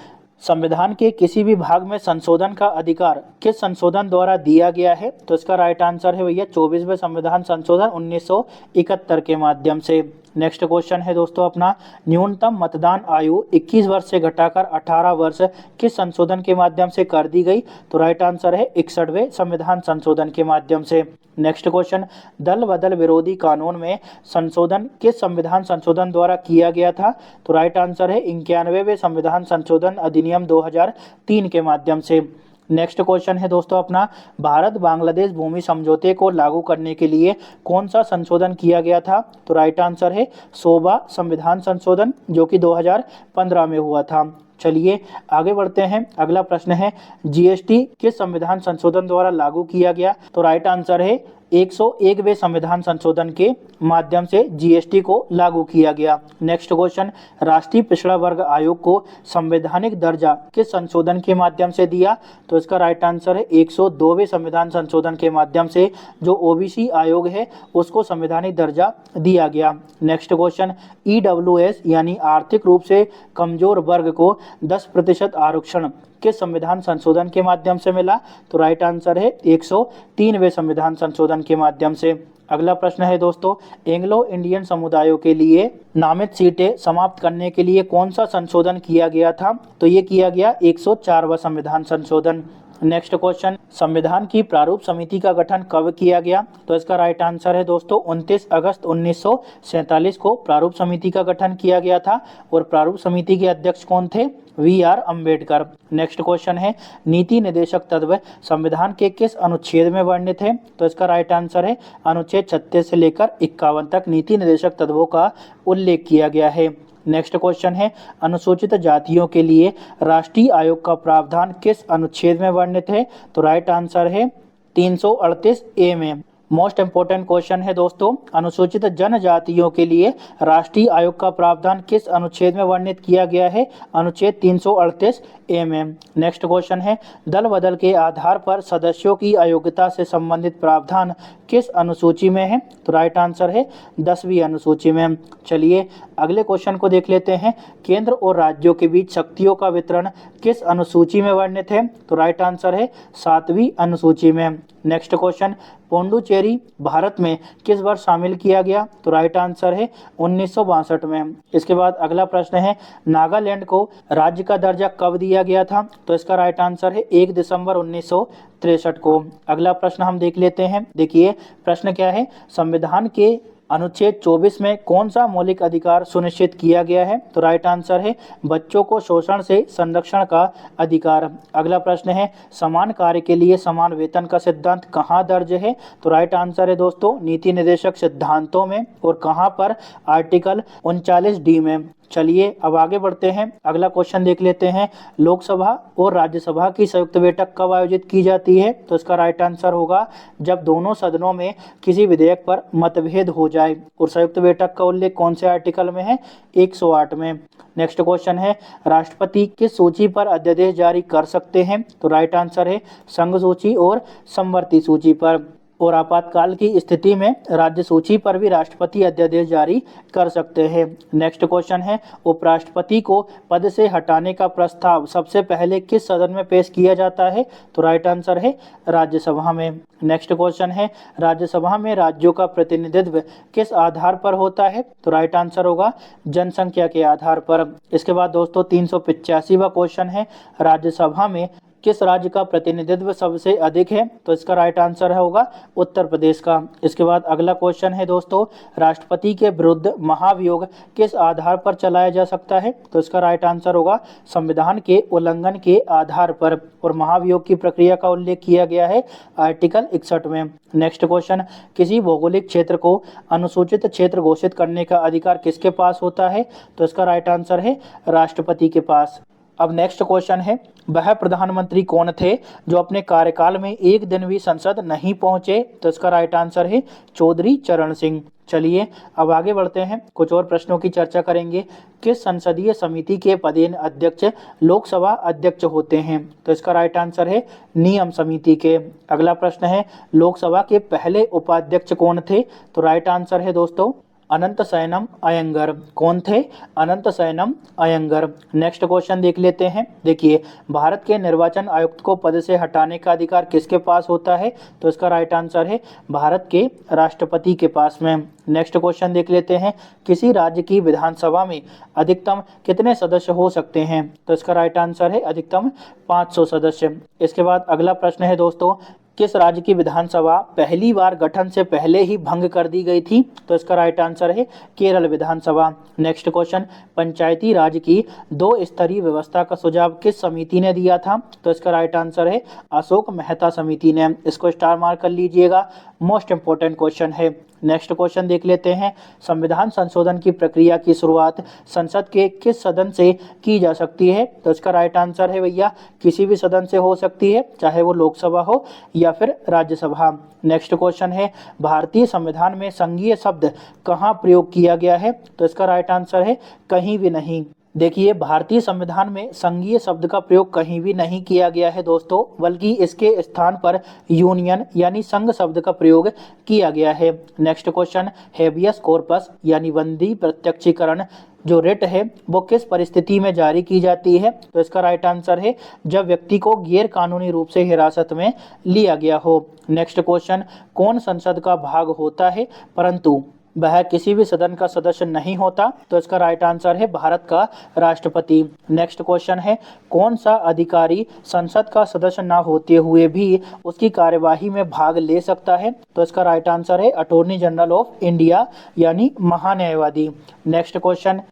संविधान के किसी भी भाग में संशोधन का अधिकार किस संशोधन द्वारा दिया गया है? तो इसका राइट आंसर है भैया 24वें संविधान संशोधन 1971 के माध्यम से। नेक्स्ट क्वेश्चन है दोस्तों अपना, न्यूनतम मतदान आयु 21 वर्ष से घटाकर 18 वर्ष किस संशोधन के माध्यम से कर दी गई? तो राइट आंसर है 61वें संविधान संशोधन के माध्यम से। नेक्स्ट क्वेश्चन, दल बदल विरोधी कानून में संशोधन किस संविधान संशोधन द्वारा किया गया था? तो राइट आंसर है 91वें संविधान संशोधन अधिनियम 2003 के माध्यम से। नेक्स्ट क्वेश्चन है दोस्तों अपना, भारत बांग्लादेश भूमि समझौते को लागू करने के लिए कौन सा संशोधन किया गया था? तो राइट आंसर है 100वां संविधान संशोधन, जो कि 2015 में हुआ था। चलिए आगे बढ़ते हैं। अगला प्रश्न है, जीएसटी किस संविधान संशोधन द्वारा लागू किया गया? तो राइट आंसर है 101वें संविधान संशोधन के माध्यम से जीएसटी को लागू किया गया। नेक्स्ट क्वेश्चन, राष्ट्रीय पिछड़ा वर्ग आयोग को संवैधानिक दर्जा किस संशोधन के माध्यम से दिया? तो इसका राइट आंसर है 102वें संविधान संशोधन के माध्यम से जो ओबीसी आयोग है उसको संवैधानिक दर्जा दिया गया। नेक्स्ट क्वेश्चन, ईडब्ल्यूएस यानी आर्थिक रूप से कमजोर वर्ग को 10% आरक्षण किस संविधान संशोधन के माध्यम से मिला? तो राइट आंसर है 103वें संविधान संशोधन के माध्यम से। अगला प्रश्न है दोस्तों, एंग्लो इंडियन समुदायों के लिए नामित सीटें समाप्त करने के लिए कौन सा संशोधन किया गया था? तो ये किया गया 104वां संविधान संशोधन। नेक्स्ट क्वेश्चन, संविधान की प्रारूप समिति का गठन कब किया गया? तो इसका राइट आंसर है दोस्तों 29 अगस्त 1947 को प्रारूप समिति का गठन किया गया था। और प्रारूप समिति के अध्यक्ष कौन थे? VR अम्बेडकर। नेक्स्ट क्वेश्चन है नीति निर्देशक तत्व संविधान के किस अनुच्छेद में वर्णित है? तो इसका राइट आंसर है अनुच्छेद 36 से लेकर 51 तक नीति निर्देशक तत्वों का उल्लेख किया गया है। नेक्स्ट क्वेश्चन है अनुसूचित जातियों के लिए राष्ट्रीय आयोग का प्रावधान किस अनुच्छेद में वर्णित है? तो राइट आंसर है 338 ए में। मोस्ट इंपोर्टेंट क्वेश्चन है दोस्तों, अनुसूचित जनजातियों के लिए राष्ट्रीय आयोग का प्रावधान किस अनुच्छेद में वर्णित किया गया है? अनुच्छेद 338 ए में। नेक्स्ट क्वेश्चन है दल बदल के आधार पर सदस्यों की अयोग्यता से संबंधित प्रावधान किस अनुसूची में है? तो राइट आंसर है 10वीं अनुसूची में। चलिए अगले क्वेश्चन को देख लेते हैं, केंद्र और राज्यों के बीच शक्तियों का वितरण किस अनुसूची में वर्णित है? तो राइट आंसर है 7वीं अनुसूची में। नेक्स्ट क्वेश्चन पुडुचेरी भारत में किस वर्ष शामिल किया गया? तो राइट आंसर है 1962 में। इसके बाद अगला प्रश्न है नागालैंड को राज्य का दर्जा कब दिया गया था? तो इसका राइट आंसर है 1 दिसंबर 1963 को। अगला प्रश्न हम देख लेते हैं। देखिए प्रश्न क्या है, संविधान के अनुच्छेद 24 में कौन सा मौलिक अधिकार सुनिश्चित किया गया है? तो राइट आंसर है बच्चों को शोषण से संरक्षण का अधिकार। अगला प्रश्न है समान कार्य के लिए समान वेतन का सिद्धांत कहाँ दर्ज है? तो राइट आंसर है दोस्तों नीति निर्देशक सिद्धांतों में। और कहाँ पर? आर्टिकल 39D में। चलिए अब आगे बढ़ते हैं, अगला क्वेश्चन देख लेते हैं, लोकसभा और राज्यसभा की संयुक्त बैठक कब आयोजित की जाती है? तो इसका राइट आंसर होगा जब दोनों सदनों में किसी विधेयक पर मतभेद हो जाए। और संयुक्त बैठक का उल्लेख कौन से आर्टिकल में है? 108 में। नेक्स्ट क्वेश्चन है राष्ट्रपति किस सूची पर अध्यादेश जारी कर सकते हैं? तो राइट आंसर है संघ सूची और समवर्ती सूची पर। और आपातकाल की स्थिति में राज्य सूची पर भी राष्ट्रपति अध्यादेश जारी कर सकते हैं। नेक्स्ट क्वेश्चन है उपराष्ट्रपति को पद से हटाने का प्रस्ताव सबसे पहले किस सदन में पेश किया जाता है? तो राइट आंसर है राज्यसभा में। नेक्स्ट क्वेश्चन है राज्यसभा में राज्यों का प्रतिनिधित्व किस आधार पर होता है? तो राइट आंसर होगा जनसंख्या के आधार पर। इसके बाद दोस्तों 385वां क्वेश्चन है राज्यसभा में किस राज्य का प्रतिनिधित्व सबसे अधिक है? तो इसका राइट आंसर होगा उत्तर प्रदेश का। इसके बाद अगला क्वेश्चन है दोस्तों राष्ट्रपति के विरुद्ध महाभियोग किस आधार पर चलाया जा सकता है? तो इसका राइट आंसर होगा संविधान के उल्लंघन के आधार पर। और महाभियोग की प्रक्रिया का उल्लेख किया गया है आर्टिकल 61 में। नेक्स्ट क्वेश्चन किसी भौगोलिक क्षेत्र को अनुसूचित क्षेत्र घोषित करने का अधिकार किसके पास होता है? तो इसका राइट आंसर है राष्ट्रपति के पास। अब नेक्स्ट क्वेश्चन है वह प्रधानमंत्री कौन थे जो अपने कार्यकाल में एक दिन भी संसद नहीं पहुंचे? तो इसका राइट आंसर है चौधरी चरण सिंह। चलिए अब आगे बढ़ते हैं, कुछ और प्रश्नों की चर्चा करेंगे। किस संसदीय समिति के पदेन अध्यक्ष लोकसभा अध्यक्ष होते हैं? तो इसका राइट आंसर है नियम समिति के। अगला प्रश्न है लोकसभा के पहले उपाध्यक्ष कौन थे? तो राइट आंसर है दोस्तों अनंत शयनम अयंगर। कौन थे? अनंत शयनम अयंगर। नेक्स्ट क्वेश्चन देख लेते हैं। देखिए भारत के निर्वाचन आयुक्त को पद से हटाने का अधिकार किसके पास होता है? तो इसका राइट आंसर है भारत के राष्ट्रपति के पास में। नेक्स्ट क्वेश्चन देख लेते हैं किसी राज्य की विधानसभा में अधिकतम कितने सदस्य हो सकते हैं? तो इसका राइट आंसर है अधिकतम 500 सदस्य। इसके बाद अगला प्रश्न है दोस्तों किस राज्य की विधानसभा पहली बार गठन से पहले ही भंग कर दी गई थी? तो इसका राइट आंसर है केरल विधानसभा। नेक्स्ट क्वेश्चन पंचायती राज की 2 स्तरीय व्यवस्था का सुझाव किस समिति ने दिया था? तो इसका राइट आंसर है अशोक मेहता समिति ने। इसको स्टार मार्क कर लीजिएगा, मोस्ट इंपोर्टेंट क्वेश्चन है। नेक्स्ट क्वेश्चन देख लेते हैं संविधान संशोधन की प्रक्रिया की शुरुआत संसद के किस सदन से की जा सकती है? तो इसका राइट आंसर है भैया किसी भी सदन से हो सकती है, चाहे वो लोकसभा हो या फिर राज्यसभा। नेक्स्ट क्वेश्चन है भारतीय संविधान में संघीय शब्द कहाँ प्रयोग किया गया है? तो इसका राइट आंसर है कहीं भी नहीं। देखिए भारतीय संविधान में संघीय शब्द का प्रयोग कहीं भी नहीं किया गया है दोस्तों, बल्कि इसके स्थान पर यूनियन यानी संघ शब्द का प्रयोग किया गया है। नेक्स्ट क्वेश्चन हेबियस कॉर्पस यानी बंदी प्रत्यक्षीकरण जो रिट है वो किस परिस्थिति में जारी की जाती है? तो इसका राइट आंसर है जब व्यक्ति को गैर कानूनी रूप से हिरासत में लिया गया हो। नेक्स्ट क्वेश्चन कौन संसद का भाग होता है परंतु वह किसी भी सदन का सदस्य नहीं होता? तो इसका राइट आंसर है भारत का राष्ट्रपति। नेक्स्ट क्वेश्चन है कौन सा अधिकारी संसद का सदस्य न होते हुए भी उसकी कार्यवाही में भाग ले सकता है? तो इसका राइट आंसर है अटॉर्नी जनरल ऑफ इंडिया यानी महान्यायवादी। नेक्स्ट क्वेश्चन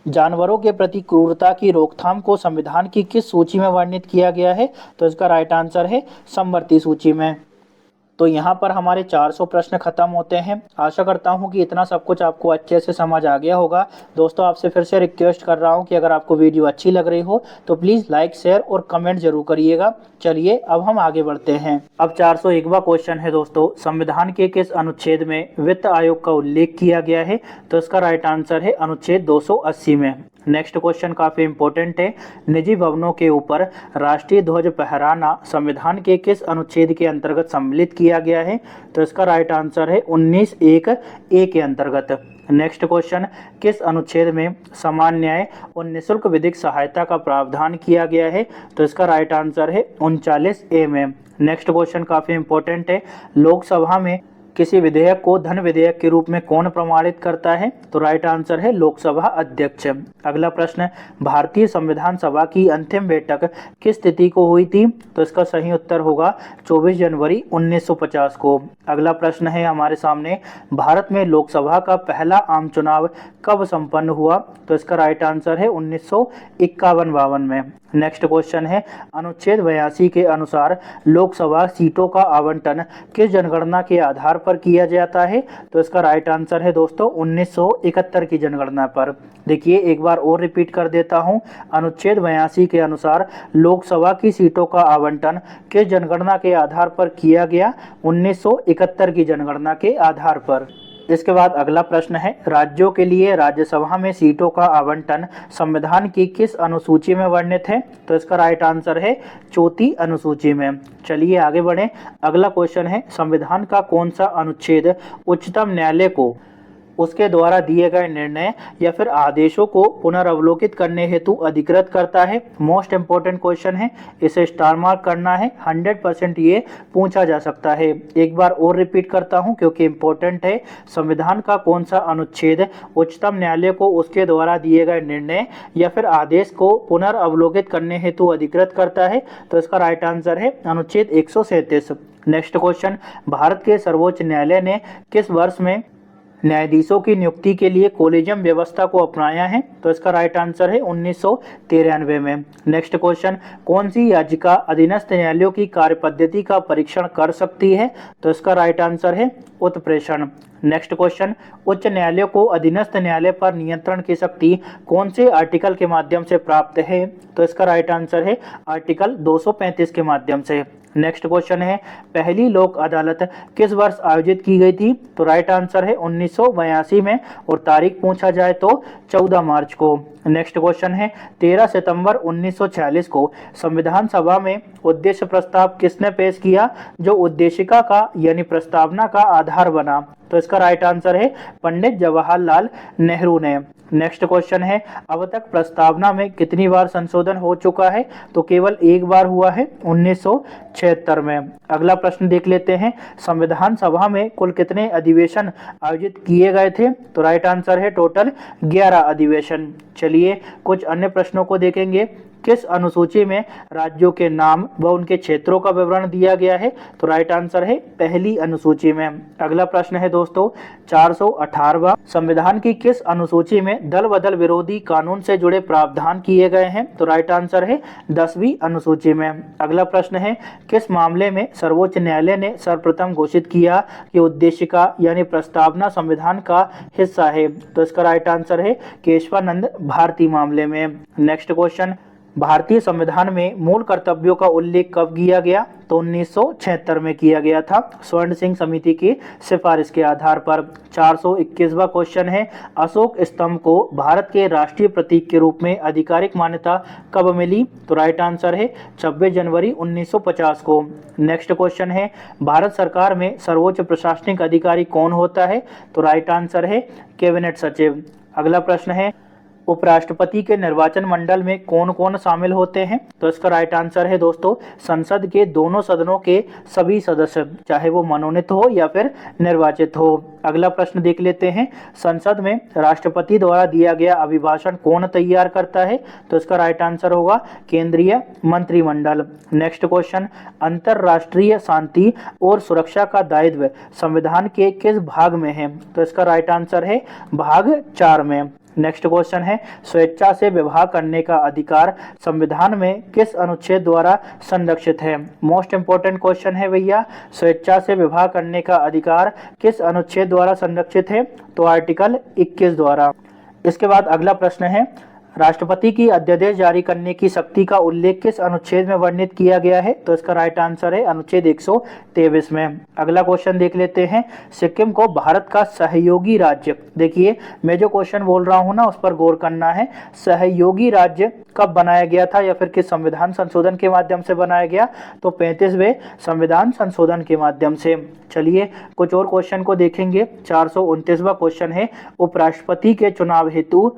जानवरों के प्रति क्रूरता की रोकथाम को संविधान की किस सूची में वर्णित किया गया है? तो इसका राइट आंसर है समवर्ती सूची में। तो यहाँ पर हमारे 400 प्रश्न खत्म होते हैं। आशा करता हूँ कि इतना सब कुछ आपको अच्छे से समझ आ गया होगा। दोस्तों, आपसे फिर से रिक्वेस्ट कर रहा हूँ कि अगर आपको वीडियो अच्छी लग रही हो तो प्लीज़ लाइक, शेयर और कमेंट जरूर करिएगा। चलिए अब हम आगे बढ़ते हैं। अब 401वां क्वेश्चन है दोस्तों, संविधान के किस अनुच्छेद में वित्त आयोग का उल्लेख किया गया है? तो इसका राइट आंसर है अनुच्छेद 280 में। नेक्स्ट क्वेश्चन काफी इंपॉर्टेंट है। निजी भवनों के ऊपर राष्ट्रीय ध्वज फहराना संविधान के किस अनुच्छेद के अंतर्गत सम्मिलित किया गया है? तो इसका राइट आंसर है 19(1)(a) के अंतर्गत। नेक्स्ट क्वेश्चन, किस अनुच्छेद में समान न्याय और निःशुल्क विधिक सहायता का प्रावधान किया गया है? तो इसका राइट आंसर है 39(a) में। नेक्स्ट क्वेश्चन काफी इंपॉर्टेंट है। लोकसभा में किसी विधेयक को धन विधेयक के रूप में कौन प्रमाणित करता है? तो राइट आंसर है लोकसभा अध्यक्ष। अगला प्रश्न, भारतीय संविधान सभा की अंतिम बैठक किस तिथि को हुई थी? तो इसका सही उत्तर होगा 24 जनवरी 1950 को। अगला प्रश्न है हमारे सामने, भारत में लोकसभा का पहला आम चुनाव कब संपन्न हुआ? तो इसका राइट आंसर है 1951-52 में। नेक्स्ट क्वेश्चन है, अनुच्छेद 82 के अनुसार लोकसभा सीटों का आवंटन किस जनगणना के आधार पर किया जाता है? तो इसका राइट आंसर है दोस्तों 1971 की जनगणना पर। देखिए एक बार और रिपीट कर देता हूं, अनुच्छेद 82 के अनुसार लोकसभा की सीटों का आवंटन किस जनगणना के आधार पर किया गया? 1971 की जनगणना के आधार पर। इसके बाद अगला प्रश्न है, राज्यों के लिए राज्यसभा में सीटों का आवंटन संविधान की किस अनुसूची में वर्णित है? तो इसका राइट आंसर है 4थी अनुसूची में। चलिए आगे बढ़ें। अगला क्वेश्चन है, संविधान का कौन सा अनुच्छेद उच्चतम न्यायालय को उसके द्वारा दिए गए निर्णय या फिर आदेशों को पुनर्अवलोकित करने हेतु अधिकृत करता है? मोस्ट इंपोर्टेंट क्वेश्चन है, इसे स्टार मार्क करना है। 100% ये पूछा जा सकता है। एक बार और रिपीट करता हूं क्योंकि इंपॉर्टेंट है। संविधान का कौन सा अनुच्छेद उच्चतम न्यायालय को उसके द्वारा दिए गए निर्णय या फिर आदेश को पुनर्अवलोकित करने हेतु अधिकृत करता है? तो इसका राइट आंसर है अनुच्छेद 137। नेक्स्ट क्वेश्चन, भारत के सर्वोच्च न्यायालय ने किस वर्ष में न्यायाधीशों की नियुक्ति के लिए कोलेजियम व्यवस्था को अपनाया है? तो इसका राइट आंसर है 1993 में। नेक्स्ट क्वेश्चन, कौन सी याचिका अधीनस्थ न्यायालयों की कार्यपद्धति का परीक्षण कर सकती है? तो इसका राइट आंसर है उत्प्रेषण। नेक्स्ट क्वेश्चन, उच्च न्यायालय को अधीनस्थ न्यायालय पर नियंत्रण की शक्ति कौन से आर्टिकल के माध्यम से प्राप्त है? तो इसका राइट आंसर है आर्टिकल 235 के माध्यम से। नेक्स्ट क्वेश्चन है, पहली लोक अदालत किस वर्ष आयोजित की गई थी? तो राइट आंसर है 1982 में और तारीख पूछा जाए तो 14 मार्च को। नेक्स्ट क्वेश्चन है, 13 सितंबर 1946 को संविधान सभा में उद्देश्य प्रस्ताव किसने पेश किया जो उद्देशिका का यानी प्रस्तावना का आधार बना? तो इसका राइट आंसर है पंडित जवाहरलाल नेहरू ने। नेक्स्ट क्वेश्चन है, अब तक प्रस्तावना में कितनी बार संशोधन हो चुका है? तो केवल एक बार हुआ है 1976 में। अगला प्रश्न देख लेते हैं, संविधान सभा में कुल कितने अधिवेशन आयोजित किए गए थे? तो राइट आंसर है टोटल 11 अधिवेशन। चलिए कुछ अन्य प्रश्नों को देखेंगे। किस अनुसूची में राज्यों के नाम व उनके क्षेत्रों का विवरण दिया गया है? तो राइट आंसर है पहली अनुसूची में। अगला प्रश्न है दोस्तों 418वां, संविधान की किस अनुसूची में दल बदल विरोधी कानून से जुड़े प्रावधान किए गए हैं? तो राइट आंसर है 10वीं अनुसूची में। अगला प्रश्न है, किस मामले में सर्वोच्च न्यायालय ने सर्वप्रथम घोषित किया कि उद्देशिका यानी प्रस्तावना संविधान का हिस्सा है? तो इसका राइट आंसर है केशवानंद भारती मामले में। नेक्स्ट क्वेश्चन, भारतीय संविधान में मूल कर्तव्यों का उल्लेख कब किया गया? तो 1976 में किया गया था स्वर्ण सिंह समिति की सिफारिश के आधार पर। 421वां क्वेश्चन है, अशोक स्तंभ को भारत के राष्ट्रीय प्रतीक के रूप में आधिकारिक मान्यता कब मिली? तो राइट आंसर है 26 जनवरी 1950 को। नेक्स्ट क्वेश्चन है, भारत सरकार में सर्वोच्च प्रशासनिक अधिकारी कौन होता है? तो राइट आंसर है कैबिनेट सचिव। अगला प्रश्न है, उपराष्ट्रपति के निर्वाचन मंडल में कौन कौन शामिल होते हैं? तो इसका राइट आंसर है दोस्तों संसद के दोनों सदनों के सभी सदस्य, चाहे वो मनोनीत हो या फिर निर्वाचित हो। अगला प्रश्न देख लेते हैं, संसद में राष्ट्रपति द्वारा दिया गया अभिभाषण कौन तैयार करता है? तो इसका राइट आंसर होगा केंद्रीय मंत्रिमंडल। नेक्स्ट क्वेश्चन, अंतरराष्ट्रीय शांति और सुरक्षा का दायित्व संविधान के किस भाग में है? तो इसका राइट आंसर है भाग 4 में। नेक्स्ट क्वेश्चन है स्वेच्छा से विवाह करने का अधिकार संविधान में किस अनुच्छेद द्वारा संरक्षित है। मोस्ट इंपोर्टेंट क्वेश्चन है भैया, स्वेच्छा से विवाह करने का अधिकार किस अनुच्छेद द्वारा संरक्षित है, तो आर्टिकल 21 द्वारा। इसके बाद अगला प्रश्न है राष्ट्रपति की अध्यादेश जारी करने की शक्ति का उल्लेख किस अनुच्छेद में वर्णित किया गया है, तो इसका राइट आंसर है अनुच्छेद 123 में। अगला क्वेश्चन देख लेते हैं, सिक्किम को भारत का सहयोगी राज्य, देखिए मैं जो क्वेश्चन बोल रहा हूं ना उस पर गौर करना है। सहयोगी राज्य कब बनाया गया था या फिर किस संविधान संशोधन के माध्यम से बनाया गया, तो 35वें संविधान संशोधन के माध्यम से। चलिए कुछ और क्वेश्चन को देखेंगे। 429वां क्वेश्चन है उपराष्ट्रपति के चुनाव हेतु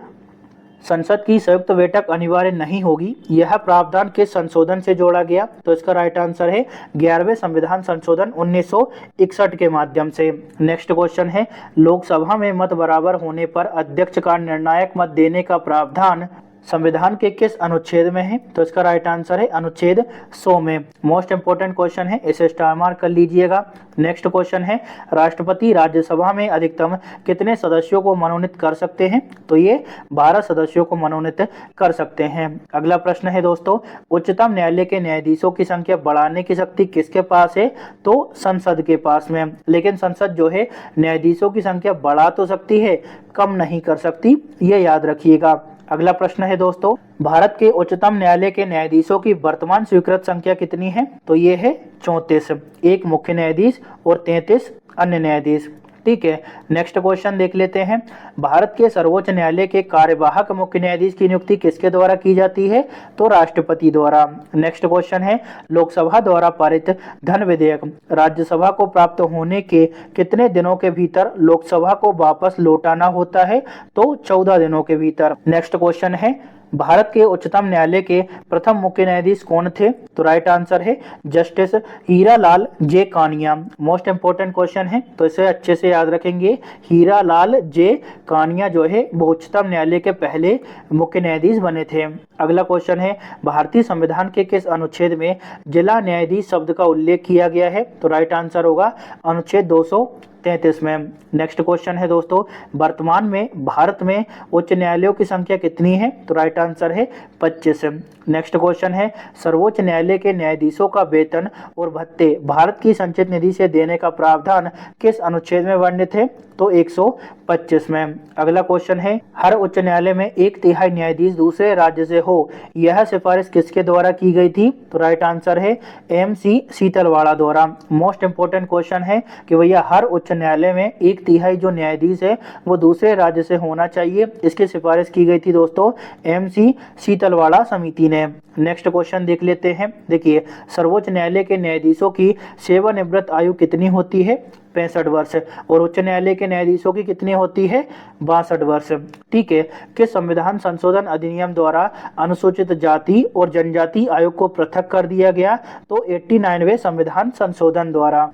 संसद की संयुक्त बैठक अनिवार्य नहीं होगी, यह प्रावधान किस संशोधन से जोड़ा गया, तो इसका राइट आंसर है 11वें संविधान संशोधन 1961 के माध्यम से। नेक्स्ट क्वेश्चन है लोकसभा में मत बराबर होने पर अध्यक्ष का निर्णायक मत देने का प्रावधान संविधान के किस अनुच्छेद में है, तो इसका राइट आंसर है अनुच्छेद 100 में। मोस्ट इंपोर्टेंट क्वेश्चन है, इसे स्टार मार्क कर लीजिएगा। नेक्स्ट क्वेश्चन है राष्ट्रपति राज्यसभा में अधिकतम कितने सदस्यों को मनोनीत कर सकते हैं, तो ये 12 सदस्यों को मनोनीत कर सकते हैं। अगला प्रश्न है दोस्तों उच्चतम न्यायालय के न्यायाधीशों की संख्या बढ़ाने की शक्ति किसके पास है, तो संसद के पास में। लेकिन संसद जो है न्यायाधीशों की संख्या बढ़ा तो सकती है, कम नहीं कर सकती, ये याद रखिएगा। अगला प्रश्न है दोस्तों भारत के उच्चतम न्यायालय के न्यायाधीशों की वर्तमान स्वीकृत संख्या कितनी है, तो ये है 34, एक मुख्य न्यायाधीश और 33 अन्य न्यायाधीश। ठीक है, नेक्स्ट क्वेश्चन देख लेते हैं भारत के सर्वोच्च न्यायालय के कार्यवाहक मुख्य न्यायाधीश की नियुक्ति किसके द्वारा की जाती है, तो राष्ट्रपति द्वारा। नेक्स्ट क्वेश्चन है लोकसभा द्वारा पारित धन विधेयक राज्यसभा को प्राप्त होने के कितने दिनों के भीतर लोकसभा को वापस लौटाना होता है, तो 14 दिनों के भीतर। नेक्स्ट क्वेश्चन है भारत के उच्चतम न्यायालय के प्रथम मुख्य न्यायाधीश कौन थे, तो राइट आंसर है जस्टिस हीरालाल जे कानिया। मोस्ट इंपोर्टेंट क्वेश्चन है तो इसे अच्छे से याद रखेंगे। हीरालाल जे कानिया जो है वो उच्चतम न्यायालय के पहले मुख्य न्यायाधीश बने थे। अगला क्वेश्चन है भारतीय संविधान के किस अनुच्छेद में जिला न्यायाधीश शब्द का उल्लेख किया गया है, तो राइट आंसर होगा अनुच्छेद 233 में। नेक्स्ट क्वेश्चन है दोस्तों वर्तमान में भारत में उच्च न्यायालयों की संख्या कितनी है, तो राइट आंसर है 25। नेक्स्ट क्वेश्चन है सर्वोच्च न्यायालय के न्यायाधीशों का वेतन और भत्ते भारत की संचित निधि से देने का प्रावधान किस अनुच्छेद में वर्णित है, तो 125 में। अगला क्वेश्चन है हर उच्च न्यायालय में 1/3 न्यायाधीश दूसरे राज्य से हो, यह सिफारिश किसके द्वारा की गई थी, तो राइट आंसर है MC शीतलवाड़ा द्वारा। मोस्ट इंपोर्टेंट क्वेश्चन है कि भैया हर उच्च न्यायालय में 1/3 जो न्यायाधीश है वो दूसरे राज्य से होना चाहिए, इसकी सिफारिश की गई थी दोस्तों MC शीतलवाड़ा समिति ने। नेक्स्ट क्वेश्चन देख लेते हैं। देखिए सर्वोच्च न्यायालय के न्यायाधीशों की सेवानिवृत्त आयु कितनी होती है, 65 वर्ष, और उच्च न्यायालय के न्यायाधीशों की कितनी होती है, 62 वर्ष। ठीक है, किस संविधान संशोधन अधिनियम द्वारा अनुसूचित जाति और जनजाति आयोग को पृथक कर दिया गया, तो 89वें संविधान संशोधन द्वारा।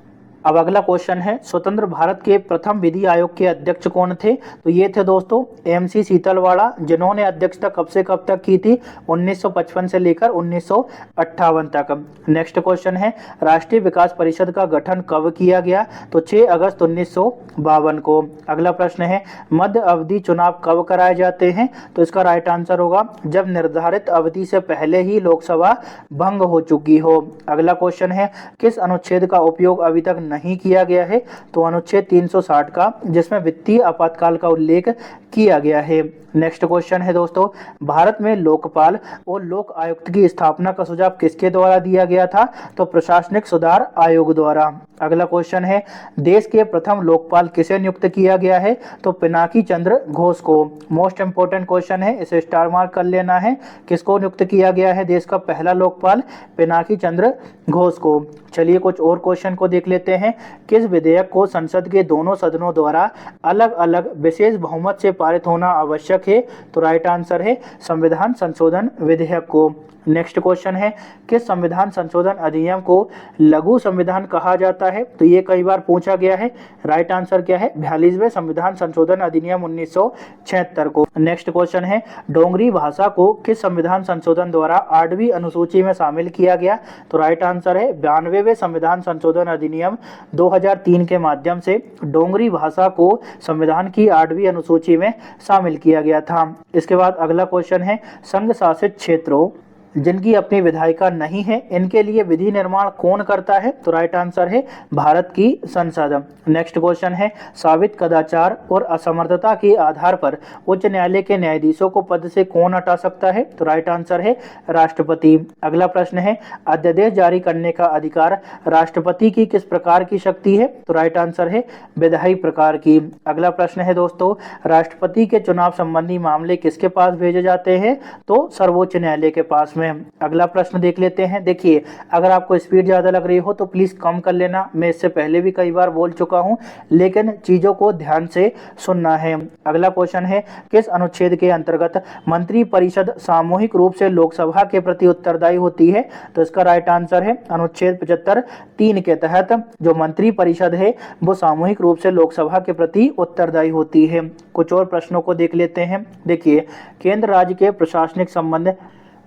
अब अगला क्वेश्चन है स्वतंत्र भारत के प्रथम विधि आयोग के अध्यक्ष कौन थे, तो ये थे दोस्तों MC शीतलवाड़ा, जिन्होंने अध्यक्षता कब से कब तक की थी, 1955 से लेकर 1958 तक। नेक्स्ट क्वेश्चन है राष्ट्रीय विकास परिषद का गठन कब किया गया, तो 6 अगस्त 1952 को। अगला प्रश्न है मध्य अवधि चुनाव कब कराए जाते हैं, तो इसका राइट आंसर होगा जब निर्धारित अवधि से पहले ही लोकसभा भंग हो चुकी हो। अगला क्वेश्चन है किस अनुच्छेद का उपयोग अभी तक नहीं किया गया है, तो अनुच्छेद 360 का, जिसमें वित्तीय आपातकाल का उल्लेख किया गया है। नेक्स्ट क्वेश्चन है दोस्तों भारत में लोकपाल और लोक आयुक्त की स्थापना का सुझाव किसके द्वारा दिया गया था, तो प्रशासनिक सुधार आयोग द्वारा। अगला क्वेश्चन है देश के प्रथम लोकपाल किसे नियुक्त किया गया है, तो पिनाकी चंद्र घोष को। मोस्ट इंपोर्टेंट क्वेश्चन है, इसे स्टार मार्क कर लेना है। किसको नियुक्त किया गया है देश का पहला लोकपाल, पिनाकी चंद्र घोष को। चलिए कुछ और क्वेश्चन को देख लेते हैं। किस विधेयक को संसद के दोनों सदनों द्वारा अलग अलग विशेष बहुमत से पारित होना आवश्यक है, तो राइट आंसर है संविधान संशोधन विधेयक को। नेक्स्ट क्वेश्चन है, किस संविधान संशोधन अधिनियम को लघु संविधान कहा जाता है? तो ये कई बार पूछा गया है। राइट आंसर क्या है? 42वें संविधान संशोधन अधिनियम 1976 को। नेक्स्ट क्वेश्चन है, डोगरी भाषा को किस संविधान संशोधन द्वारा 8वीं अनुसूची में शामिल किया गया? तो राइट आंसर है 92वें संविधान संशोधन अधिनियम 2003 के माध्यम से डोगरी भाषा को संविधान की 8वीं अनुसूची में शामिल किया गया था। इसके बाद अगला क्वेश्चन है, संघ शासित क्षेत्रों जिनकी अपनी विधायिका नहीं है, इनके लिए विधि निर्माण कौन करता है? तो राइट आंसर है भारत की संसद। नेक्स्ट क्वेश्चन है, साबित कदाचार और असमर्थता के आधार पर उच्च न्यायालय के न्यायाधीशों को पद से कौन हटा सकता है? तो राइट आंसर है राष्ट्रपति। अगला प्रश्न है, अध्यादेश जारी करने का अधिकार राष्ट्रपति की किस प्रकार की शक्ति है? तो राइट आंसर है विधायी प्रकार की। अगला प्रश्न है दोस्तों, राष्ट्रपति के चुनाव संबंधी मामले किसके पास भेजे जाते हैं? तो सर्वोच्च न्यायालय के पास में। अगला प्रश्न देख लेते हैं। देखिए, अगर आपको स्पीड ज्यादा लग रही हो तो प्लीज कम कर लेना। मैं इससे पहले भी कई बार बोल चुका हूं, लेकिन चीजों को ध्यान से सुनना है। अगला क्वेश्चन है, किस अनुच्छेद के अंतर्गत मंत्री परिषद सामूहिक रूप से लोकसभा के प्रति उत्तरदायी होती है? तो इसका राइट आंसर है अनुच्छेद 75(3) के तहत जो मंत्री परिषद है वो सामूहिक रूप से लोकसभा के प्रति उत्तरदायी होती है। कुछ और प्रश्नों को देख लेते हैं। देखिए, केंद्र राज्य के प्रशासनिक संबंध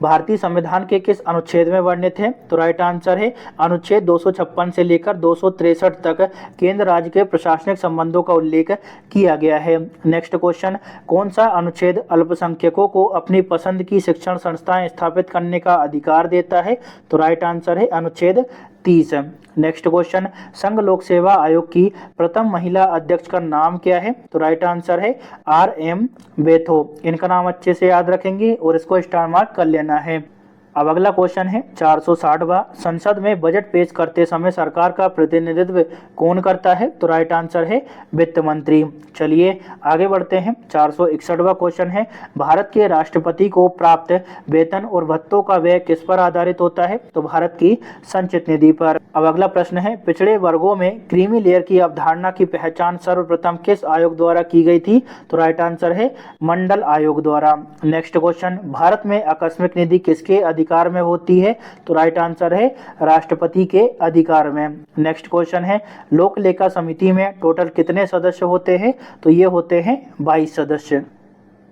भारतीय संविधान के किस अनुच्छेद में वर्णित है? तो राइट आंसर है अनुच्छेद 256 से लेकर 263 तक केंद्र राज्य के प्रशासनिक संबंधों का उल्लेख किया गया है। नेक्स्ट क्वेश्चन, कौन सा अनुच्छेद अल्पसंख्यकों को अपनी पसंद की शिक्षण संस्थाएं स्थापित करने का अधिकार देता है? तो राइट आंसर है अनुच्छेद 30। नेक्स्ट क्वेश्चन, संघ लोक सेवा आयोग की प्रथम महिला अध्यक्ष का नाम क्या है? तो राइट आंसर है RM बेथो। इनका नाम अच्छे से याद रखेंगे और इसको स्टार मार्क कर लेना है। अब अगला क्वेश्चन है 460वां, संसद में बजट पेश करते समय सरकार का प्रतिनिधित्व कौन करता है? तो राइट आंसर है वित्त मंत्री। चलिए आगे बढ़ते हैं। 461वां क्वेश्चन है, भारत के राष्ट्रपति को प्राप्त वेतन और भत्तों का व्यय किस पर आधारित होता है? तो भारत की संचित निधि पर। अब अगला प्रश्न है, पिछड़े वर्गों में क्रीमी लेयर की अवधारणा की पहचान सर्वप्रथम किस आयोग द्वारा की गई थी? तो राइट आंसर है मंडल आयोग द्वारा। नेक्स्ट क्वेश्चन, भारत में आकस्मिक निधि किसके अधिकार में होती है? तो राइट आंसर है राष्ट्रपति के अधिकार में। नेक्स्ट क्वेश्चन है, लोक लेखा समिति में टोटल कितने सदस्य होते हैं? तो ये होते हैं 22 सदस्य।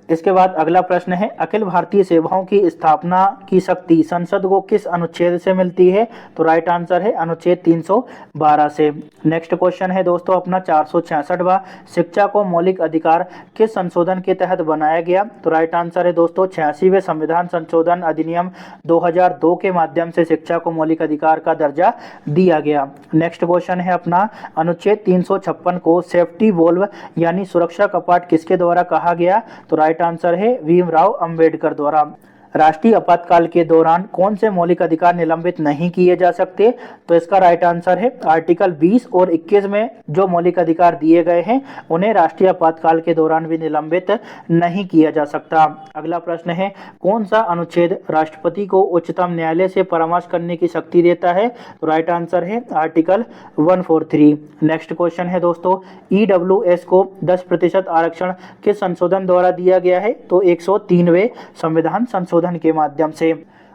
इसके बाद अगला प्रश्न है, अखिल भारतीय सेवाओं की स्थापना की शक्ति संसद को किस अनुच्छेद से मिलती है? तो राइट आंसर है अनुच्छेद 312 से। नेक्स्ट क्वेश्चन है दोस्तों अपना 466वां, शिक्षा को मौलिक अधिकार किस संशोधन के तहत बनाया गया? तो राइट आंसर है दोस्तों 86वें संविधान संशोधन अधिनियम 2002 के माध्यम से शिक्षा को मौलिक अधिकार का दर्जा दिया गया। नेक्स्ट क्वेश्चन है अपना, अनुच्छेद 356 को सेफ्टी वोल्व यानी सुरक्षा कपाट किसके द्वारा कहा गया? तो राइट आंसर है भीमराव अंबेडकर द्वारा। राष्ट्रीय आपातकाल के दौरान कौन से मौलिक अधिकार निलंबित नहीं किए जा सकते? तो इसका राइट आंसर है आर्टिकल 20 और 21 में जो मौलिक अधिकार दिए गए हैं उन्हें राष्ट्रीय आपातकाल के दौरान भी निलंबित नहीं किया जा सकता। अगला प्रश्न है, कौन सा अनुच्छेद राष्ट्रपति को उच्चतम न्यायालय से परामर्श करने की शक्ति देता है? तो राइट आंसर है आर्टिकल 143। नेक्स्ट क्वेश्चन है दोस्तों, EWS को 10% आरक्षण किस संशोधन द्वारा दिया गया है? तो 103वें संविधान संशोधन के माध्यम से।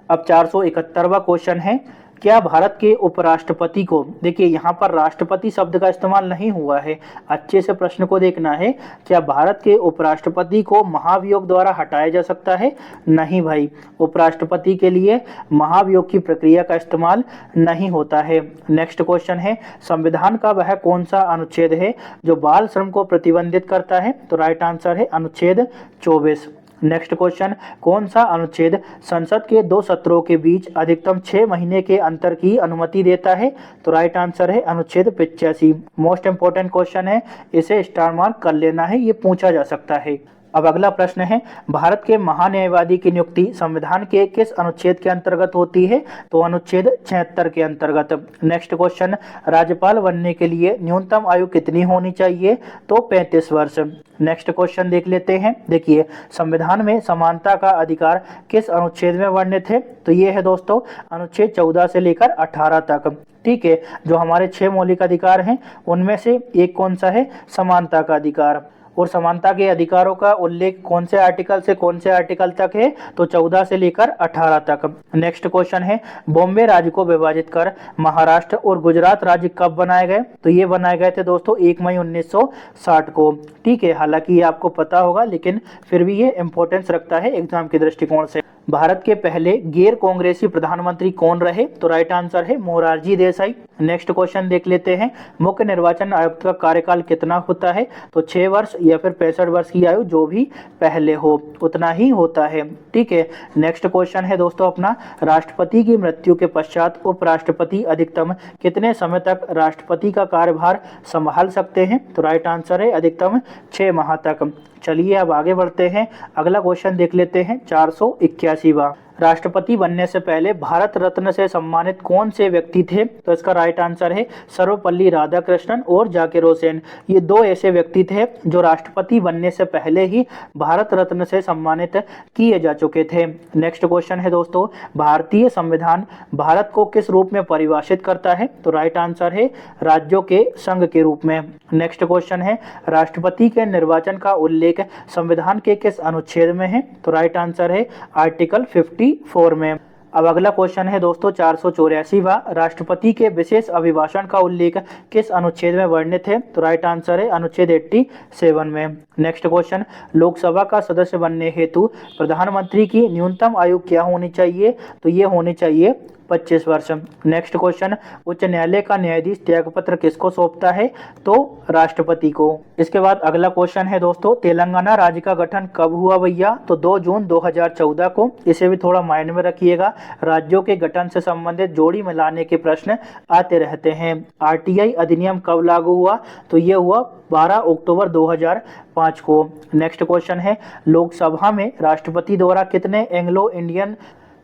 अब 471वां क्वेश्चन है, क्या भारत के उपराष्ट्रपति को, देखिए यहाँ पर राष्ट्रपति शब्द का इस्तेमाल नहीं हुआ है, अच्छे से प्रश्न को देखना है, क्या भारत के उपराष्ट्रपति को महाभियोग द्वारा हटाया जा सकता है? नहीं भाई, उपराष्ट्रपति के लिए महाभियोग की प्रक्रिया का इस्तेमाल नहीं होता है। नेक्स्ट क्वेश्चन है, संविधान का वह कौन सा अनुच्छेद है जो बाल श्रम को प्रतिबंधित करता है? तो राइट आंसर है अनुच्छेद 24। नेक्स्ट क्वेश्चन, कौन सा अनुच्छेद संसद के 2 सत्रों के बीच अधिकतम 6 महीने के अंतर की अनुमति देता है? तो राइट आंसर है अनुच्छेद 85। मोस्ट इंपोर्टेंट क्वेश्चन है, इसे स्टार मार्क कर लेना है, ये पूछा जा सकता है। अब अगला प्रश्न है, भारत के महान्यायवादी की नियुक्ति संविधान के किस अनुच्छेद के अंतर्गत होती है? तो अनुच्छेद 76 के अंतर्गत। नेक्स्ट क्वेश्चन, राज्यपाल बनने के लिए न्यूनतम आयु कितनी होनी चाहिए? तो 35 वर्ष। नेक्स्ट क्वेश्चन देख लेते हैं। देखिए, संविधान में समानता का अधिकार किस अनुच्छेद में वर्णित है? तो ये है दोस्तों अनुच्छेद 14 से लेकर 18 तक। ठीक है, जो हमारे 6 मौलिक अधिकार हैं उनमें से एक कौन सा है? समानता का अधिकार। और समानता के अधिकारों का उल्लेख कौन से आर्टिकल से कौन से आर्टिकल तक है, तो 14 से लेकर 18 तक। नेक्स्ट क्वेश्चन है, बॉम्बे राज्य को विभाजित कर महाराष्ट्र और गुजरात राज्य कब बनाए गए, तो ये बनाए गए थे दोस्तों 1 मई 1960 को। ठीक है, हालांकि ये आपको पता होगा लेकिन फिर भी ये इंपॉर्टेंस रखता है एग्जाम के दृष्टिकोण से। भारत के पहले गैर कांग्रेसी प्रधानमंत्री कौन रहे, तो राइट आंसर है मोरारजी देसाई। नेक्स्ट क्वेश्चन देख लेते हैं, मुख्य निर्वाचन आयुक्त का कार्यकाल कितना होता है, तो 6 वर्ष या फिर 65 वर्ष की आयु, जो भी पहले हो उतना ही होता है। ठीक है, नेक्स्ट क्वेश्चन है दोस्तों अपना, राष्ट्रपति की मृत्यु के पश्चात उपराष्ट्रपति अधिकतम कितने समय तक राष्ट्रपति का कार्यभार संभाल सकते हैं, तो राइट आंसर है अधिकतम 6 माह तक। चलिए अब आगे बढ़ते हैं, अगला क्वेश्चन देख लेते हैं 481वां, राष्ट्रपति बनने से पहले भारत रत्न से सम्मानित कौन से व्यक्ति थे, तो इसका राइट आंसर है सर्वपल्ली राधाकृष्णन और जाकिर हुसैन। ये दो ऐसे व्यक्ति थे जो राष्ट्रपति बनने से पहले ही भारत रत्न से सम्मानित किए जा चुके थे। नेक्स्ट क्वेश्चन है दोस्तों, भारतीय संविधान भारत को किस रूप में परिभाषित करता है, तो राइट आंसर है राज्यों के संघ के रूप में। नेक्स्ट क्वेश्चन है, राष्ट्रपति के निर्वाचन का उल्लेख संविधान के किस अनुच्छेद में है, तो राइट आंसर है आर्टिकल 54 में। अब अगला क्वेश्चन है दोस्तों 484वां, राष्ट्रपति के विशेष अभिभाषण का उल्लेख किस अनुच्छेद में वर्णित है, तो राइट आंसर है अनुच्छेद 87 में। नेक्स्ट क्वेश्चन, लोकसभा का सदस्य बनने हेतु प्रधानमंत्री की न्यूनतम आयु क्या होनी चाहिए, तो ये होनी चाहिए 25 वर्ष। नेक्स्ट क्वेश्चन, उच्च न्यायालय का न्यायाधीश त्यागपत्र किसको सौंपता है, तो राष्ट्रपति को। इसके बाद अगला क्वेश्चन है दोस्तों, तेलंगाना राज्य का गठन कब हुआ भैया, तो 2 जून 2014 को। इसे भी थोड़ा माइंड में रखिएगा, राज्यों के गठन से संबंधित जोड़ी मिलाने के प्रश्न आते रहते हैं। आरटीआई अधिनियम कब लागू हुआ, तो ये हुआ 12 अक्टूबर 2005 को। नेक्स्ट क्वेश्चन है, लोकसभा में राष्ट्रपति द्वारा कितने एंग्लो इंडियन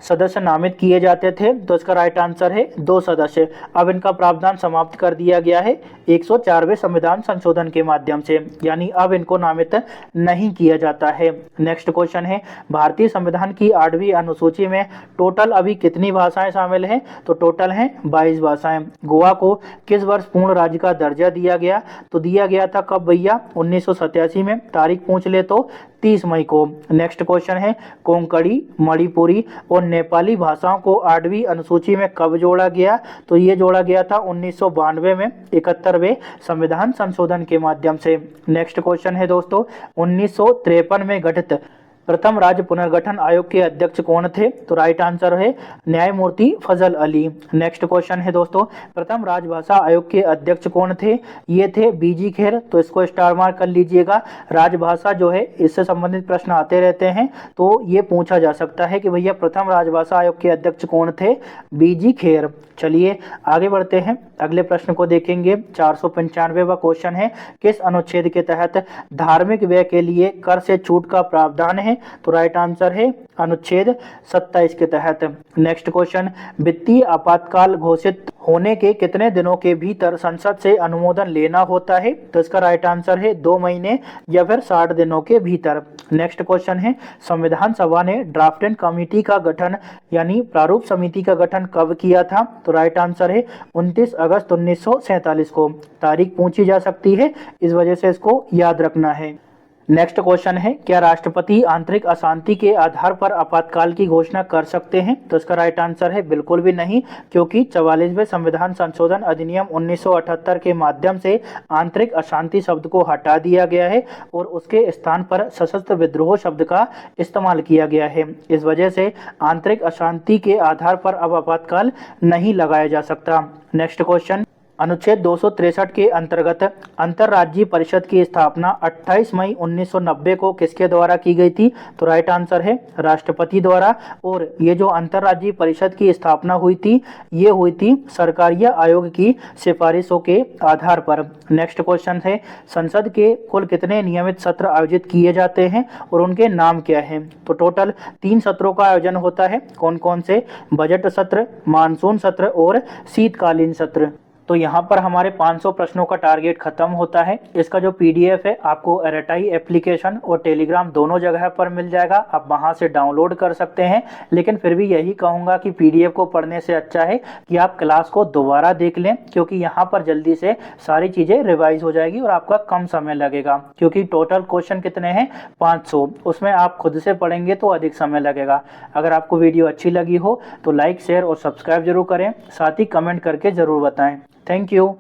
सदस्य नामित किए जाते थे, तो इसका राइट आंसर है 2 सदस्य। अब इनका प्रावधान समाप्त कर दिया गया है 104वें संविधान संशोधन के माध्यम से, यानी अब इनको नामित नहीं किया जाता है। नेक्स्ट क्वेश्चन है, भारतीय संविधान की 8वीं अनुसूची में टोटल अभी कितनी भाषाएं शामिल हैं, तो टोटल हैं 22 भाषाएं। गोवा को किस वर्ष पूर्ण राज्य का दर्जा दिया गया, तो दिया गया था कब भैया, 1987 में। तारीख पूछ ले तो 30 मई को। नेक्स्ट क्वेश्चन है, कोंकणी, मणिपुरी और नेपाली भाषाओं को 8वीं अनुसूची में कब जोड़ा गया, तो ये जोड़ा गया था 1992 में 71वें संविधान संशोधन के माध्यम से। नेक्स्ट क्वेश्चन है दोस्तों, 1953 में गठित प्रथम राज्य पुनर्गठन आयोग के अध्यक्ष कौन थे, तो राइट आंसर है न्यायमूर्ति फजल अली। नेक्स्ट क्वेश्चन है दोस्तों, प्रथम राजभाषा आयोग के अध्यक्ष कौन थे, ये थे बीजी खेर। तो इसको स्टार मार्क कर लीजिएगा, राजभाषा जो है इससे संबंधित प्रश्न आते रहते हैं, तो ये पूछा जा सकता है कि भैया प्रथम राजभाषा आयोग के अध्यक्ष कौन थे, बीजी खेर। चलिए आगे बढ़ते हैं, अगले प्रश्न को देखेंगे। 495वां क्वेश्चन है, किस अनुच्छेद के तहत धार्मिक व्यय के लिए कर से छूट का प्रावधान है, तो राइट आंसर है अनुच्छेद 27 के तहत। नेक्स्ट क्वेश्चन, वित्तीय आपातकाल घोषित होने के कितने दिनों के भीतर संसद से अनुमोदन लेना होता है, तो इसका राइट आंसर है 2 महीने या फिर 60 दिनों के भीतर। नेक्स्ट क्वेश्चन है, संविधान सभा ने ड्राफ्टिंग कमेटी का गठन यानी प्रारूप समिति का गठन कब किया था, तो राइट आंसर है 29 अगस्त 1947 को। तारीख पूछी जा सकती है, इस वजह से इसको याद रखना है। नेक्स्ट क्वेश्चन है, क्या राष्ट्रपति आंतरिक अशांति के आधार पर आपातकाल की घोषणा कर सकते हैं, तो इसका राइट आंसर है बिल्कुल भी नहीं, क्योंकि 44वें संविधान संशोधन अधिनियम 1978 के माध्यम से आंतरिक अशांति शब्द को हटा दिया गया है और उसके स्थान पर सशस्त्र विद्रोह शब्द का इस्तेमाल किया गया है। इस वजह से आंतरिक अशांति के आधार पर अब आपातकाल नहीं लगाया जा सकता। नेक्स्ट क्वेश्चन, अनुच्छेद 263 के अंतर्गत अंतर्राज्यीय परिषद की स्थापना 28 मई 1990 को किसके द्वारा की गई थी, तो राइट आंसर है राष्ट्रपति द्वारा। और ये जो अंतर्राज्यीय परिषद की स्थापना हुई थी, ये हुई थी सरकारीय आयोग की सिफारिशों के आधार पर। नेक्स्ट क्वेश्चन है, संसद के कुल कितने नियमित सत्र आयोजित किए जाते हैं और उनके नाम क्या हैं, तो टोटल 3 सत्रों का आयोजन होता है। कौन कौन से, बजट सत्र, मानसून सत्र और शीतकालीन सत्र। तो यहाँ पर हमारे 500 प्रश्नों का टारगेट खत्म होता है। इसका जो पीडीएफ है आपको एरेटाई एप्लीकेशन और टेलीग्राम दोनों जगह पर मिल जाएगा, आप वहाँ से डाउनलोड कर सकते हैं। लेकिन फिर भी यही कहूँगा कि पीडीएफ को पढ़ने से अच्छा है कि आप क्लास को दोबारा देख लें, क्योंकि यहाँ पर जल्दी से सारी चीज़ें रिवाइज हो जाएगी और आपका कम समय लगेगा। क्योंकि टोटल क्वेश्चन कितने हैं 500, उसमें आप खुद से पढ़ेंगे तो अधिक समय लगेगा। अगर आपको वीडियो अच्छी लगी हो तो लाइक शेयर और सब्सक्राइब जरूर करें, साथ ही कमेंट करके ज़रूर बताएं। Thank you.